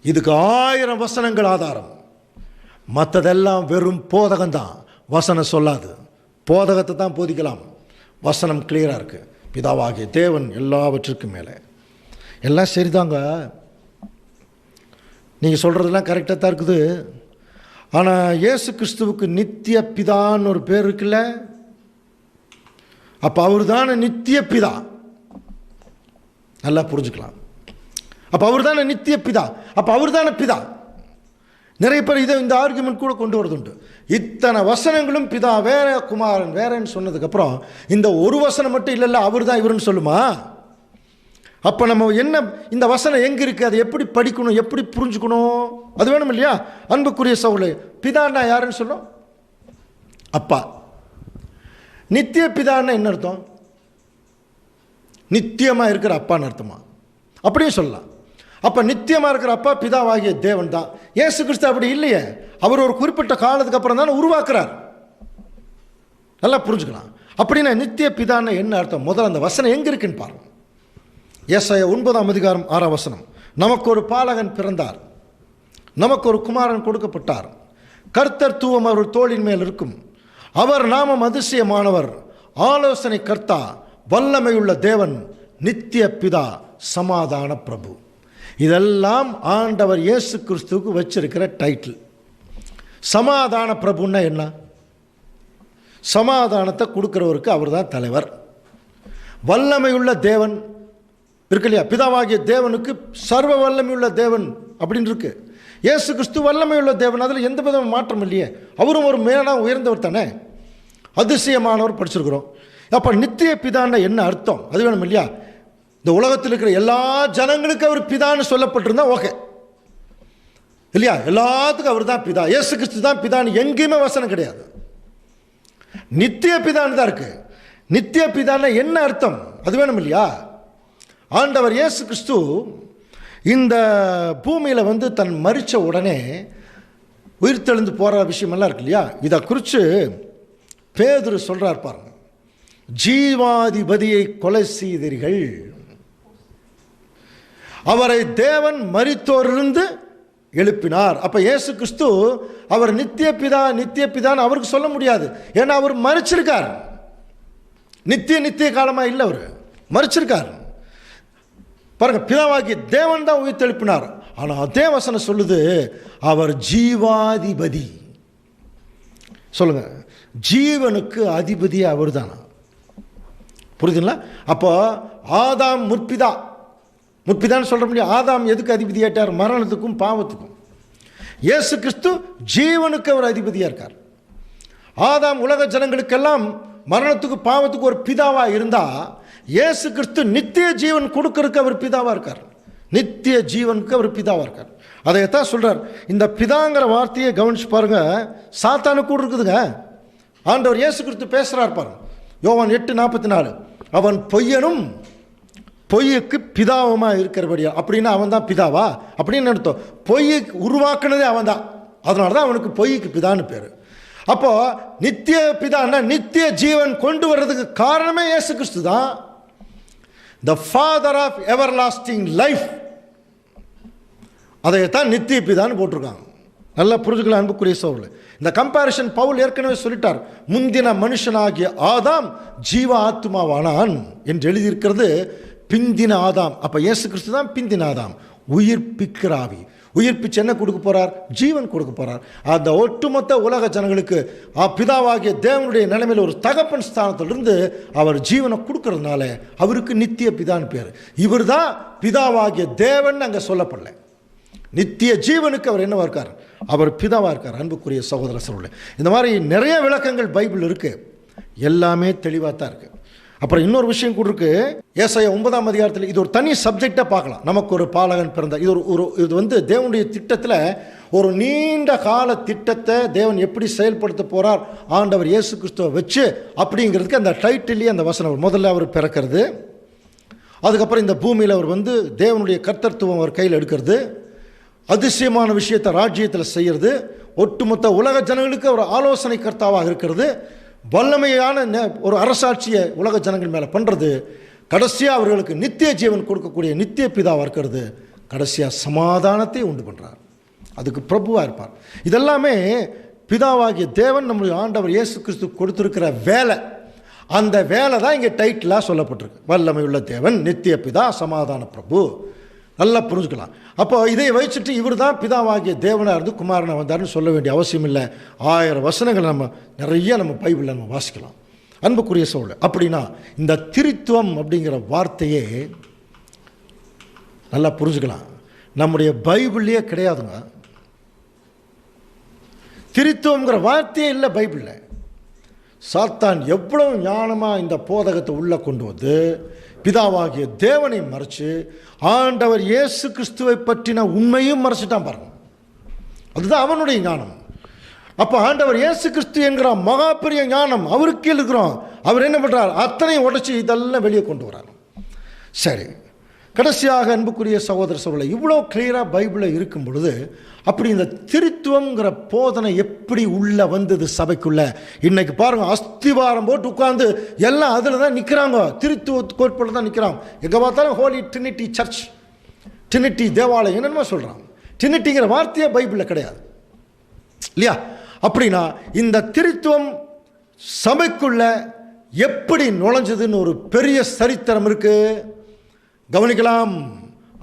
இதுக்கு 1000 வசனங்கள் ஆதாரம். மற்றதெல்லாம் வெறும் போதகம்தான். வசனம் சொல்லாது, போதகத்தை தான் போதிக்கலாம். வசனம் கிளியராக இருக்கு. பிதாவாகிய தேவன் எல்லாவற்றுக்கும் மேலே. எல்லாம் சரிதாங்க, நீங்கள் சொல்கிறதெல்லாம் கரெக்டாக தான் இருக்குது. ஆனால் இயேசு கிறிஸ்துவுக்கு நித்திய பிதான்னு ஒரு பேர் இருக்குல்ல, அப்போ அவர் தானே நித்திய பிதா. நல்லா புரிஞ்சுக்கலாம். அப்போ அவர் தானே நித்திய பிதா, அப்போ அவர் தானே பிதா. நிறைய பேர் இதை இந்த ஆர்குமெண்ட் கூட கொண்டு வரதுண்டு. இத்தனை வசனங்களும் பிதா வேற குமாரன் வேறன்னு சொன்னதுக்கப்புறம் இந்த ஒரு வசனம் மட்டும் இல்லைல்ல அவர் தான் இவருன்னு சொல்லுமா? அப்போ நம்ம என்ன, இந்த வசனம் எங்கே இருக்குது, அதை எப்படி படிக்கணும், எப்படி புரிஞ்சுக்கணும், அது வேணும் இல்லையா? அன்புக்குரிய சகோதரர்களே, பிதான்னா யாருன்னு சொன்னோம்? அப்பா. நித்திய பிதான்னா என்ன அர்த்தம்? நித்தியமாக இருக்கிற அப்பான்னு அர்த்தமா? அப்படியும் சொல்லலாம். அப்போ நித்தியமாக இருக்கிற அப்பா பிதாவாகிய தேவன் தான். இயேசு கிறிஸ்து அப்படி இல்லையே. அவர் ஒரு குறிப்பிட்ட காலத்துக்கு அப்புறம் தானே உருவாக்குறார். நல்லா புரிஞ்சுக்கலாம். அப்படின்னா நித்திய பிதான்னு என்ன அர்த்தம்? முதல்ல அந்த வசனம் எங்கே இருக்குன்னு பாருங்க. ஏசாயா 9:6 நமக்கு ஒரு பாலகன் பிறந்தார், நமக்கு ஒரு குமாரன் கொடுக்கப்பட்டார், கர்த்தர் தூவம் அவர் தோளின் மேல் இருக்கும், அவர் நாமம் அதிசயமானவர், ஆலோசனை கர்த்தா, வல்லமையுள்ள தேவன், நித்திய பிதா, சமாதான பிரபு. இதெல்லாம் ஆண்டவர் இயேசு கிறிஸ்துவுக்கு வச்சிருக்கிற டைட்டில். சமாதான பிரபுன்னா என்ன? சமாதானத்தை கொடுக்கிறவருக்கு அவர் தான் தலைவர். வல்லமையுள்ள தேவன், இருக்கு இல்லையா? பிதாவாகிய தேவனுக்கு சர்வ வல்லமையுள்ள தேவன் அப்படின்னு இருக்கு. இயேசு கிறிஸ்து வல்லமையுள்ள தேவன், அதில் எந்த விதமான மாற்றம் இல்லையே. அவரும் ஒரு மேலாக உயர்ந்தவர் தானே, அதிசயமானவர் படிச்சிருக்கிறோம். அப்போ நித்திய பிதான்னு என்ன அர்த்தம் அது வேணும் இல்லையா? இந்த உலகத்தில் இருக்கிற எல்லா ஜனங்களுக்கு அவர் பிதான்னு சொல்லப்பட்டிருந்தா ஓகே இல்லையா? எல்லாத்துக்கும் அவர் தான் பிதா, இயேசு கிறிஸ்து தான் பிதான்னு எங்கேயுமே வசனம் கிடையாது. நித்திய பிதான்னு தான் இருக்கு. நித்திய பிதான்னு என்ன அர்த்தம் அது வேணும் இல்லையா? ஆண்டவர் இயேசு கிறிஸ்து இந்த பூமியில் வந்து தன் மரித்த உடனே உயிர்த்தெழுந்து போகிற விஷயமெல்லாம் இருக்கு இல்லையா? இதை குறித்து பேதுரு சொல்கிறார் பாருங்க. ஜீவாதிபதியை கொலை செய்தீர்கள், அவரை தேவன் மரித்தோரிலிருந்து எழுப்பினார். அப்போ இயேசு கிறிஸ்து அவர் நித்திய பிதான்னு அவருக்கு சொல்ல முடியாது. ஏன்னா அவர் மரிச்சிருக்கார். நித்திய காலமாக இல்லை, அவர் மரிச்சிருக்கார். பாருங்க, பிதாவாகிய தேவன் தான் உயிர்த்தெழுப்பினார். ஆனால் அதே வசனம் சொல்லுது அவர் ஜீவாதிபதி. சொல்லுங்க, ஜீவனுக்கு அதிபதி அவர் தானா? புரியுதுங்களா? அப்போ ஆதாம் முற்பிதான்னு சொல்ற முடியும். ஆதாம் எதுக்கு அதிபதி ஆயிட்டார்? மரணத்துக்கும் பாவத்துக்கும். இயேசு கிறிஸ்து ஜீவனுக்கு அவர் அதிபதியாக இருக்கார். ஆதாம் உலக ஜனங்களுக்கெல்லாம் மரணத்துக்கு பாவத்துக்கு ஒரு பிதாவாக இருந்தால், இயேசு கிறிஸ்து நித்திய ஜீவன் கொடுக்கறதுக்கு அவர் பிதாவாக இருக்கார். நித்திய ஜீவனுக்கு அவர் பிதாவாக இருக்கார். அதைத்தான் சொல்கிறார். இந்த பிதாங்கிற வார்த்தையை கவனிச்சு பாருங்க. சாத்தானு கூட இருக்குதுங்க. ஆண்டவர் இயேசு கிறிஸ்து பேசுகிறார் பாருங்க. யோவான் 8:44, அவன் பொய்யனும் பொய்யுக்கு பிதாவுமாக இருக்கிறபடியா. அப்படின்னா அவன் தான் பிதாவா அப்படின்னு அர்த்தம். பொய்யை உருவாக்குனதே அவன் தான், அதனால தான் அவனுக்கு பொய்யுக்கு பிதான்னு பேர். அப்போ நித்திய பிதான்னா நித்திய ஜீவன் கொண்டு வர்றதுக்கு காரணமே இயேசு கிறிஸ்து தான். The father of everlasting life, அதைத்தான் நித்திய பிதான்னு போட்டிருக்காங்க. நல்லா புரிஞ்சுக்கலாம் அன்புக்குரிய சகோதரர்களே. இந்த கம்பேரிஷன் பவுல் ஏற்கனவே சொல்லிட்டார். முந்தின மனுஷனாகிய ஆதாம் ஜீவ ஆத்மாவானான் என்று எழுதியிருக்கிறது பிந்தின ஆதாம். அப்போ இயேசு கிறிஸ்து தான் பிந்தின ஆதாம், உயிர்ப்பிக்கிற ஆவி. உயிர்ப்பிச்சு என்ன கொடுக்க போறார்? ஜீவன் கொடுக்க போறார். அந்த ஒட்டுமொத்த உலக ஜனங்களுக்கு பிதாவாகிய தேவனுடைய நிலைமையில் ஒரு தகப்பன் ஸ்தானத்திலிருந்து அவர் ஜீவனை கொடுக்கறதுனால அவருக்கு நித்திய பிதான்னு பேர். இவர் தான் பிதாவாகிய தேவன் அங்கே சொல்லப்படல. நித்திய ஜீவனுக்கு அவர் என்னவா இருக்கார்? அவர் பிதாவாக இருக்கார். அன்புக்குரிய சகோதர சகோதரர்களே, இந்த மாதிரி நிறைய விளக்கங்கள் பைபிள் இருக்கு, எல்லாமே தெளிவாக தான் இருக்கு. அப்புறம் இன்னொரு விஷயம் கூட இருக்கு. ஏசாயா 9ஆம் அதிகாரத்தில் இது ஒரு தனி சப்ஜெக்டாக பார்க்கலாம். நமக்கு ஒரு பாலகன் பிறந்தார். இது வந்து தேவனுடைய திட்டத்தில் ஒரு நீண்ட கால திட்டத்தை தேவன் எப்படி செயல்படுத்த போறார் ஆண்டவர் இயேசு கிறிஸ்துவை வச்சு அப்படிங்கிறதுக்கு அந்த டைட்டிலே அந்த வசனம். முதல்ல அவர் பிறக்கிறது, அதுக்கப்புறம் இந்த பூமியில் அவர் வந்து தேவனுடைய கர்த்தத்துவம் அவர் கையில் எடுக்கிறது, அதிசயமான விஷயத்தை ராஜ்யத்தில் செய்கிறது, ஒட்டுமொத்த உலக ஜனங்களுக்கு ஒரு ஆலோசனை கர்த்தாவாக இருக்கிறது, வல்லமையான ஒரு அரசாட்சியை உலக ஜனங்கள் மேலே பண்ணுறது, கடைசியாக அவர்களுக்கு நித்திய ஜீவன் கொடுக்கக்கூடிய நித்திய பிதாவாக இருக்கிறது, கடைசியாக சமாதானத்தை உண்டு பண்ணுறார். அதுக்கு பிரபுவாக இருப்பார். இதெல்லாமே பிதாவாகிய தேவன் நம்முடைய ஆண்டவர் இயேசு கிறிஸ்து கொடுத்துருக்கிற வேலை. அந்த வேலை தான் இங்கே டைட்டிலாக சொல்லப்பட்டிருக்கு. வல்லமையுள்ள தேவன், நித்திய பிதா, சமாதான பிரபு. நல்லா புரிஞ்சுக்கலாம். அப்போ இதை வச்சுட்டு இவர் தான் பிதாவாகிய தேவனாக இருந்து குமாரனை வந்தார்னு சொல்ல வேண்டிய அவசியம் இல்லை. 1000 வசனங்கள் நிறைய நம்ம பைபிளில் நம்ம வாசிக்கலாம். அன்புக்குரிய சோழ அப்படின்னா இந்த திரித்துவம் அப்படிங்கிற வார்த்தையே நல்லா புரிஞ்சுக்கலாம். நம்முடைய பைபிள்லேயே கிடையாதுங்க. திரித்துவங்கிற வார்த்தையே இல்லை பைபிளில். சாத்தான் எவ்வளவு ஞானமாக இந்த போதகத்தை உள்ளே கொண்டு வந்து பிதாவாகிய தேவனை மறைச்சு ஆண்டவர் இயேசு கிறிஸ்துவை பற்றின உண்மையும் மறைச்சிட்டான் பாருங்க. அதுதான் அவனுடைய ஞானம். அப்போ ஆண்டவர் இயேசு கிறிஸ்து என்கிற மகா பெரிய ஞானம் அவருக்கு இருக்கிறோம். அவர் என்ன பண்ணுறார்? அத்தனையும் உடைச்சி இதெல்லாம் வெளியே கொண்டு வரார். சரி, கடைசியாக அன்புக்குரிய சகோதர சகோதரர்களே, இவ்வளோ கிளியராக பைபிளில் இருக்கும் பொழுது அப்படி இந்த திருத்துவங்கிற போதனை எப்படி உள்ள வந்தது சபைக்குள்ள? இன்னைக்கு பாருங்க, அஸ்திவாரம் போட்டு உட்கார்ந்து எல்லாம் அதில் தான் நிற்கிறாங்க, திருத்துவ கோட்பாடு தான் நிற்கிறாங்க. எங்கே பார்த்தாலும் ஹோலி ட்ரினிட்டி சர்ச், ட்ரினிட்டி தேவாலயம் என்னென்னமோ சொல்கிறாங்க. ட்ரினிட்டிங்கிற வார்த்தையே பைபிளில் கிடையாது இல்லையா? அப்படின்னா இந்த திருத்துவம் சபைக்குள்ள எப்படி நுழைஞ்சதுன்னு ஒரு பெரிய சரித்திரம் இருக்கு, கவனிக்கலாம்.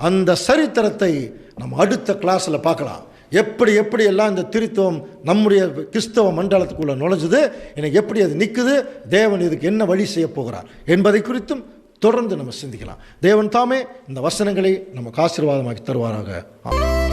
அந்த சரித்திரத்தை நம்ம அடுத்த கிளாஸில் பார்க்கலாம். எப்படி எல்லாம் இந்த திருத்துவம் நம்முடைய கிறிஸ்தவ மண்டலத்துக்குள்ளே நுழைஞ்சது, எனக்கு எப்படி அது நிற்குது, தேவன் இதுக்கு என்ன வழி செய்ய போகிறார் என்பதை குறித்தும் தொடர்ந்து நம்ம சிந்திக்கலாம். தேவன் தாமே இந்த வசனங்களை நமக்கு ஆசீர்வாதமாக்கி தருவாராக. ஆமென்.